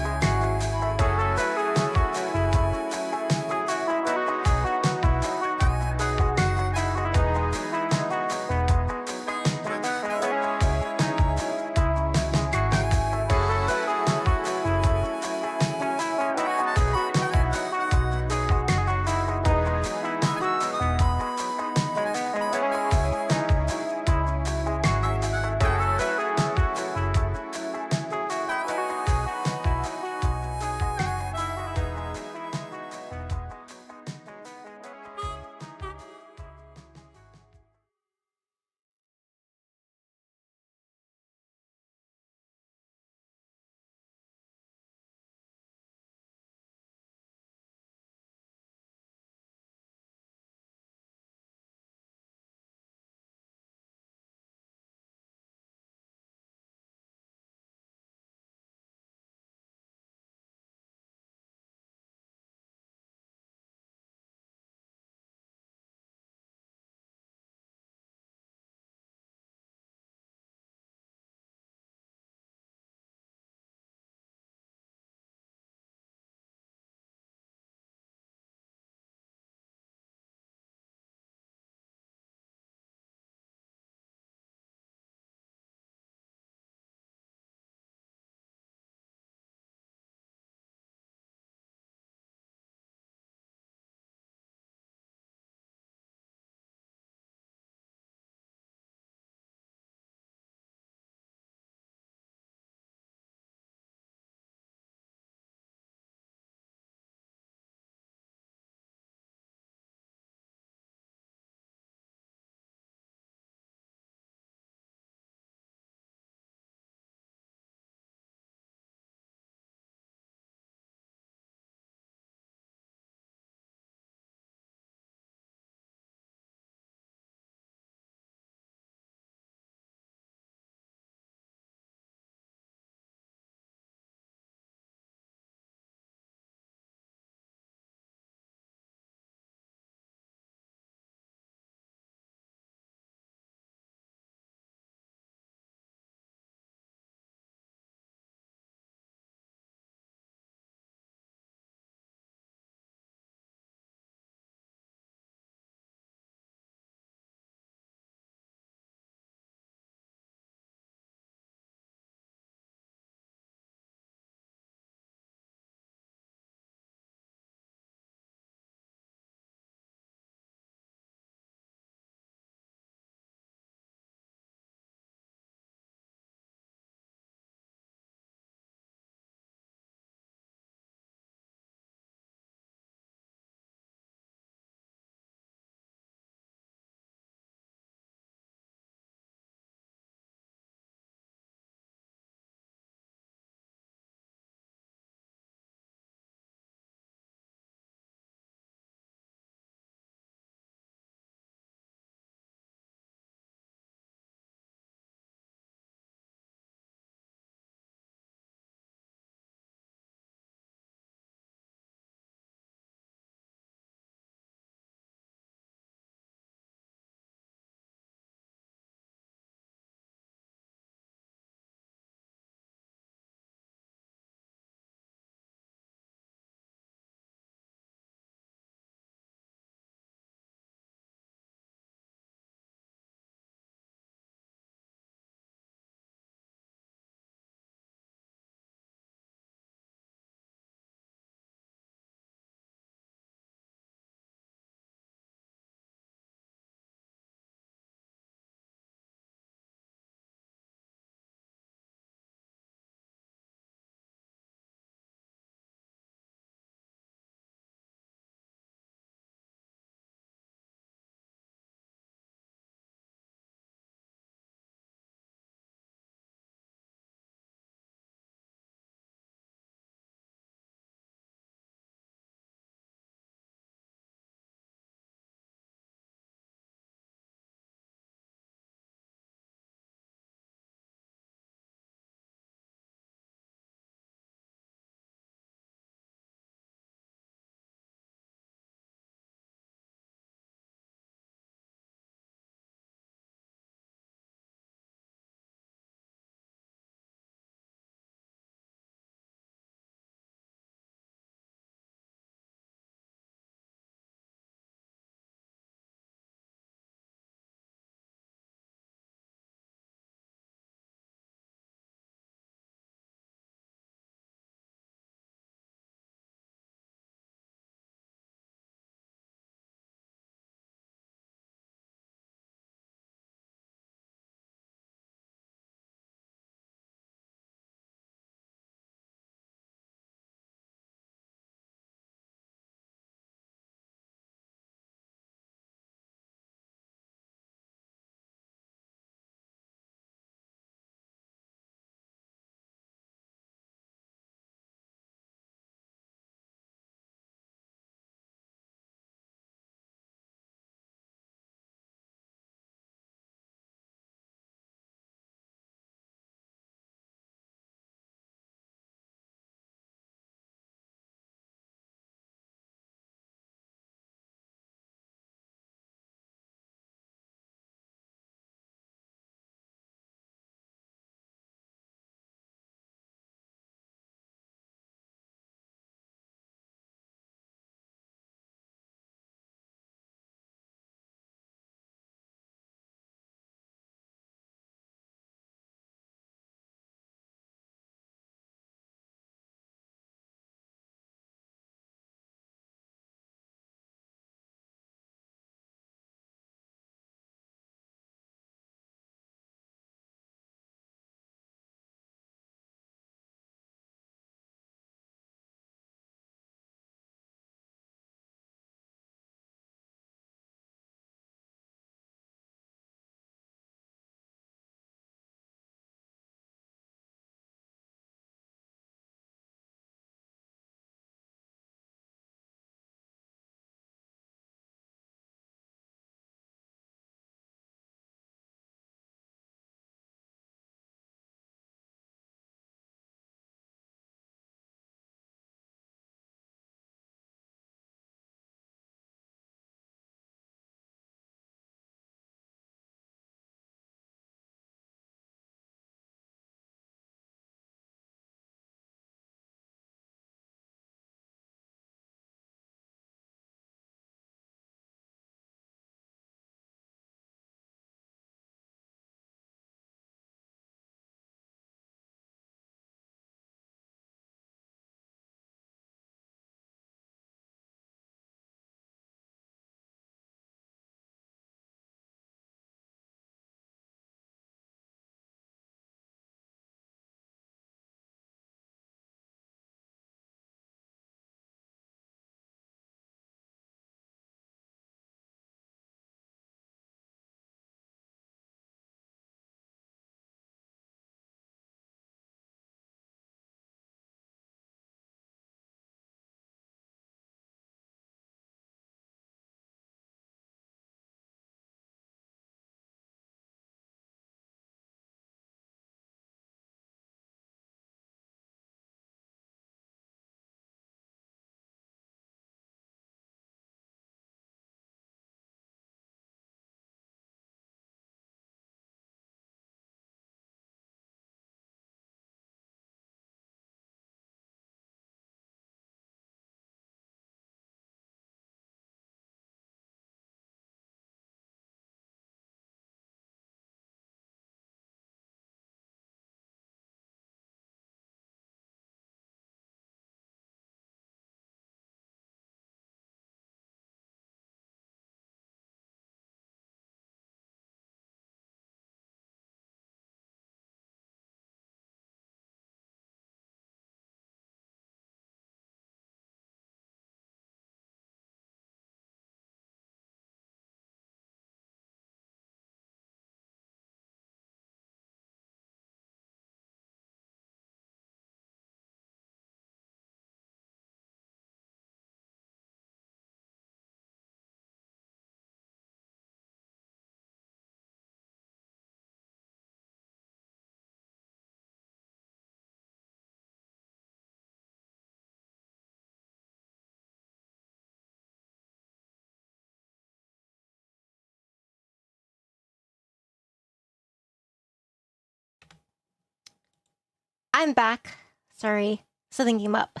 I'm back. Sorry, something came up.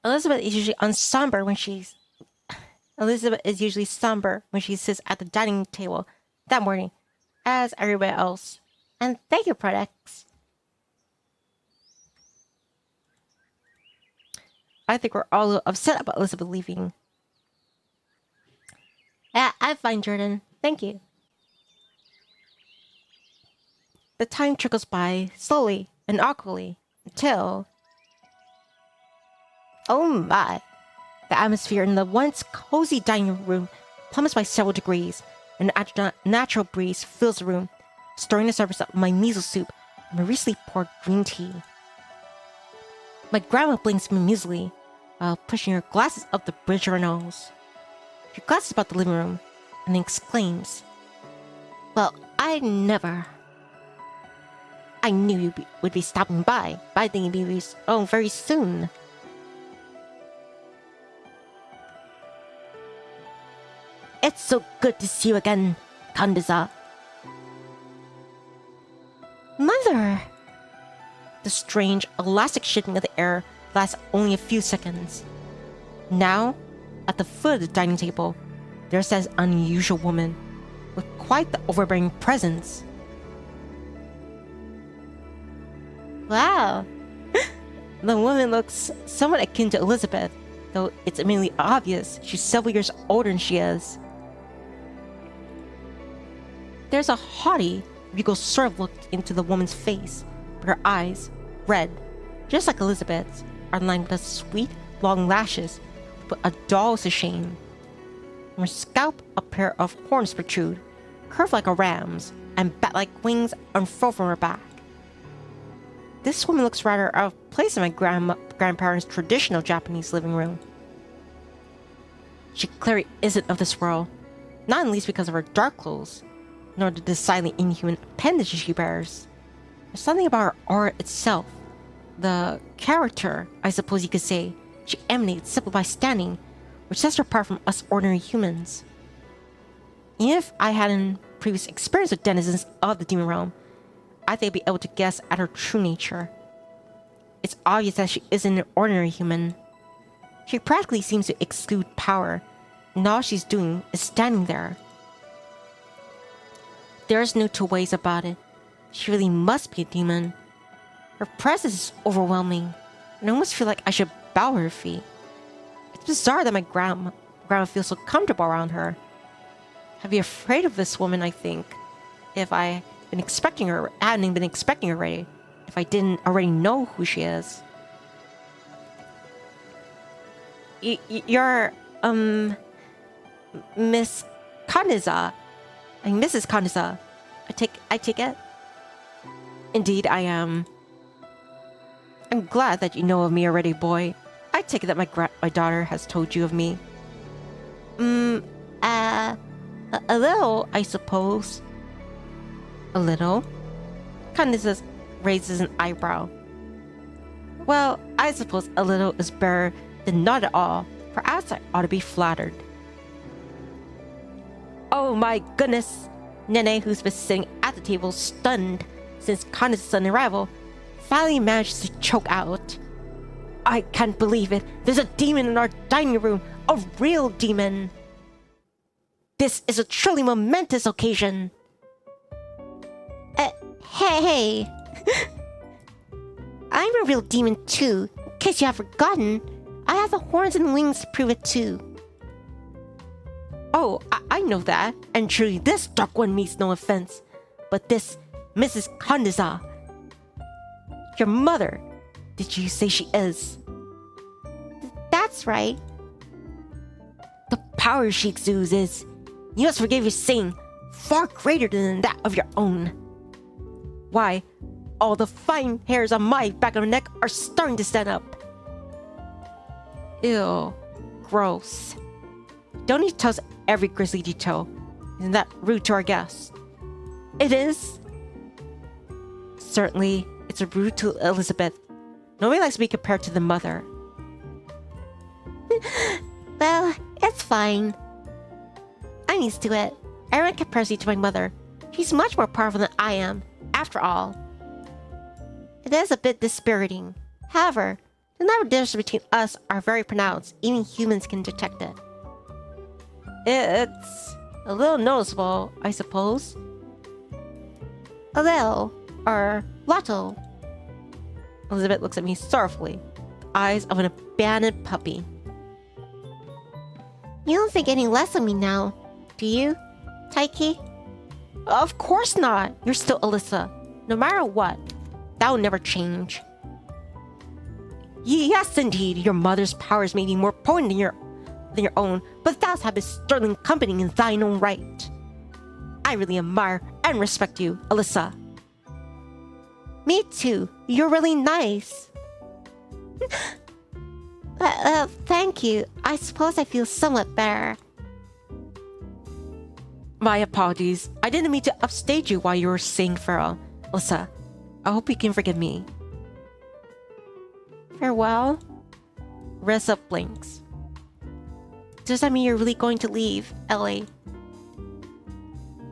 Elizabeth is usually somber when she sits at the dining table that morning, as everybody else. And thank you, products. I think we're all upset about Elizabeth leaving. I'm fine, Jordan. Thank you. The time trickles by slowly and awkwardly until... Oh my! The atmosphere in the once cozy dining room plummets by several degrees, and a natural breeze fills the room, stirring the surface of my miso soup and my recently poured green tea. My grandma blinks me musically while pushing her glasses up the bridge of her nose. She glances about the living room and then exclaims, "Well, I knew you would be stopping by, but I think you'd be home very soon." "It's so good to see you again, Candace." "Mother!" The strange, elastic shifting of the air lasts only a few seconds. Now, at the foot of the dining table, there stands an unusual woman with quite the overbearing presence. Wow! The woman looks somewhat akin to Elizabeth, though it's immediately obvious she's several years older than she is. There's a haughty, regal sort of look into the woman's face, but her eyes, red, just like Elizabeth's, are lined with sweet, long lashes to put a doll to shame. From her scalp, a pair of horns protrude, curved like a ram's, and bat-like wings unfurl from her back. This woman looks rather out of place in my grandparents' traditional Japanese living room. She clearly isn't of this world, not least because of her dark clothes, nor the decidedly inhuman appendages she bears. There's something about her aura itself, the character, I suppose you could say, she emanates simply by standing, which sets her apart from us ordinary humans. Even if I hadn't previous experience with denizens of the demon realm, I think I'd be able to guess at her true nature. It's obvious that she isn't an ordinary human. She practically seems to exude power, and all she's doing is standing there. There's no two ways about it. She really must be a demon. Her presence is overwhelming, and I almost feel like I should bow at her feet. It's bizarre that my grandma feels so comfortable around her. I'd be afraid of this woman, I think, if I hadn't been expecting her already, if I didn't already know who she is. You're, Miss Kaneza. Mrs. Kaneza. I take it? Indeed, I am. I'm glad that you know of me already, boy. I take it that my daughter has told you of me. A little, I suppose. A little? Kaneza raises an eyebrow. Well, I suppose a little is better than not at all. Perhaps I ought to be flattered. Oh my goodness! Nene, who's been sitting at the table stunned since Kanda's sudden arrival, finally manages to choke out. I can't believe it. There's a demon in our dining room. A real demon. This is a truly momentous occasion. Hey. I'm a real demon too. In case you have forgotten, I have the horns and wings to prove it too. Oh, I know that. And truly, this dark one means no offense. But this Mrs. Kandaza, your mother, did you say she is? That's right. The power she exudes is, you must forgive your saying, far greater than that of your own. Why, all the fine hairs on my back of the neck are starting to stand up. Ew, gross. Don't need to tell us every grisly detail. Isn't that rude to our guests? It is. Certainly, it's rude to Elizabeth. Nobody likes to be compared to the mother. Well, it's fine. I'm used to it. Everyone compares you to my mother. She's much more powerful than I am, after all. It is a bit dispiriting. However, the number difference between us are very pronounced. Even humans can detect it. It's a little noticeable, I suppose. A little, or little. Elizabeth looks at me sorrowfully, the eyes of an abandoned puppy. You don't think any less of me now, do you, Taiki? Of course not. You're still Alyssa, no matter what. That will never change. Yes, indeed, your mother's powers may be more potent than your own, but thou hast been sterling company in thine own right. I really admire and respect you, Alyssa. Me too. You're really nice. Thank you. I suppose I feel somewhat better. My apologies. I didn't mean to upstage you while you were saying farewell, Alyssa. I hope you can forgive me. Farewell? Reza blinks. Does that mean you're really going to leave, Ellie?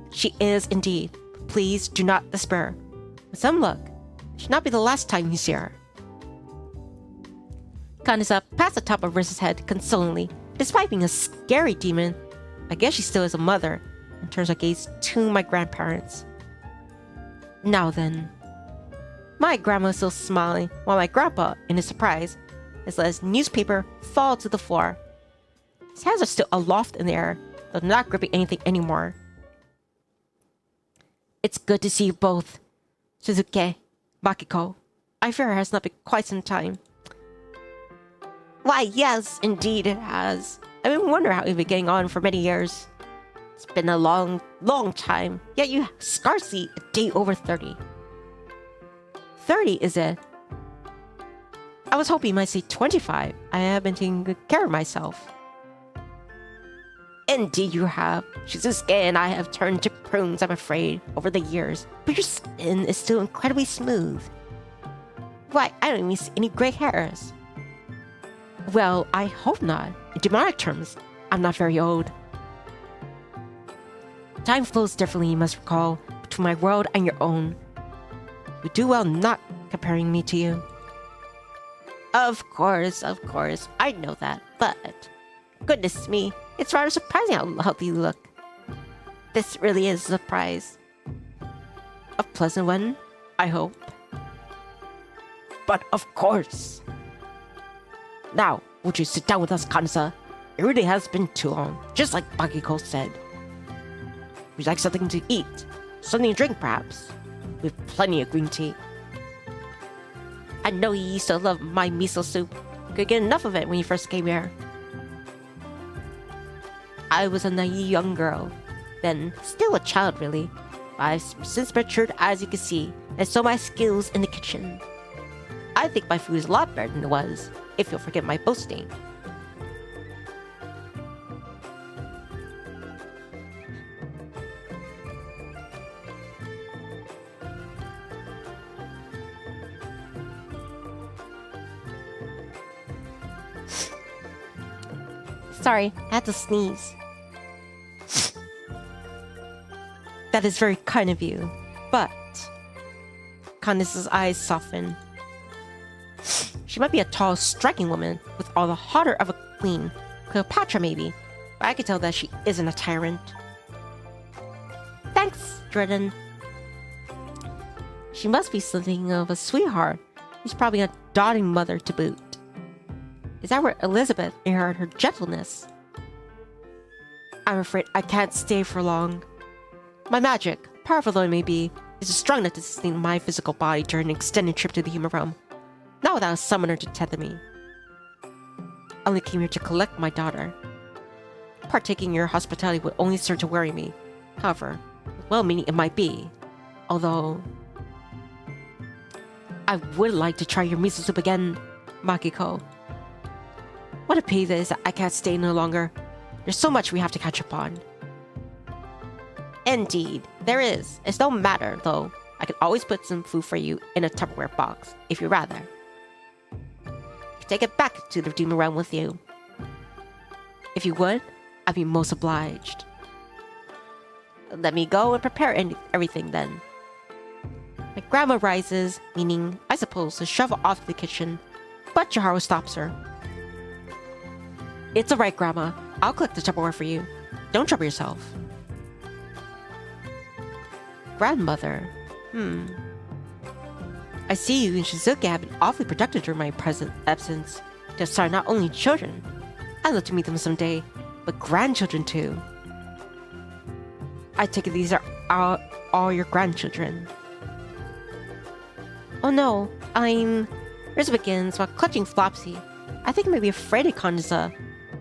She is indeed. Please do not despair. With some luck, it should not be the last time you see her. Kanisa pats the top of Riza's head consolingly. Despite being a scary demon, I guess she still is a mother, and turns her gaze to my grandparents. Now then. My grandma is still smiling, while my grandpa, in his surprise, has let his newspaper fall to the floor. His hands are still aloft in the air, though not gripping anything anymore. It's good to see you both, Shizuke, Makiko. I fear it has not been quite some time. Why, yes, indeed it has. I've been wondering how you've been getting on for many years. It's been a long, long time, yet you scarcely a day over 30. 30, is it? I was hoping you might say 25. I have been taking good care of myself. Indeed you have. Shizusuke and I have turned to prunes, I'm afraid, over the years. But your skin is still incredibly smooth. Why, I don't even see any gray hairs. Well, I hope not. In demonic terms, I'm not very old. Time flows differently, you must recall, between my world and your own. You do well not comparing me to you. Of course, I know that, but... Goodness me, it's rather surprising how healthy you look. This really is a surprise. A pleasant one, I hope. But of course. Now, would you sit down with us, Kansa? It really has been too long, just like Makiko said. Would you like something to eat? Something to drink, perhaps? We have plenty of green tea. I know you used to love my miso soup. You could get enough of it when you first came here. I was a naive young girl. Then, still a child, really. I've since matured, as you can see, and so my skills in the kitchen. I think my food is a lot better than it was, if you'll forget my boasting. Sorry, I had to sneeze. That is very kind of you, but... Candace's eyes soften. She might be a tall, striking woman, with all the hotter of a queen. Cleopatra, maybe, but I can tell that she isn't a tyrant. Thanks, Jordan. She must be something of a sweetheart. She's probably a doting mother to boot. Is that where Elizabeth inherited her gentleness? I'm afraid I can't stay for long. My magic, powerful though it may be, is strong enough to sustain my physical body during an extended trip to the human realm. Not without a summoner to tether me. I only came here to collect my daughter. Partaking in your hospitality would only serve to worry me. However, well-meaning it might be. Although... I would like to try your miso soup again, Makiko. What a pity that is that I can't stay no longer. There's so much we have to catch up on. Indeed, there is. It's no matter, though. I can always put some food for you in a Tupperware box, if you'd rather. You can take it back to the demon realm with you. If you would, I'd be most obliged. Let me go and prepare everything then. My grandma rises, meaning, I suppose, to shovel off to the kitchen, but Chiharu stops her. It's alright, Grandma. I'll collect the Tupperware for you. Don't trouble yourself. Grandmother. I see you and Shizuke have been awfully productive during my present absence. To start not only children, I'd love to meet them someday, but grandchildren too. I take it these are all your grandchildren. Oh no, Riz begins while clutching Flopsy. I think I may be afraid of Kanza,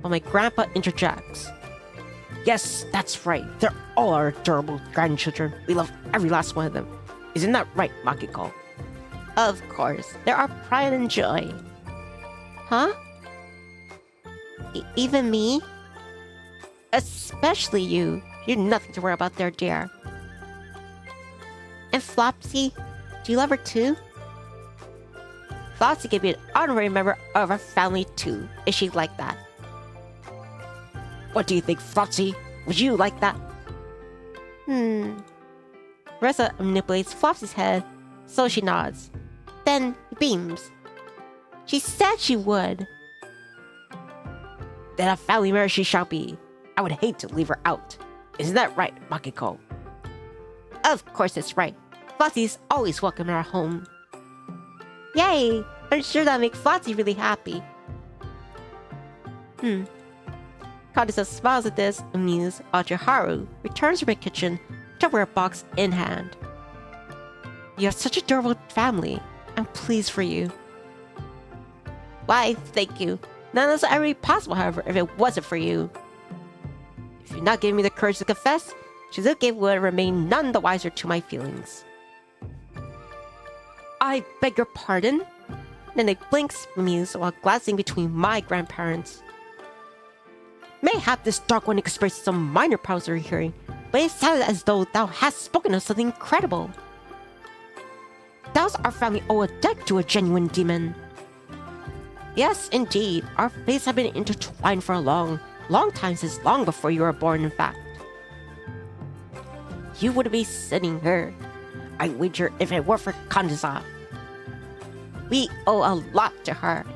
but my grandpa interjects. Yes, that's right. They're all our adorable grandchildren. We love every last one of them. Isn't that right, Makiko? Of course. They're our pride and joy. Huh? Even me? Especially you. You're nothing to worry about there, dear. And Flopsy? Do you love her too? Flopsy could be an honorary member of our family too. Is she like that? What do you think, Flopsy? Would you like that? Reza manipulates Flopsy's head, so she nods. Then he beams. She said she would. Then a family member she shall be. I would hate to leave her out. Isn't that right, Makiko? Of course it's right. Flopsy's always welcome in our home. Yay! I'm sure that'll make Flopsy really happy. Kanza smiles at this, amused, while Chiharu returns from the kitchen, Tupperware box in hand. You have such a adorable family. I'm pleased for you. Why, thank you. None of this would ever be possible, however, if it wasn't for you. If you're not giving me the courage to confess, Shizuke would remain none the wiser to my feelings. I beg your pardon? Then it blinks, amused, while glancing between my grandparents. Mayhap this dark one expressed some minor powers we're hearing, but it sounded as though thou hast spoken of something incredible. Does our family owe a debt to a genuine demon? Yes, indeed. Our fates have been intertwined for a long time, since long before you were born, in fact. You wouldn't be sitting here, I wager, if it were for Kanza. We owe a lot to her.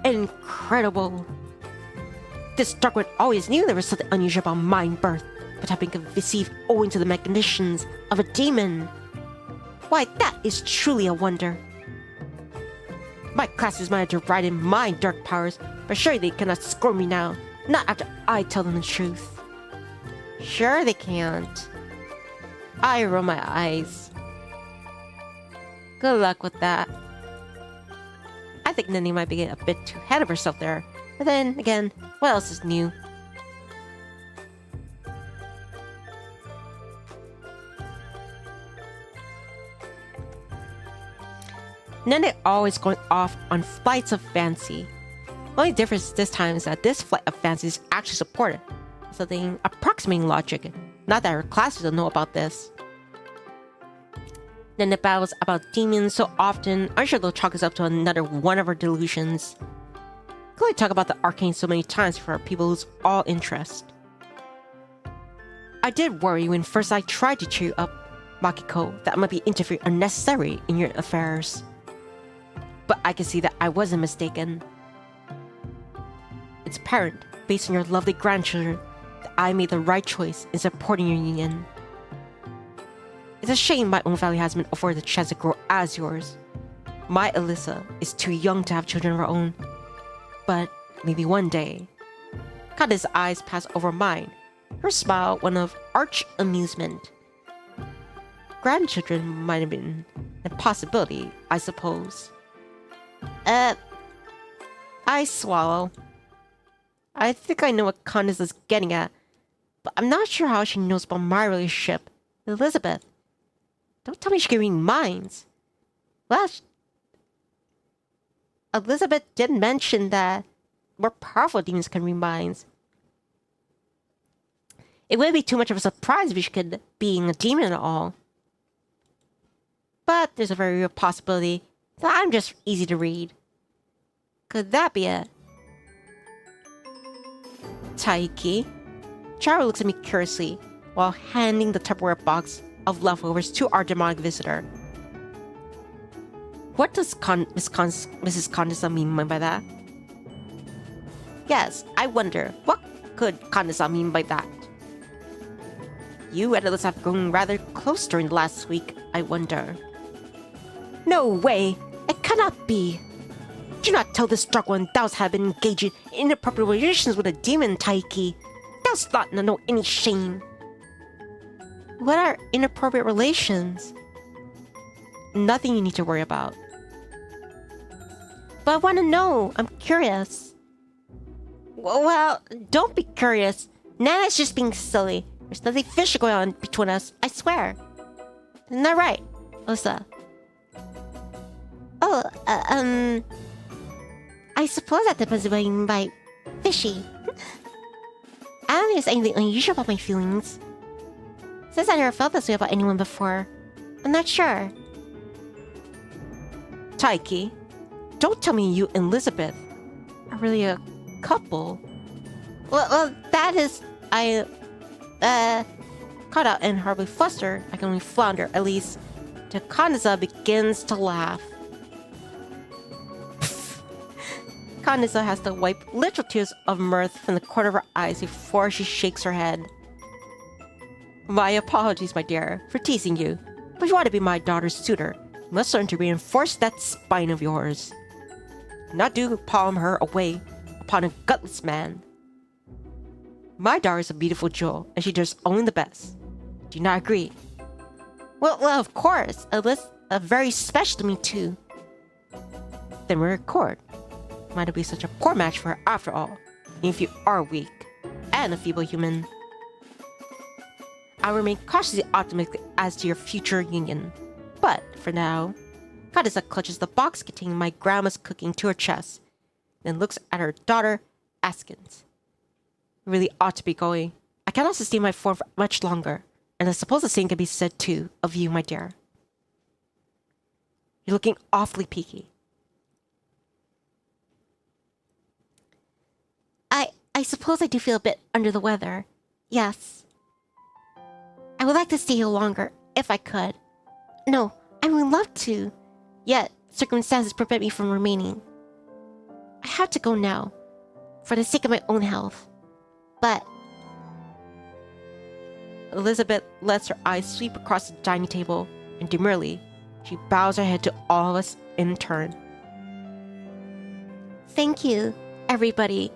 Incredible. This dark one always knew there was something unusual about my birth, but had been conceived owing to the machinations of a demon. Why, that is truly a wonder. My classes might have derided my dark powers, but surely they cannot scorn me now, not after I tell them the truth. Sure they can't. I roll my eyes. Good luck with that. I think Nivni might be getting a bit too ahead of herself there, but then again, what else is new? Nene always going off on flights of fancy. The only difference this time is that this flight of fancy is actually supported. Something approximating logic. Not that her classes don't know about this. Nene babbles about demons so often, I'm sure they'll chalk us up to another one of her delusions. Could only talk about the arcane so many times for people lose all interest. I did worry when first I tried to cheer you up, Makiko, that I might be interfering unnecessarily in your affairs. But I can see that I wasn't mistaken. It's apparent, based on your lovely grandchildren, that I made the right choice in supporting your union. It's a shame my own family hasn't been afforded the chance to grow as yours. My Alyssa is too young to have children of her own. But maybe one day. Kanza's eyes pass over mine, her smile one of arch amusement. Grandchildren might have been a possibility, I suppose. I swallow. I think I know what Kanza is getting at, but I'm not sure how she knows about my relationship with Elizabeth. Don't tell me she can read minds. Well, Elizabeth did mention that more powerful demons can read minds. It wouldn't be too much of a surprise if she could being a demon at all. But there's a very real possibility that I'm just easy to read. Could that be it? Taiki. Charo looks at me curiously while handing the Tupperware box of leftovers to our demonic visitor. What does Mrs. Condesa mean by that? Yes, I wonder, what could Condesa mean by that? You and Alyssa have grown rather close during the last week, I wonder. No way! It cannot be! Do not tell this dark one thou hast been engaging in inappropriate relations with a demon, Taiki. Thou'st not know any shame. What are inappropriate relations? Nothing you need to worry about. But I want to know. I'm curious. Well, don't be curious. Nana's just being silly. There's nothing fishy going on between us, I swear. Isn't that right, Alyssa? Oh, I suppose that depends on what you mean by fishy. I don't think there's anything unusual about my feelings. Since I never felt this way about anyone before, I'm not sure. Taiki, don't tell me you and Elizabeth are really a couple. Well, that is... Caught out and horribly flustered, I can only flounder, at least, till Condesa begins to laugh. Condesa has to wipe literal tears of mirth from the corner of her eyes before she shakes her head. My apologies, my dear, for teasing you, but if you want to be my daughter's suitor, you must learn to reinforce that spine of yours. Not do palm her away upon a gutless man. My daughter is a beautiful jewel, and she does only the best. Do you not agree? Well, of course. Alyssa's very special to me, too. Then we're accord. Might be such a poor match for her after all, even if you are weak, and a feeble human. I remain cautiously optimistic as to your future union. But, for now, Condesa clutches the box containing my grandma's cooking to her chest, then looks at her daughter, askance. Really ought to be going. I cannot sustain my form for much longer, and I suppose the same can be said too of you, my dear. You're looking awfully peaky. I suppose I do feel a bit under the weather. Yes. I would like to stay here longer, if I could. No, I would love to. Yet, circumstances prevent me from remaining. I have to go now, for the sake of my own health. But... Elizabeth lets her eyes sweep across the dining table, and demurely, she bows her head to all of us in turn. Thank you, everybody,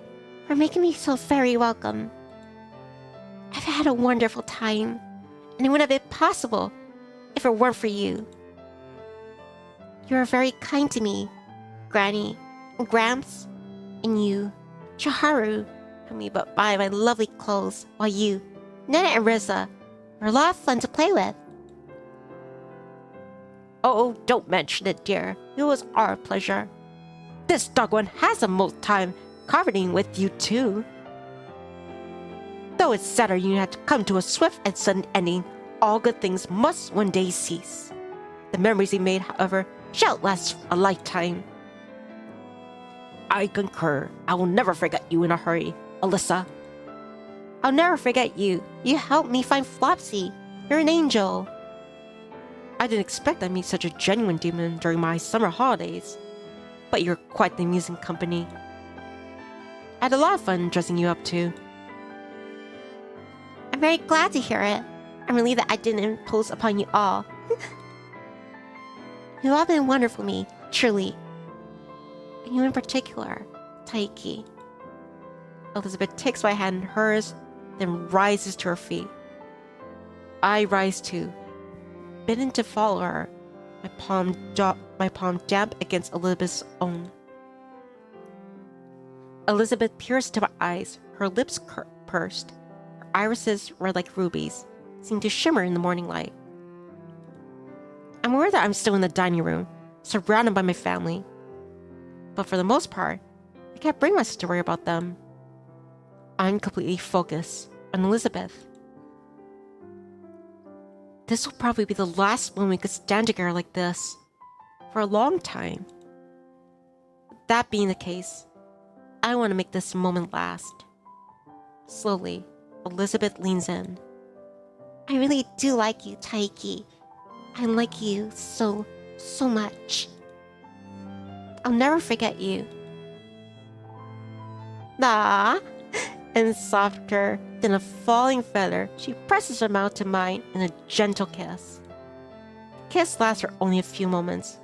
for making me so very welcome. I've had a wonderful time, and it wouldn't have been possible if it weren't for you. You are very kind to me, Granny, Gramps, and you, Chiharu, helped me but buy my lovely clothes, while you, Nana and Riza, are a lot of fun to play with. Oh, don't mention it, dear. It was our pleasure. This dog one has the most time carpeting with you, too. Though it's sadder you had to come to a swift and sudden ending, all good things must one day cease. The memories he made, however, shall last a lifetime. I concur. I will never forget you in a hurry, Alyssa. I'll never forget you. You helped me find Flopsy. You're an angel. I didn't expect I'd meet such a genuine demon during my summer holidays. But you're quite the amusing company. I had a lot of fun dressing you up too. I'm very glad to hear it. I'm relieved that I didn't impose upon you all. You've all been wonderful to me, truly. And you in particular, Taiki. Elizabeth takes my hand in hers, then rises to her feet. I rise too, bidden to follow her, my palm damp against Elizabeth's own. Elizabeth peers into my eyes, her lips pursed. Her irises, red like rubies, seem to shimmer in the morning light. I'm aware that I'm still in the dining room, surrounded by my family. But for the most part, I can't bring myself to worry about them. I'm completely focused on Elizabeth. This will probably be the last moment we could stand together like this for a long time. That being the case, I want to make this moment last. Slowly, Elizabeth leans in. I really do like you, Taiki. I like you so much. I'll never forget you. Ah, and softer than a falling feather, she presses her mouth to mine in a gentle kiss. The kiss lasts for only a few moments.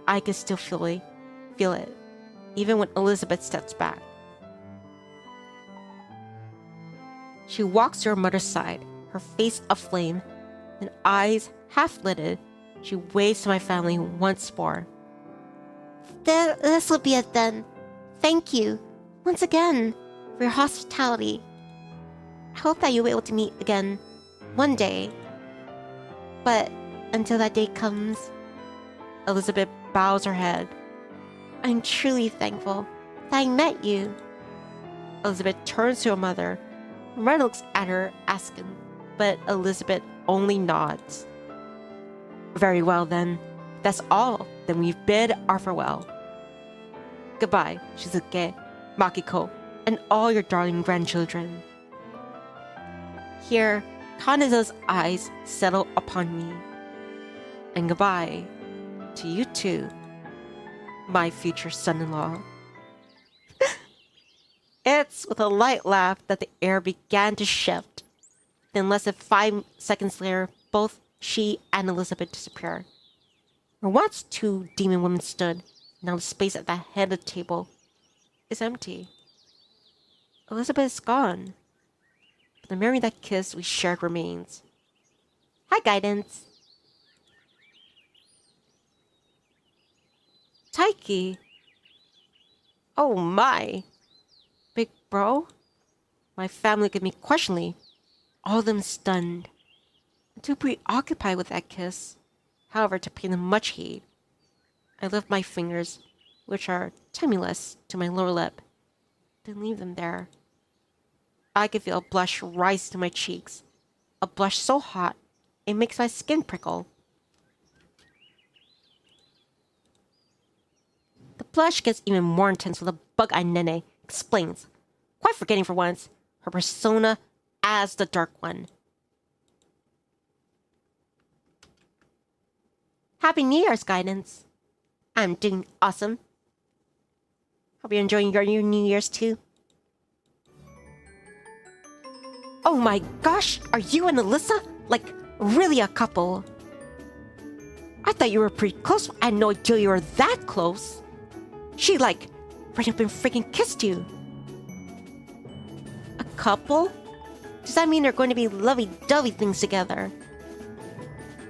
I can still feel it, even when Elizabeth steps back. She walks to her mother's side, her face aflame, and eyes half-lidded. She waves to my family once more. This will be it then. Thank you, once again, for your hospitality. I hope that you'll be able to meet again one day. But until that day comes, Elizabeth bows her head. I'm truly thankful that I met you. Elizabeth turns to her mother. Her mother looks at her, asking, but Elizabeth only nods. Very well then. That's all. Then we bid our farewell. Goodbye, Shizuke, Makiko, and all your darling grandchildren. Here, Kaneza's eyes settle upon me. And goodbye to you too, my future son-in-law. It's with a light laugh that the air began to shift. Then less than 5 seconds later, both she and Elizabeth disappear. Where once 2 demon women stood, now the space at the head of the table is empty. Elizabeth is gone. But the memory of that kiss we shared remains. Hi, Guidance. Taiki. Oh my. Big bro? My family looked at me questioningly, all of them stunned. I'm too preoccupied with that kiss, however, to pay them much heed. I lift my fingers, which are tremulous, to my lower lip, then leave them there. I could feel a blush rise to my cheeks, a blush so hot it makes my skin prickle. The blush gets even more intense when the bug-eyed Nene explains, quite forgetting for once, her persona as the Dark One. Happy New Year's, Guidance. I'm doing awesome. Hope you're enjoying your New Year's too. Oh my gosh, are you and Alyssa, like, really a couple? I thought you were pretty close. I had no idea you were that close. She, like, right up and freaking kissed you. A couple? Does that mean they're going to be lovey-dovey things together?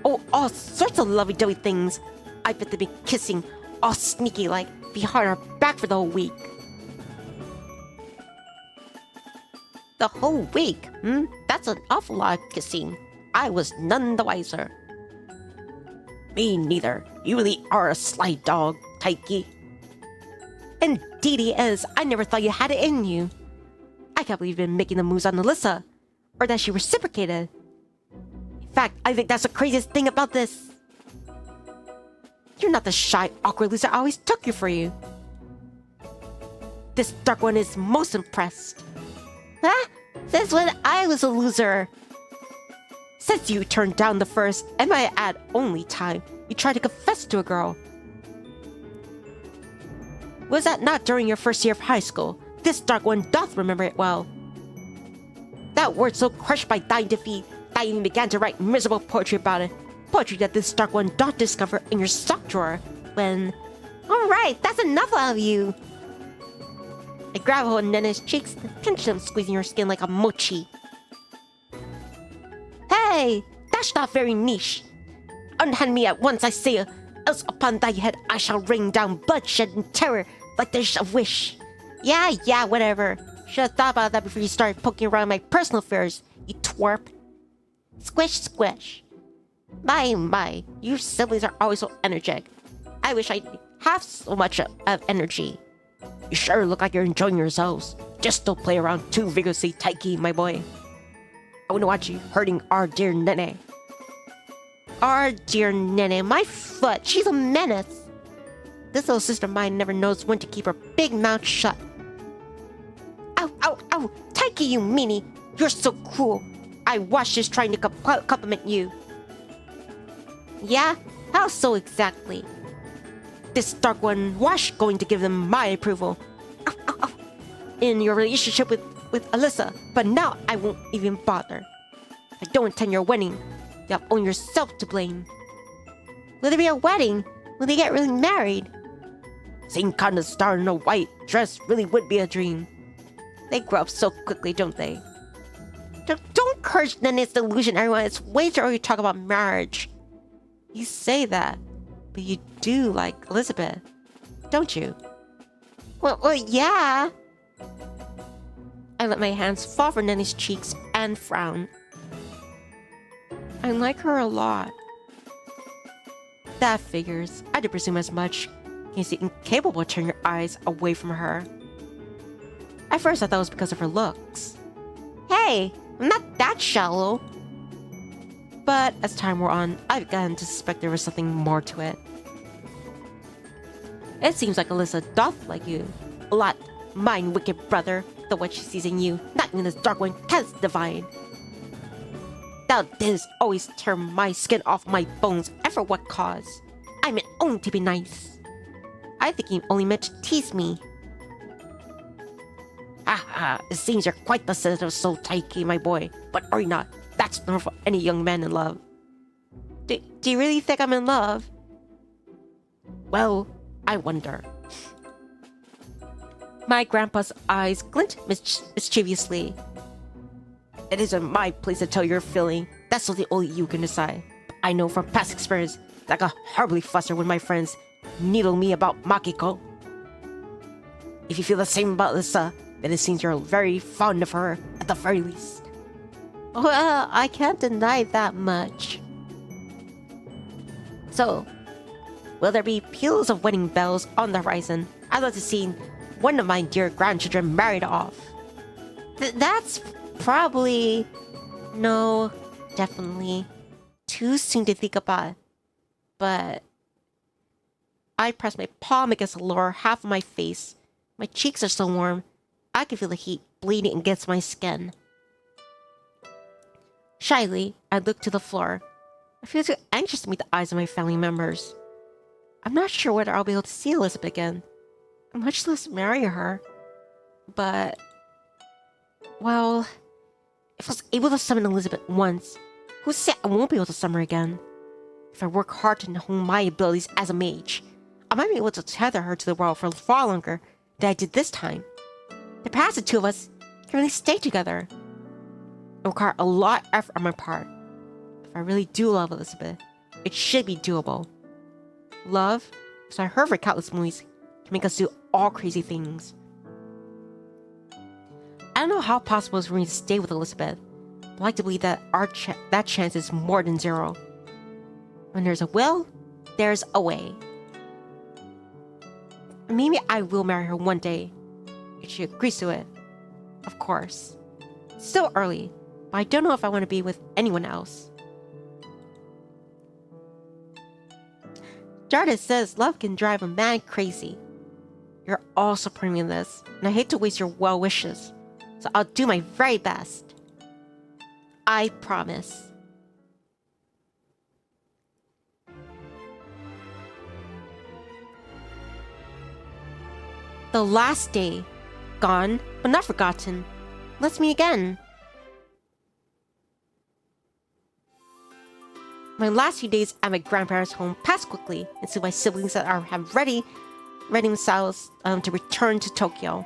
Oh, all sorts of lovey-dovey things. I bet they've been kissing, all sneaky like, behind our back for the whole week. The whole week? That's an awful lot of kissing. I was none the wiser. Me neither. You really are a sly dog, Taiki. Indeed he is. I never thought you had it in you. I can't believe you've been making the moves on Alyssa, or that she reciprocated. In fact, I think that's the craziest thing about this. You're not the shy, awkward loser I always took you for you. This Dark One is most impressed. Huh? Since when I was a loser? Since you turned down the first, and might add only time, you tried to confess to a girl. Was that not during your first year of high school? This Dark One doth remember it well. That word so crushed by dying defeat, that I even began to write miserable poetry about it. Poetry that this Dark One doth discover in your sock drawer when... Alright, that's enough of you. I grab hold of Nene's cheeks and pinch them, squeezing her skin like a mochi. Hey, that's not very niche. Unhand me at once, I say, else upon thy head I shall rain down bloodshed and terror like there's a wish. Yeah, whatever. Should've thought about that before you started poking around my personal affairs, you twerp. Squish, squish. My, you siblings are always so energetic. I wish I have so much of energy. You sure look like you're enjoying yourselves. Just don't play around too vigorously, Taiki, my boy. I wouldn't want you hurting our dear Nene. Our dear Nene, my foot, she's a menace. This little sister of mine never knows when to keep her big mouth shut. Ow, Taiki, you meanie. You're so cruel. I was just trying to compliment you. Yeah? How so exactly? This Dark One was going to give them my approval. Ow, ow, ow. In your relationship with Alyssa, but now I won't even bother. I don't attend your wedding. You have only yourself to blame. Will there be a wedding? Will they get really married? Seeing kind of star in a white dress really would be a dream. They grow up so quickly, don't they? Don't encourage Nini's delusion, everyone. It's way too early to talk about marriage. You say that, but you do like Elizabeth, don't you? Well, yeah. I let my hands fall for Nini's cheeks and frown. I like her a lot. That figures. I did presume as much. You seem incapable of turning your eyes away from her. At first, I thought it was because of her looks. Hey, I'm not that shallow. But as time wore on, I began to suspect there was something more to it. It seems like Alyssa doth like you. A lot. Mine wicked brother, the what she sees in you, not even this Dark One canst divine. Thou didst always tear my skin off my bones, and for what cause? I meant only to be nice. I think you only meant to tease me. Ha! It seems you're quite the sensitive soul, Taiki, my boy. But are you not? That's normal for any young man in love. Do you really think I'm in love? Well, I wonder. My grandpa's eyes glint mischievously. It isn't my place to tell your feeling. That's something only you can decide. But I know from past experience that I got horribly flustered when my friends needle me about Makiko. If you feel the same about Lisa, then it seems you're very fond of her, at the very least. Well, I can't deny that much. So, will there be peals of wedding bells on the horizon? I'd love to see one of my dear grandchildren married off. That's probably... No, definitely. Too soon to think about. But... I press my palm against the lower half of my face. My cheeks are so warm, I can feel the heat bleeding against my skin. Shyly, I look to the floor. I feel too anxious to meet the eyes of my family members. I'm not sure whether I'll be able to see Elizabeth again, much less marry her. But, well, if I was able to summon Elizabeth once, who said I won't be able to summon her again? If I work hard to hone my abilities as a mage, I might be able to tether her to the world for far longer than I did this time. Then perhaps the two of us can really stay together. It will require a lot of effort on my part. If I really do love Elizabeth, it should be doable. Love, so I heard for countless movies, can make us do all crazy things. I don't know how possible it is for me to stay with Elizabeth, but I like to believe that that chance is more than zero. When there's a will, there's a way. Maybe I will marry her one day, if she agrees to it. Of course. It's still early, but I don't know if I want to be with anyone else. Jarda says love can drive a man crazy. You're all supporting me in this, and I hate to waste your well wishes, so I'll do my very best. I promise. The last day. Gone, but not forgotten. Let's meet again. My last few days at my grandparents' home passed quickly, and soon my siblings that have ready themselves to return to Tokyo.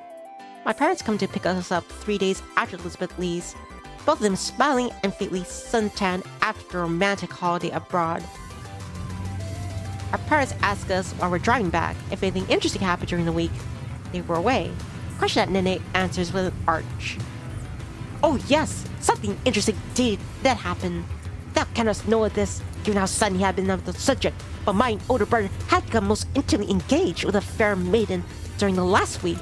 My parents come to pick us up 3 days after Elizabeth leaves, both of them smiling and faintly suntanned after a romantic holiday abroad. Our parents ask us while we're driving back if anything interesting happened during the week they were away. Question that Nene answers with an arch. Oh yes, something interesting did that happen. Thou cannot know of this, given how sudden he had been of the subject, but mine older brother had become most intimately engaged with a fair maiden during the last week.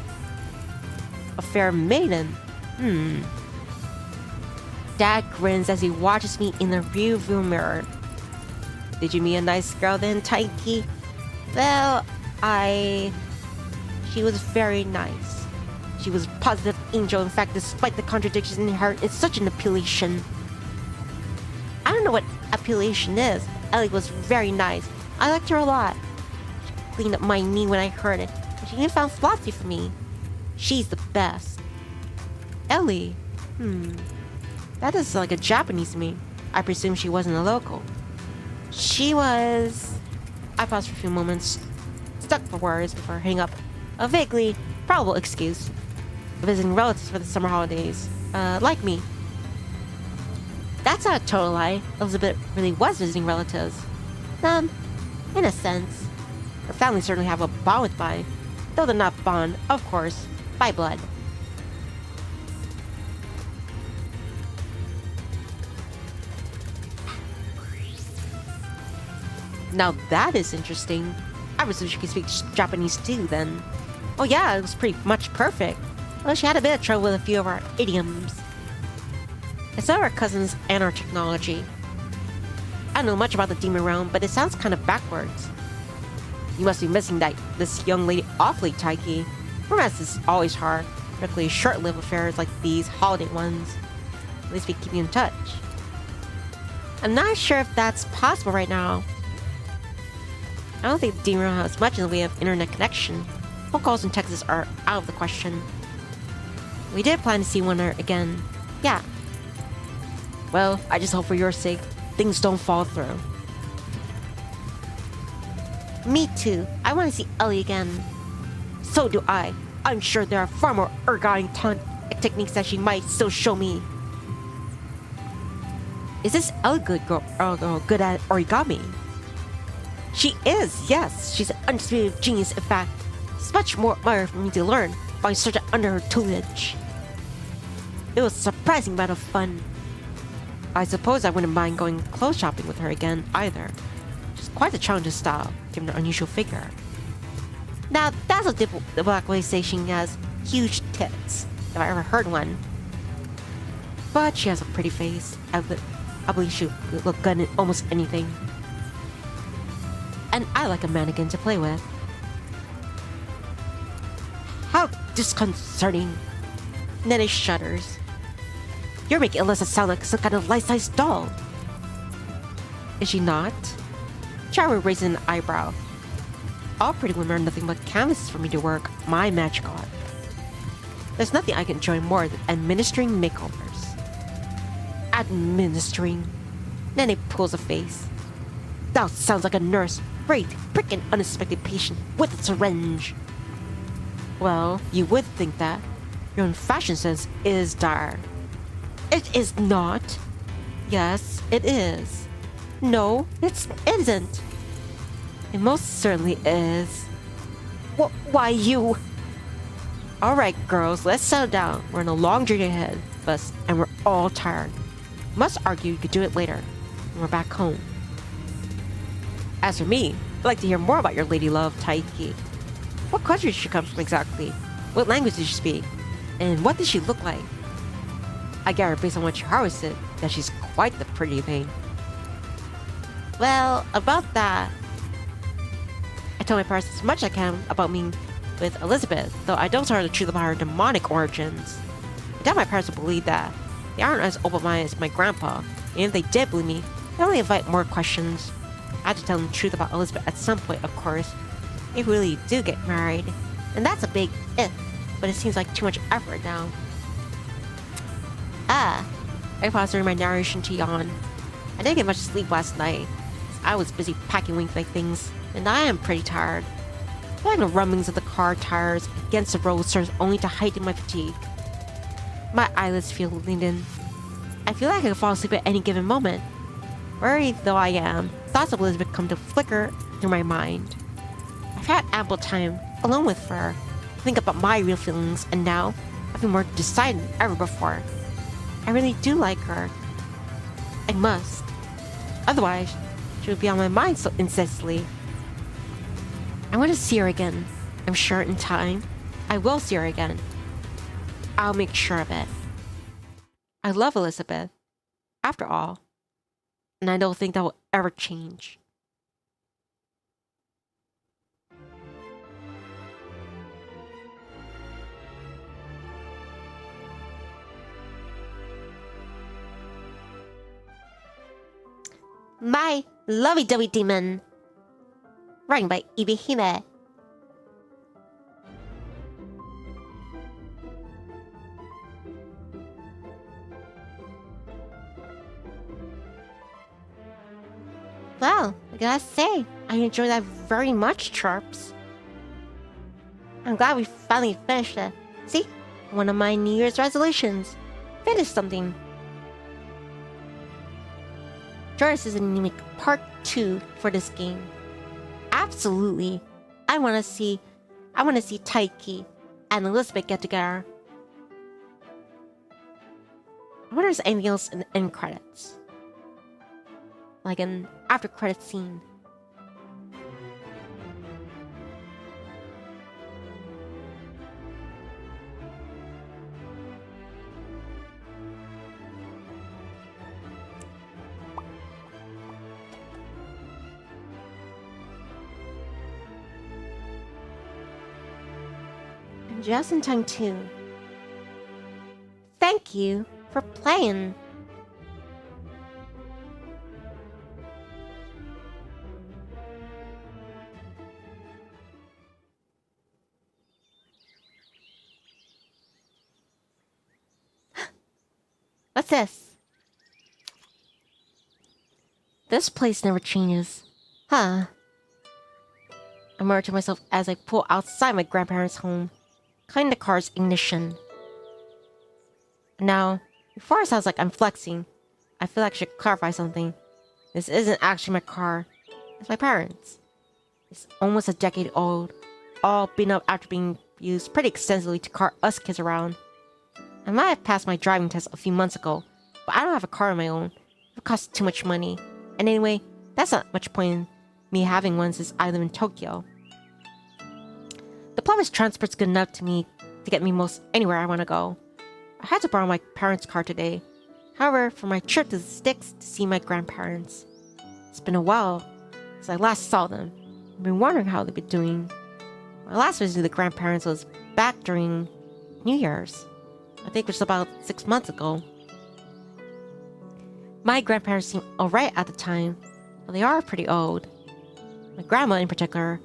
A fair maiden? Dad grins as he watches me in the rearview mirror. Did you meet a nice girl then, Taiki? Well, She was very nice. She was a positive angel, in fact, despite the contradictions inherent in such an appellation. know what appellation is. Ellie was very nice. I liked her a lot. She cleaned up my knee when I hurt it, and she even found Flossie for me. She's the best. Ellie? That is like a Japanese to me. I presume she wasn't a local. She was... I paused for a few moments, stuck for words before hitting up a vaguely probable excuse. Visiting relatives for the summer holidays. Like me. That's not a total lie. Elizabeth really was visiting relatives. In a sense. Her family certainly have a bond with By, though they're not bond, of course, by blood. Now that is interesting. I presume she could speak Japanese too, then. Oh yeah, it was pretty much perfect. Well, she had a bit of trouble with a few of our idioms. It's not our cousins and our technology. I don't know much about the demon realm, but it sounds kind of backwards. You must be missing this young lady awfully, Taiki. Romance is always hard, particularly short-lived affairs like these holiday ones. At least we keep you in touch. I'm not sure if that's possible right now. I don't think the demon realm has much in the way of internet connection. Phone calls in Texas are out of the question. We did plan to see one again. Yeah. Well, I just hope for your sake, things don't fall through. Me too. I want to see Ellie again. So do I. I'm sure there are far more ergoting techniques that she might still show me. Is this Ellie good at origami? She is, yes. She's an undisputed genius, in fact. It's much more for me to learn while I search under her tutelage. It was a surprising amount of fun. I suppose I wouldn't mind going clothes shopping with her again, either. She's quite a challenge to style, given her unusual figure. Now, that's a black way to say she has huge tits, if I ever heard one. But she has a pretty face. I believe she would look good in almost anything. And I like a mannequin to play with. How disconcerting. Nene shudders. You're making Alyssa sound like some kind of life-size doll. Is she not? Charlie raises an eyebrow. All pretty women are nothing but canvases for me to work my magic on. There's nothing I can enjoy more than administering makeovers. Administering? Nene pulls a face. That sounds like a nurse ready to prick an unexpected patient with a syringe. Well, you would think that. Your own fashion sense is dire. It is not. Yes, it is. No, it isn't. It most certainly is. Why you? Alright, girls, let's settle down. We're on a long journey ahead of us, and we're all tired. Must argue you could do it later, when we're back home. As for me, I'd like to hear more about your lady love, Taiki. What country did she come from exactly? What language did she speak? And what did she look like? I gather based on what Chiharu said that she's quite the pretty thing. Well, about that, I told my parents as much as I can about me with Elizabeth, though I don't tell her the truth about her demonic origins. I doubt my parents will believe that. They aren't as open-minded as my grandpa, and if they did believe me, they only invite more questions. I had to tell them the truth about Elizabeth at some point, of course. They really do get married, and that's a big if, but it seems like too much effort now. I paused during my narration to yawn. I didn't get much sleep last night. I was busy packing away my things, and I am pretty tired. Feeling the rumblings of the car tires against the road serves only to heighten my fatigue. My eyelids feel leaden. I feel like I could fall asleep at any given moment. Worried though I am, thoughts of Elizabeth come to flicker through my mind. I've had ample time, alone with her, to think about my real feelings, and now I feel more decided than ever before. I really do like her. I must. Otherwise, she would be on my mind so incessantly. I want to see her again. I'm sure in time, I will see her again. I'll make sure of it. I love Elizabeth, after all, and I don't think that will ever change. My Lovey-Dovey Demon. Writing by ebi-hime. Well, I gotta say, I enjoyed that very much, Chirps. I'm glad we finally finished it. See? One of my New Year's resolutions. Finish something. Joris is going to make part 2 for this game. Absolutely. I want to see Taiki and Elizabeth get together. I wonder if there's anything else in the end credits. Like an after credit scene. And just in time too. Thank you for playing. What's this? This place never changes. Huh. I murmur to myself as I pull outside my grandparents' home, cutting the car's ignition. Now, before it sounds like I'm flexing, I feel like I should clarify something. This isn't actually my car. It's my parents'. It's almost a decade old, all beaten up after being used pretty extensively to cart us kids around. I might have passed my driving test a few months ago, but I don't have a car of my own. It costs too much money. And anyway, that's not much point in me having one since I live in Tokyo. The public transport's good enough to get me most anywhere I want to go. I had to borrow my parents' car today. However, for my trip to the sticks to see my grandparents. It's been a while since I last saw them. I've been wondering how they've been doing. My last visit to the grandparents was back during New Year's. I think it was about 6 months ago. My grandparents seemed alright at the time, but they are pretty old. My grandma in particular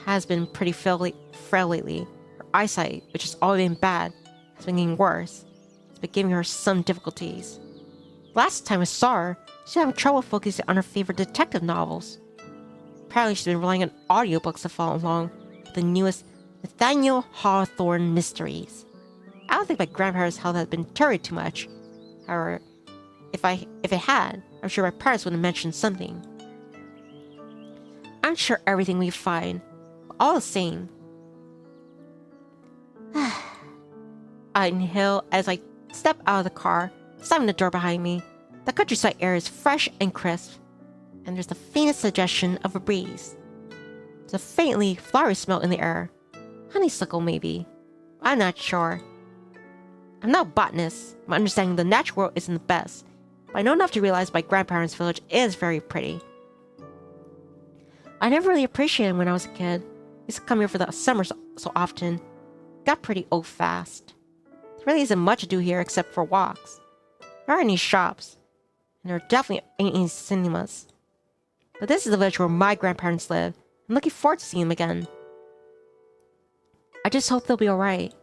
has been pretty frail lately. Her eyesight, which has always been bad, has been getting worse. It's been giving her some difficulties. Last time I saw her, she was having trouble focusing on her favorite detective novels. Apparently she's been relying on audiobooks to follow along with the newest Nathaniel Hawthorne mysteries. I don't think my grandparents' health has been deteriorated too much. However, if it had, I'm sure my parents would have mentioned something. I'm sure everything will be fine, but all the same. I inhale as I step out of the car, slamming the door behind me. The countryside air is fresh and crisp, and there's the faintest suggestion of a breeze. There's a faintly flowery smell in the air. Honeysuckle, maybe. I'm not sure. I'm not a botanist. My understanding of the natural world isn't the best, but I know enough to realize my grandparents' village is very pretty. I never really appreciated it when I was a kid. I used to come here for the summers so often. Got pretty old fast. There really isn't much to do here except for walks. There aren't any shops, and there definitely ain't any cinemas. But this is the village where my grandparents live. I'm looking forward to seeing them again. I just hope they'll be alright.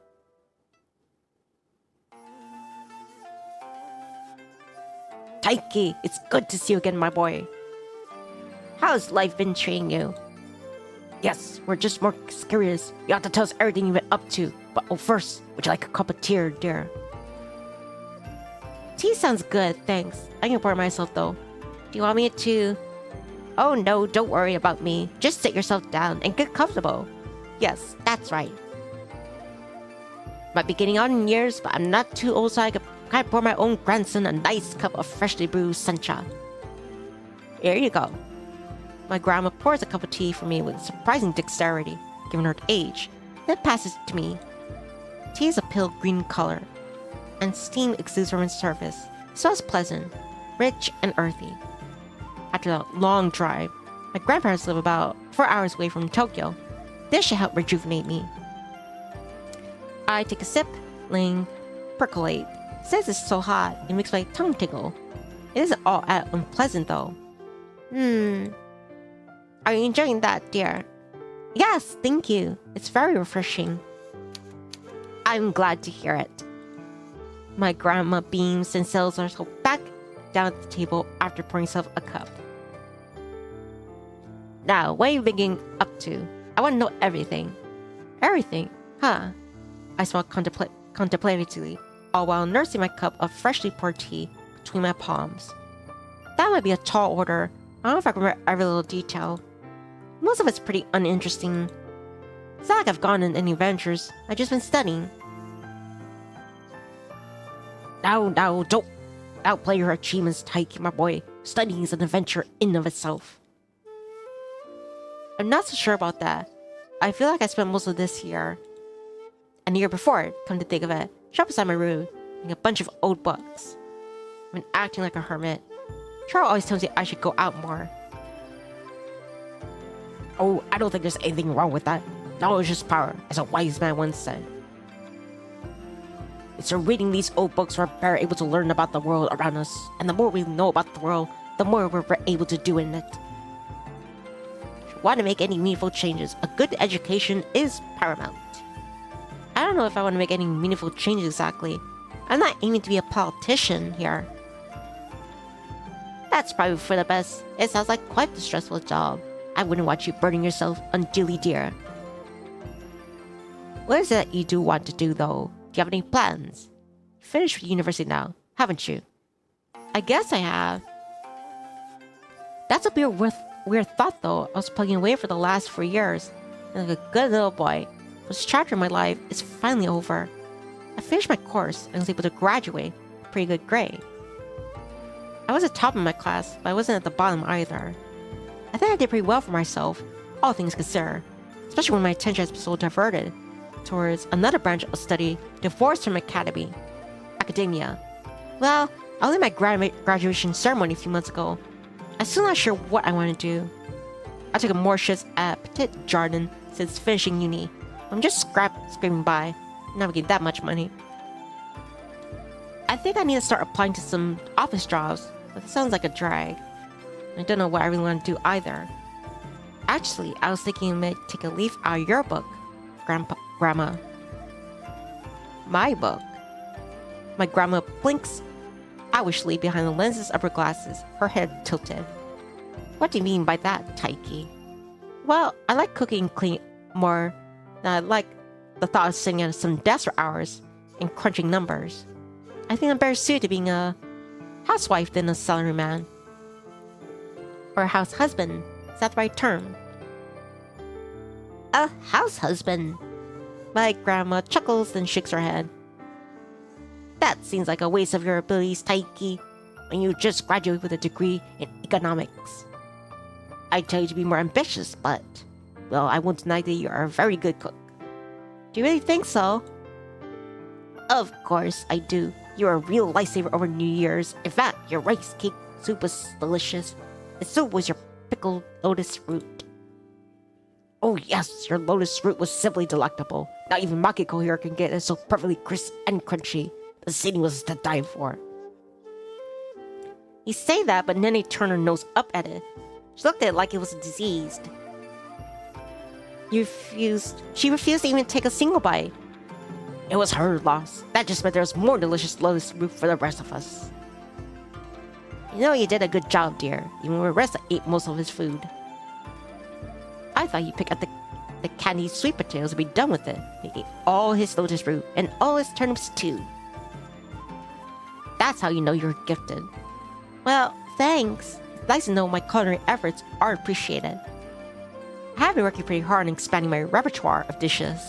Taiki, it's good to see you again, my boy. How's life been treating you? Yes, we're just more curious. You have to tell us everything you've been up to. But first, would you like a cup of tea, dear? Tea sounds good, thanks. I can pour it myself, though. Do you want me to... Oh no, don't worry about me. Just sit yourself down and get comfortable. Yes, that's right. Might be getting on in years, but I'm not too old so I can pour my own grandson a nice cup of freshly brewed sencha. Here you go. My grandma pours a cup of tea for me with surprising dexterity, given her age, then passes it to me. Tea is a pale green color, and steam exudes from its surface. It smells pleasant, rich, and earthy. After a long drive, my grandparents live about 4 hours away from Tokyo. This should help rejuvenate me. I take a sip, ling, percolate. Since it's so hot, it makes my tongue tingle. It isn't all that unpleasant though. Are you enjoying that, dear? Yes, thank you. It's very refreshing. I'm glad to hear it. My grandma beams and settles herself back down at the table after pouring herself a cup. Now, what are you being up to? I want to know everything. Everything? Huh? I smiled contemplatively, all while nursing my cup of freshly poured tea between my palms. That might be a tall order. I don't know if I can remember every little detail. Most of it's pretty uninteresting. It's not like I've gone on any adventures. I've just been studying. Now, don't outplay your achievements, Taiki, my boy. Studying is an adventure in of itself. I'm not so sure about that. I feel like I spent most of this year and the year before, come to think of it, shop beside my room, reading a bunch of old books. I've been acting like a hermit. Charles always tells me I should go out more. Oh, I don't think there's anything wrong with that. Knowledge is power, as a wise man once said. It's through reading these old books we're better able to learn about the world around us, and the more we know about the world, the more we're able to do in it. If you want to make any meaningful changes, a good education is paramount. I don't know if I want to make any meaningful changes exactly. I'm not aiming to be a politician here. That's probably for the best. It sounds like quite the stressful job. I wouldn't want you burning yourself unduly, dear. What is it you do want to do, though? Do you have any plans? You finished with university now, haven't you? I guess I have. That's a weird thought, though. I was plugging away for the last 4 years. And like a good little boy, this chapter in my life is finally over. I finished my course and was able to graduate with a pretty good grade. I was at top of my class, but I wasn't at the bottom either. I think I did pretty well for myself, all things considered, especially when my attention has been so diverted towards another branch of study divorced from academia. Well, I was in my graduation ceremony a few months ago. I'm still not sure what I want to do. I took more shifts at Petit Jardin since finishing uni. I'm just scraping by, not getting that much money. I think I need to start applying to some office jobs, but it sounds like a drag. I don't know what I really want to do either. Actually, I was thinking I might take a leaf out of your book, Grandma. My book? My grandma blinks owlishly behind the lenses of her glasses, her head tilted. What do you mean by that, Taiki? Well, I like cooking and cleaning more than I like the thought of sitting at some desk for hours and crunching numbers. I think I'm better suited to being a housewife than a salaryman. Or a house husband. Is that the right term? A house husband. My grandma chuckles and shakes her head. That seems like a waste of your abilities, Taiki, when you just graduated with a degree in economics. I'd tell you to be more ambitious, but, well, I won't deny that you are a very good cook. Do you really think so? Of course I do. You're a real lifesaver over New Year's. In fact, your rice cake soup was delicious. And so was your pickled lotus root. Oh yes, your lotus root was simply delectable. Not even Makiko here can get it so perfectly crisp and crunchy. The seasoning was to die for. You say that, but Nene turned her nose up at it. She looked at it like it was diseased. She refused to even take a single bite. It was her loss. That just meant there was more delicious lotus root for the rest of us. You know you did a good job, dear, even when the rest ate most of his food. I thought he'd pick up the candied sweet potatoes and be done with it. He ate all his lotus root and all his turnips too. That's how you know you're gifted. Well, thanks. It's nice to know my culinary efforts are appreciated. I have been working pretty hard on expanding my repertoire of dishes.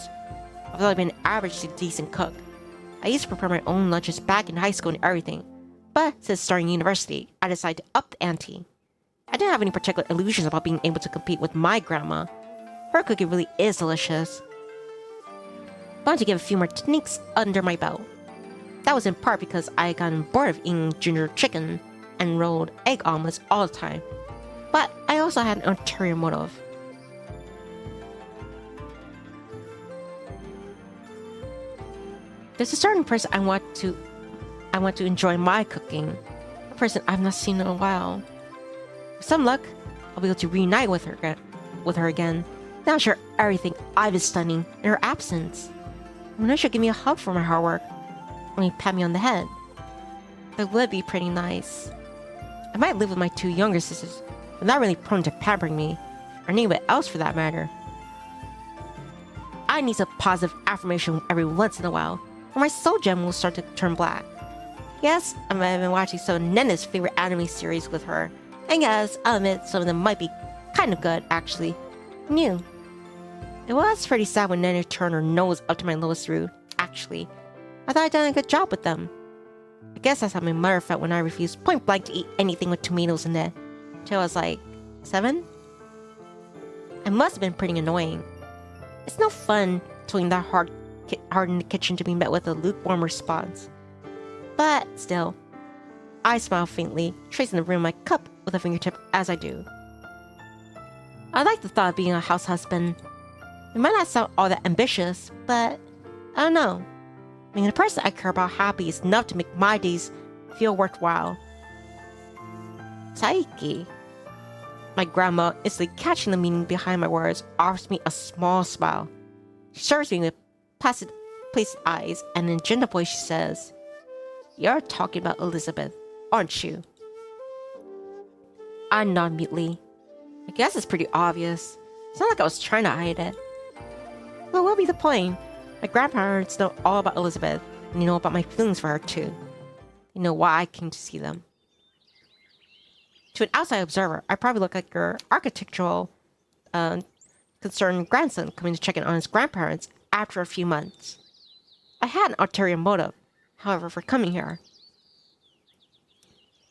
I've always been an average to decent cook. I used to prepare my own lunches back in high school and everything. But since starting university, I decided to up the ante. I didn't have any particular illusions about being able to compete with my grandma. Her cooking really is delicious. I wanted to get a few more techniques under my belt. That was in part because I had gotten bored of eating ginger chicken and rolled egg omelets all the time. But I also had an ulterior motive. There's a certain person I want to enjoy my cooking. A person I've not seen in a while. With some luck, I'll be able to reunite with her again. Now share everything I've been studying in her absence. I know she'll give me a hug for my hard work. Only pat me on the head. That would be pretty nice. I might live with my 2 younger sisters, but not really prone to pampering me, or anyone else for that matter. I need some positive affirmation every once in a while, or my soul gem will start to turn black. Yes, I've been watching some of Nena's favorite anime series with her, and yes, I'll admit some of them might be kind of good, actually. New. It was pretty sad when Nena turned her nose up to my lowest root, actually. I thought I'd done a good job with them. I guess that's how my mother felt when I refused point blank to eat anything with tomatoes in it, till I was like 7? I must have been pretty annoying. It's no fun toiling that hard in the kitchen to be met with a lukewarm response. But still, I smile faintly, tracing the rim of my cup with a fingertip as I do. I like the thought of being a house husband. It might not sound all that ambitious, but I don't know. Making the person I care about happy is enough to make my days feel worthwhile. Taiki. My grandma, instantly catching the meaning behind my words, offers me a small smile. She serves me with placid eyes, and in a gentle voice she says, "You're talking about Elizabeth, aren't you?" I nod mutely. I guess it's pretty obvious. It's not like I was trying to hide it. But what would be the point? My grandparents know all about Elizabeth, and they know about my feelings for her too. They know why I came to see them. To an outside observer, I probably look like your architectural concerned grandson coming to check in on his grandparents after a few months. I had an ulterior motive, however, for coming here.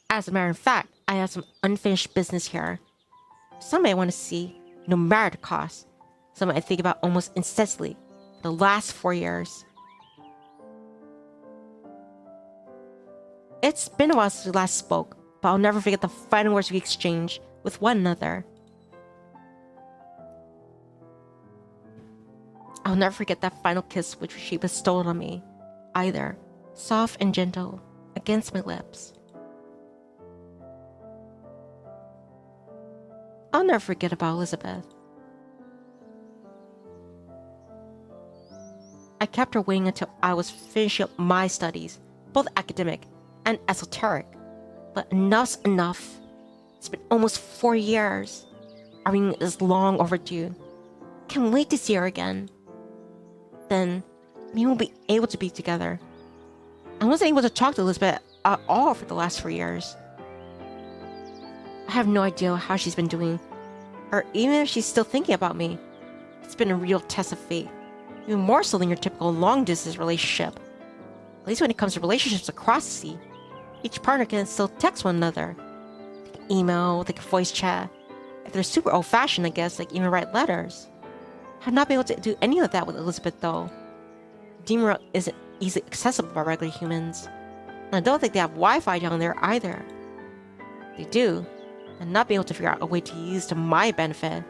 As a matter of fact, I have some unfinished business here. Somebody I want to see, no matter the cost. Somebody I think about almost incessantly for the last 4 years. It's been a while since we last spoke, but I'll never forget the final words we exchanged with one another. I'll never forget that final kiss which she bestowed on me, either, soft and gentle, against my lips. I'll never forget about Elizabeth. I kept her waiting until I was finishing up my studies, both academic and esoteric. But enough's enough. It's been almost 4 years. Our reunion is long overdue. Can't wait to see her again. Then, maybe we'll be able to be together. I wasn't able to talk to Elizabeth at all for the last 4 years. I have no idea how she's been doing, or even if she's still thinking about me. It's been a real test of fate, even more so than your typical long-distance relationship. At least when it comes to relationships across the sea, each partner can still text one another. They can email, they can voice chat. If they're super old-fashioned, I guess, they can even write letters. I've not been able to do any of that with Elizabeth, though. The Demon World isn't easily accessible by regular humans, and I don't think they have Wi-Fi down there either. They do, and not being able to figure out a way to use to my benefit.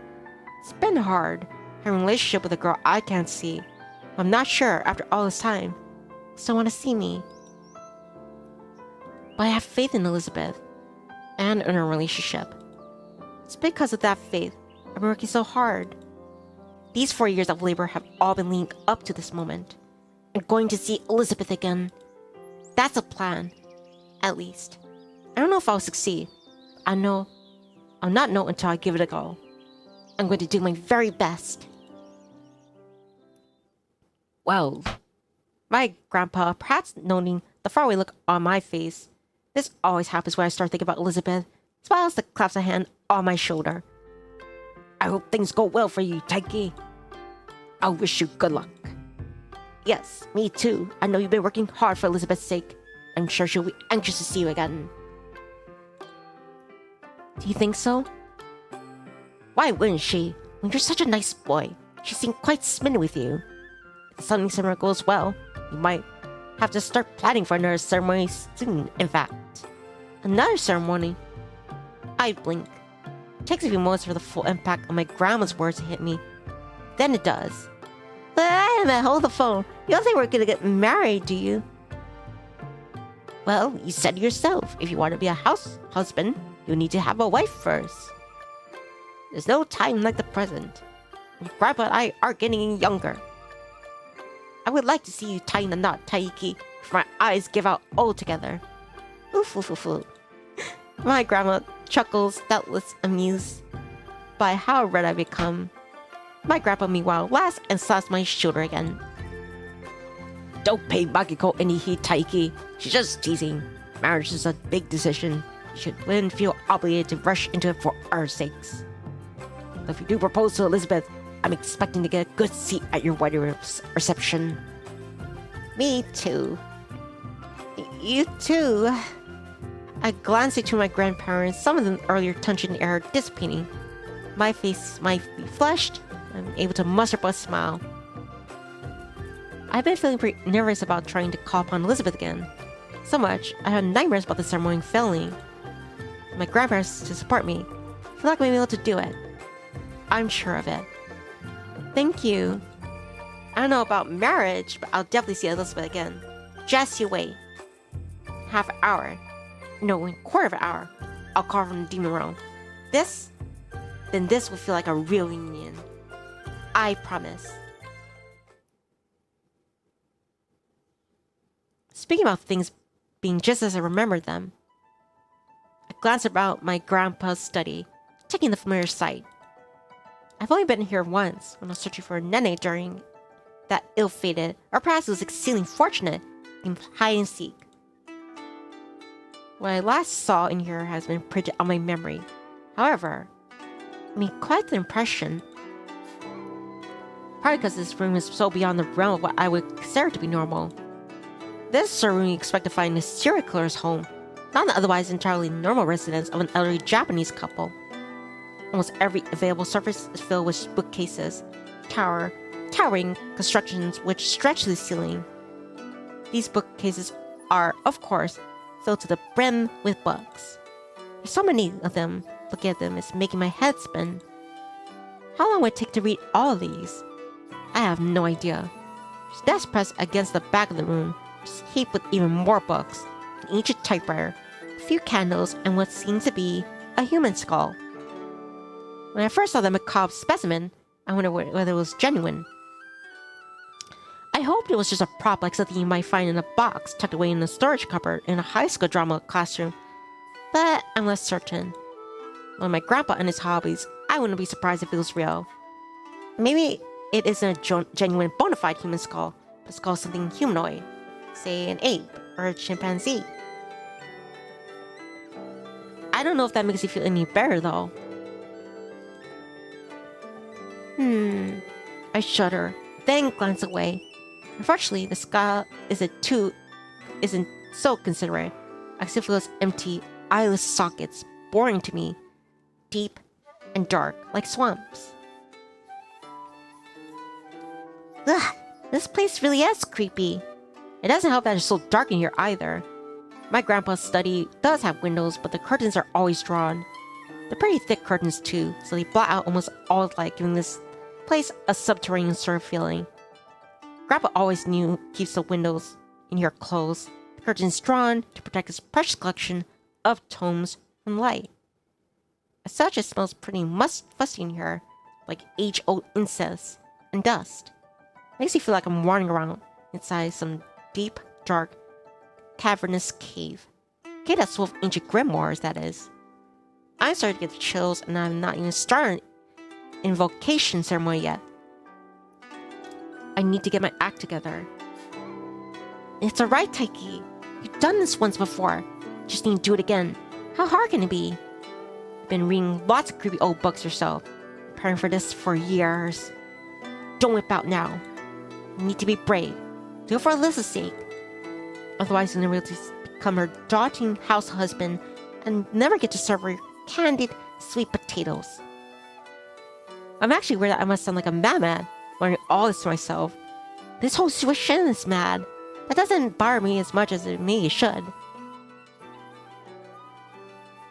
It's been hard, having a relationship with a girl I can't see. I'm not sure, after all this time, still want to see me. But I have faith in Elizabeth, and in our relationship. It's because of that faith I've been working so hard. These 4 years of labor have all been leading up to this moment. I'm going to see Elizabeth again. That's a plan, at least. I don't know if I'll succeed. I'll not know until I give it a go. I'm going to do my very best. Well, my grandpa, perhaps noting the faraway look on my face, this always happens when I start thinking about Elizabeth, smiles and claps a hand on my shoulder. I hope things go well for you, Taiki. I wish you good luck. Yes, me too. I know you've been working hard for Elizabeth's sake. I'm sure she'll be anxious to see you again. Do you think so? Why wouldn't she? When you're such a nice boy, she seemed quite smitten with you. If something similar goes well, you might have to start planning for another ceremony soon, in fact. Another ceremony? I blink. It takes a few moments for the full impact of my grandma's words to hit me. Then it does. Wait a minute, hold the phone. You don't think we're gonna get married, do you? Well, you said yourself, if you want to be a house husband, you need to have a wife first. There's no time like the present. Your grandpa and I are getting younger. I would like to see you tie the knot, Taiki, before my eyes give out altogether. Oof, oof, oof, oof. My grandma chuckles, doubtless amused by how red I become. My grandpa, meanwhile, laughs and slaps my shoulder again. Don't pay Makiko any heed, Taiki. She's just teasing. Marriage is a big decision. You shouldn't feel obligated to rush into it for our sakes. But if you do propose to Elizabeth, I'm expecting to get a good seat at your wedding reception. Me too. You too. I glanced into my grandparents, some of them earlier tension air dissipating. My face might be flushed. I'm able to muster up a smile. I've been feeling pretty nervous about trying to call upon Elizabeth again. So much, I had nightmares about the ceremony failing. My grandparents to support me. I feel like I'm able to do it. I'm sure of it. Thank you. I don't know about marriage, but I'll definitely see Elizabeth again. Just you wait. Half an hour. No, in quarter of an hour. I'll call from the demon realm. This will feel like a real reunion. I promise. Speaking about things being just as I remembered them, I glanced about my grandpa's study, checking the familiar sight. I've only been here once when I was searching for Nene during that ill-fated, or perhaps it was exceedingly fortunate, game of hide and seek. What I last saw in here has been printed on my memory. However, I made quite the impression. Probably because this room is so beyond the realm of what I would consider to be normal. This is a room you expect to find in a serial killer's home, not an otherwise entirely normal residence of an elderly Japanese couple. Almost every available surface is filled with bookcases, towering constructions which stretch to the ceiling. These bookcases are, of course, filled to the brim with books. There's so many of them, looking at them is making my head spin. How long would it take to read all of these? I have no idea. There's desk pressed against the back of the room, just heaped with even more books, an ancient typewriter, a few candles, and what seems to be a human skull. When I first saw the macabre specimen, I wondered whether it was genuine. I hoped it was just a prop like something you might find in a box tucked away in a storage cupboard in a high school drama classroom, but I'm less certain. Like my grandpa and his hobbies, I wouldn't be surprised if it was real. Maybe it isn't a genuine bona fide human skull, but it's called something humanoid, say an ape or a chimpanzee. I don't know if that makes you feel any better though. I shudder, then glance away. Unfortunately, the sky isn't so considerate. I still feel its empty, eyeless sockets boring to me, deep and dark, like swamps. Ugh, this place really is creepy. It doesn't help that it's so dark in here either. My grandpa's study does have windows, but the curtains are always drawn. They're pretty thick curtains too, so they blot out almost all the light, giving this place a subterranean sort of feeling. Grandpa always keeps the windows in here closed, the curtains drawn to protect his precious collection of tomes from light. As such, it smells pretty fussy in here, like age-old incense and dust. Makes me feel like I'm wandering around inside some deep, dark, cavernous cave. Cave that's full of ancient grimoires, that is. I'm starting to get the chills, and I'm not even started invocation ceremony yet. I need to get my act together. It's alright, Taiki. You've done this once before. Just need to do it again. How hard can it be? You've been reading lots of creepy old books yourself, preparing for this for years. Don't whip out now. You need to be brave. Do it for Alyssa's sake. Otherwise, you'll never become her daunting house husband and never get to serve her candied sweet potatoes. I'm actually worried that I must sound like a madman, wondering all this to myself. This whole situation is mad. That doesn't bother me as much as it maybe should.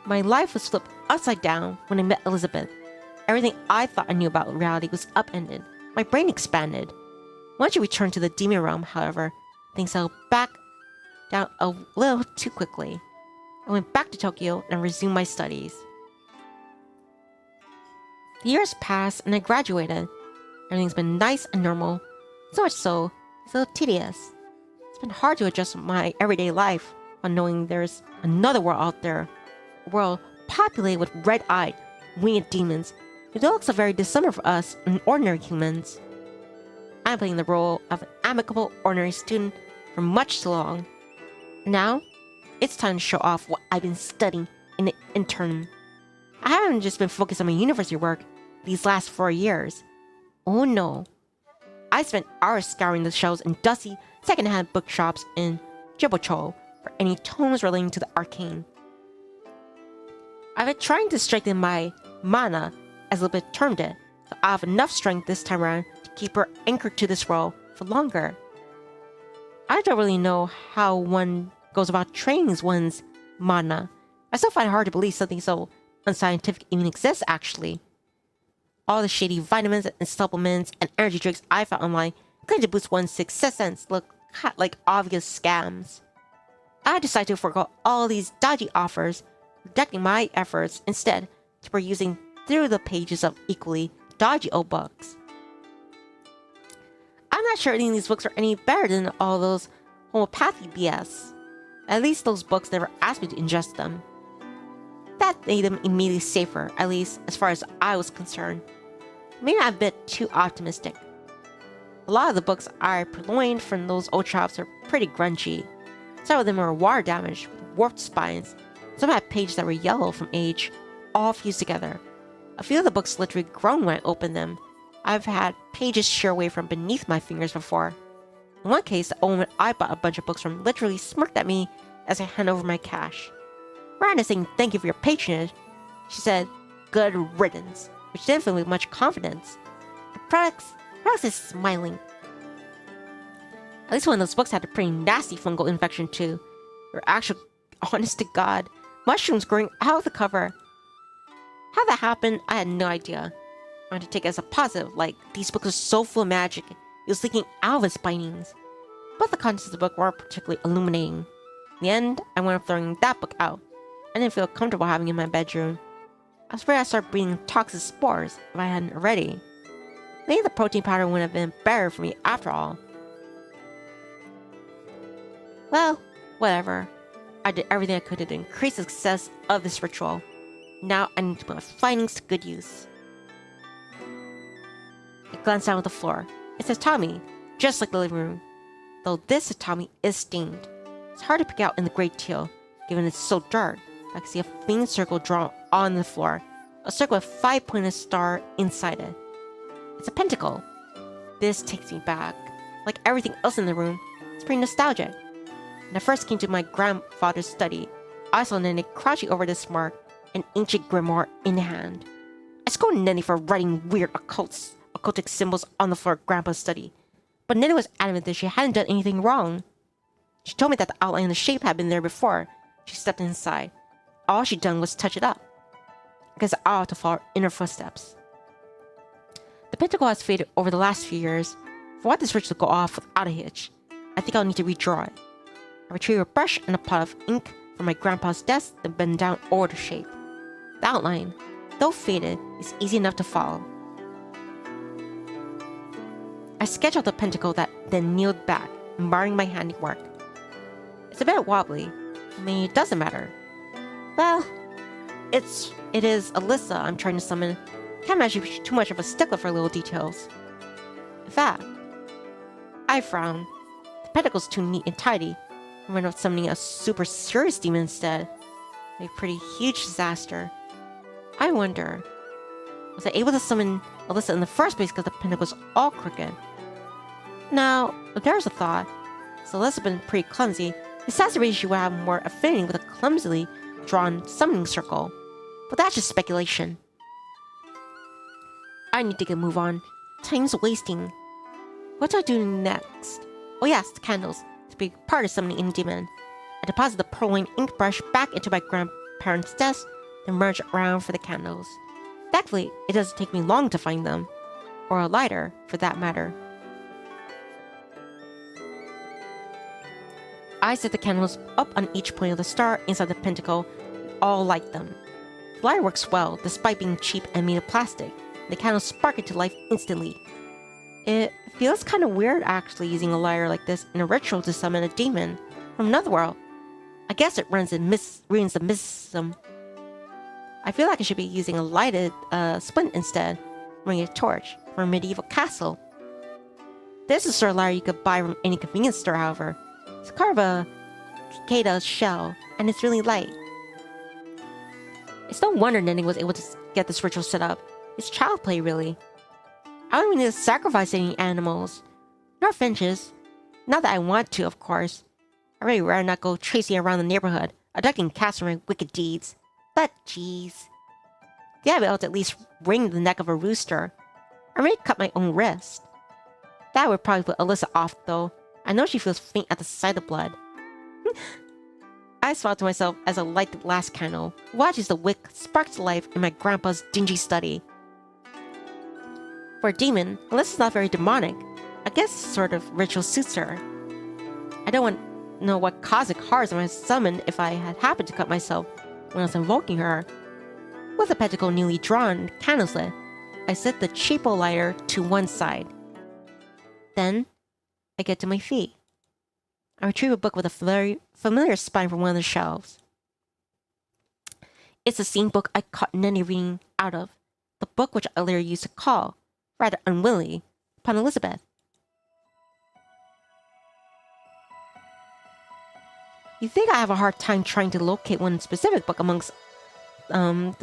My life was flipped upside down when I met Elizabeth. Everything I thought I knew about reality was upended. My brain expanded. Once you return to the demon realm, however, things settled back down a little too quickly. I went back to Tokyo and resumed my studies. The years passed and I graduated. Everything's been nice and normal. So much so, it's a little tedious. It's been hard to adjust my everyday life on knowing there's another world out there. A world populated with red-eyed, winged demons who don't look so very dissimilar from us and ordinary humans. I'm playing the role of an amicable, ordinary student for much too long. Now, it's time to show off what I've been studying in the intern. I haven't just been focused on my university work these last 4 years. Oh no. I spent hours scouring the shelves in dusty, secondhand bookshops in Jibocho for any tomes relating to the arcane. I've been trying to strengthen my mana, as Libet termed it, so I have enough strength this time around to keep her anchored to this world for longer. I don't really know how one goes about training one's mana. I still find it hard to believe something so unscientific even exists, actually. All the shady vitamins and supplements and energy drinks I found online claim to boost one's success sense look like obvious scams. I decided to forego all these dodgy offers, rejecting my efforts instead to perusing through the pages of equally dodgy old books. I'm not sure any of these books are any better than all those homeopathy BS. At least those books never asked me to ingest them. That made them immediately safer, at least as far as I was concerned. Maybe I'm a bit too optimistic. A lot of the books I purloined from those old shops are pretty grungy. Some of them are water damaged with warped spines. Some had pages that were yellow from age, all fused together. A few of the books literally groaned when I opened them. I've had pages shear away from beneath my fingers before. In one case, the old woman I bought a bunch of books from literally smirked at me as I handed over my cash. Rather than saying thank you for your patronage, she said, "Good riddance," which didn't fill me with much confidence. The products is smiling. At least one of those books had a pretty nasty fungal infection too. There were actual, honest to God, mushrooms growing out of the cover. How that happened, I had no idea. I wanted to take it as a positive, like these books are so full of magic, it was leaking out of its bindings. But the contents of the book weren't particularly illuminating. In the end, I wound up throwing that book out. I didn't feel comfortable having it in my bedroom. I was afraid I'd start breathing toxic spores if I hadn't already. Maybe the protein powder would have been better for me after all. Well, whatever. I did everything I could to increase the success of this ritual. Now I need to put my findings to good use. I glanced down at the floor. It says Tommy, just like the living room. Though this tatami is stained. It's hard to pick out in the gray teal, given it's so dark. I can see a faint circle drawn on the floor. A circle with 5-pointed star inside it. It's a pentacle. This takes me back. Like everything else in the room, it's pretty nostalgic. When I first came to my grandfather's study, I saw Nene crouching over this mark, an ancient grimoire in hand. I scolded Nene for writing weird occultic symbols on the floor of Grandpa's study, but Nene was adamant that she hadn't done anything wrong. She told me that the outline and the shape had been there before. She stepped inside. All she'd done was touch it up. I guess I ought to follow in her footsteps. The pentacle has faded over the last few years. For what this ritual to go off without a hitch, I think I'll need to redraw it. I retrieve a brush and a pot of ink from my grandpa's desk, then bend down over the shape. The outline, though faded, is easy enough to follow. I sketch out the pentacle that then kneeled back, marring my handiwork. It's a bit wobbly. I mean, it doesn't matter. Well, it is Alyssa I'm trying to summon. Can't imagine she's too much of a stickler for little details. In fact, I frown. The pentacle's too neat and tidy. I went up summoning a super serious demon instead. A pretty huge disaster. I wonder, was I able to summon Alyssa in the first place because the pentacle's all crooked? Now, if there's a thought, so Alyssa's been pretty clumsy, it stands to reason she would have more affinity with a clumsily drawn summoning circle. But that's just speculation. I need to get a move on. Time's wasting. What do I do next? Oh yes, the candles. To be part of summoning any demon. I deposit the purloined ink brush back into my grandparents' desk, then merge around for the candles. Thankfully, it doesn't take me long to find them. Or a lighter, for that matter. I set the candles up on each point of the star inside the pentacle, and all light them. The lighter works well, despite being cheap and made of plastic. The candles spark into life instantly. It feels kind of weird actually using a lighter like this in a ritual to summon a demon from another world. I guess it ruins the mysticism. I feel like I should be using a lighted splint instead, bringing a torch for a medieval castle. This is the sort of lighter you could buy from any convenience store, however. It's kind of a cicada shell, and it's really light. It's no wonder Nivni was able to get this ritual set up. It's child play, really. I don't even need to sacrifice any animals, nor finches. Not that I want to, of course. I'd really rather not go chasing around the neighborhood, abducting cats for my wicked deeds. But jeez. The idea of at least wring the neck of a rooster. I may cut my own wrist. That would probably put Alyssa off, though. I know she feels faint at the sight of blood. I smiled to myself as I light the last candle, watches the wick spark to life in my grandpa's dingy study. For a demon, Alyssa's not very demonic. I guess sort of ritual suits her. I don't want to know what cosmic horrors I might summon if I had happened to cut myself when I was invoking her. With the pentacle newly drawn and candles lit, I set the cheapo lighter to one side. Then, I get to my feet. I retrieve a book with a familiar spine from one of the shelves. It's the same book I caught Nivni reading out of, the book which I later used to call, rather unwillingly, upon Elizabeth. You think I have a hard time trying to locate one specific book amongst upon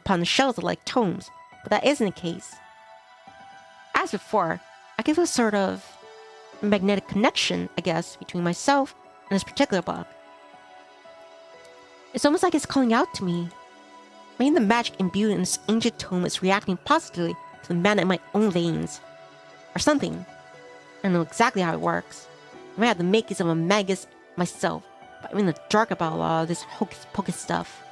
the shelves of like tomes, but that isn't the case. As before, I give a sort of magnetic connection, I guess, between myself and this particular book. It's almost like it's calling out to me. Maybe the magic imbued in this ancient tome is reacting positively to the mana in my own veins. Or something. I don't know exactly how it works. I may have the makings of a magus myself, but I'm in the dark about a lot of this hocus-pocus stuff.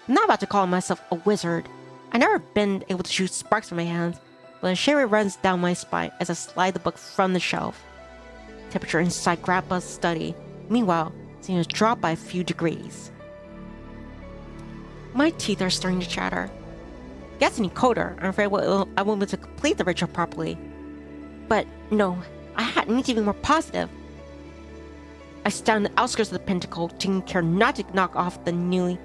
I'm not about to call myself a wizard. I've never been able to shoot sparks from my hands, but a shiver runs down my spine as I slide the book from the shelf. Temperature inside Grandpa's study, meanwhile, seems to drop by a few degrees. My teeth are starting to chatter. Gets any colder, I'm afraid I won't be able to complete the ritual properly. But no, I need to be more positive. I stand on the outskirts of the pentacle, taking care not to knock off the newly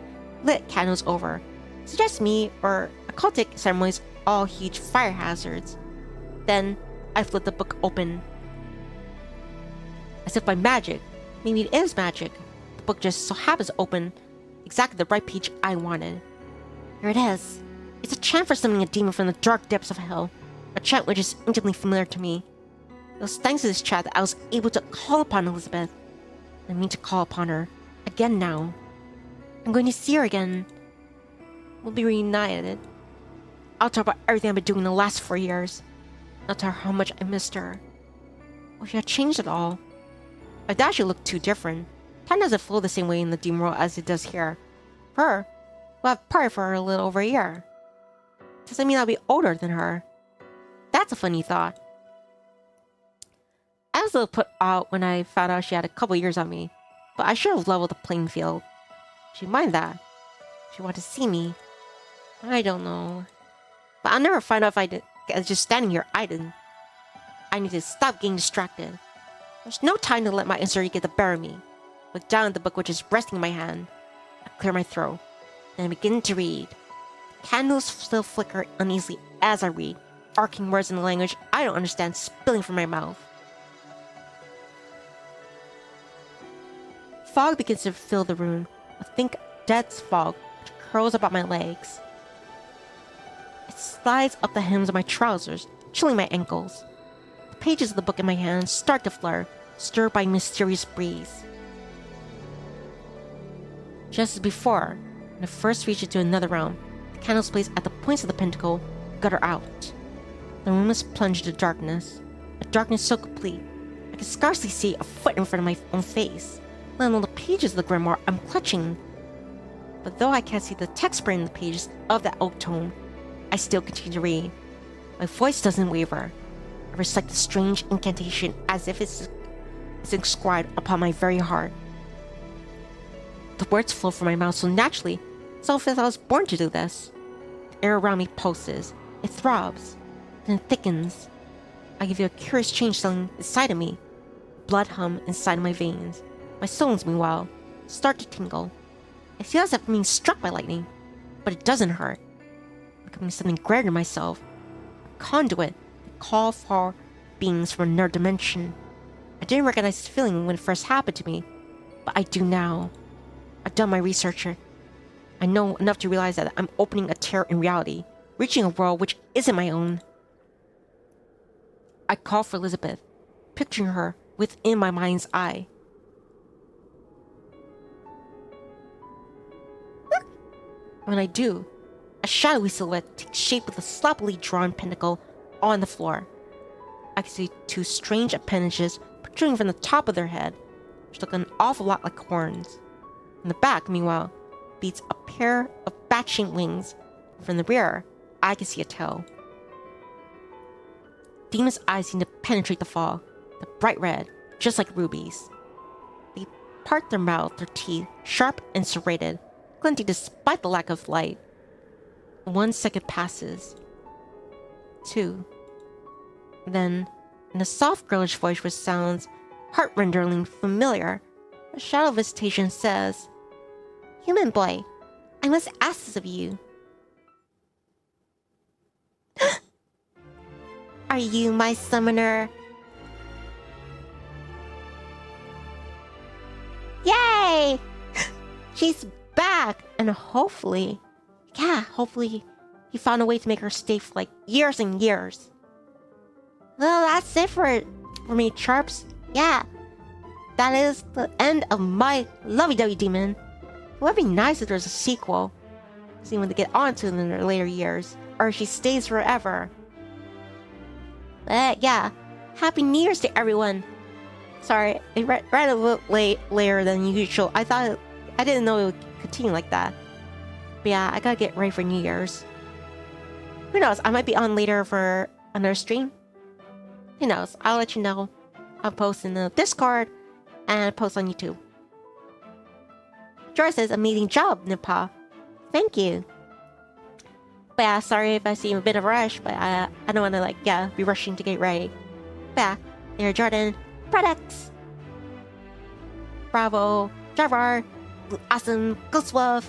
lit candles over. Suggest me or occultic ceremonies all huge fire hazards. Then I flip the book open. As if by magic, maybe it is magic, the book just so happens to open exactly the right page I wanted. Here it is. It's a chant for summoning a demon from the dark depths of hell, a chant which is intimately familiar to me. It was thanks to this chant that I was able to call upon Elizabeth. I mean to call upon her again now. I'm going to see her again. We'll be reunited. I'll talk about everything I've been doing the last 4 years. I'll tell her how much I missed her. Or she had changed at all. I doubt she looked too different. Time doesn't flow the same way in the demon world as it does here. For her, well, I've partied for her a little over a year. Does that mean I'll be older than her? That's a funny thought. I was a little put out when I found out she had a couple years on me, but I should have leveled the playing field. She'd mind that. She wanted to see me. I don't know. But I'll never find out if I did. Just standing here, I didn't. I need to stop getting distracted. There's no time to let my insecurity get the better of me. Look down at the book which is resting in my hand. I clear my throat. Then I begin to read. The candles still flicker uneasily as I read, arcing words in a language I don't understand spilling from my mouth. Fog begins to fill the room, a thick, dense fog which curls about my legs. It slides up the hems of my trousers, chilling my ankles. The pages of the book in my hand start to flutter, stirred by a mysterious breeze. Just as before, when I first reach into another realm, the candles placed at the points of the pentacle gutter out. The room is plunged into darkness, a darkness so complete I can scarcely see a foot in front of my own face, let alone the pages of the grimoire I'm clutching. But though I can't see the text printed in the pages of that oak tome, I still continue to read. My voice doesn't waver. I recite the strange incantation as if it's is inscribed upon my very heart. The words flow from my mouth so naturally, so as I was born to do this. The air around me pulses, it throbs, then it thickens. I give you a curious change something inside of me. Blood hum inside of my veins. My stones, meanwhile, start to tingle. It feels like I'm being struck by lightning, but it doesn't hurt. I'm becoming something greater than myself. A conduit that call for beings from another dimension. I didn't recognize this feeling when it first happened to me, but I do now. I've done my research. I know enough to realize that I'm opening a tear in reality, reaching a world which isn't my own. I call for Elizabeth, picturing her within my mind's eye. When I do, a shadowy silhouette takes shape with a sloppily drawn pentacle on the floor. I can see two strange appendages protruding from the top of their head, which look an awful lot like horns. In the back, meanwhile, beats a pair of bat-shaped wings. From the rear, I can see a tail. Demon's eyes seem to penetrate the fog, the bright red, just like rubies. They part their mouth, their teeth, sharp and serrated, glinting despite the lack of light. 1 second passes. 2. Then, in a soft girlish voice which sounds heart-renderingly familiar, a shadow visitation says, "Human boy, I must ask this of you. Are you my summoner?" Yay! She's back! And hopefully he found a way to make her stay for like years and years. Well, that's it for me, Charps. Yeah, that is the end of my Lovey-Dovey Demon. It would be nice if there's a sequel, see when they get onto in their later years, or she stays forever. But yeah, Happy New Year's to everyone. Sorry, I read a little later than usual. I didn't know it would continue like that. But yeah, I gotta get ready for New Year's. Who knows? I might be on later for another stream. Who knows? I'll let you know. I'll post in the Discord and post on YouTube. George says, "Amazing job, Nipa." Thank you. But yeah, sorry if I seem a bit of a rush, but I don't want to be rushing to get ready. But yeah, there, Jordan. Products. Bravo. Javar. Awesome. Ghostwolf.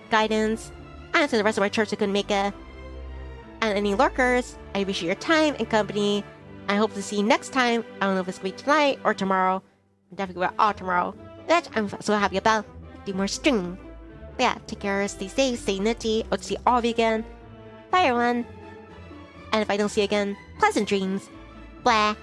Guidance. And to the rest of my church that couldn't make it. And any lurkers, I appreciate your time and company. I hope to see you next time. I don't know if it's going to be tonight or tomorrow. I'm definitely going to be all tomorrow. That I'm so happy about. Do more streaming. But yeah, take care, stay safe, stay nitty. I'll see all of you again. Bye everyone. And if I don't see you again, pleasant dreams. Blah.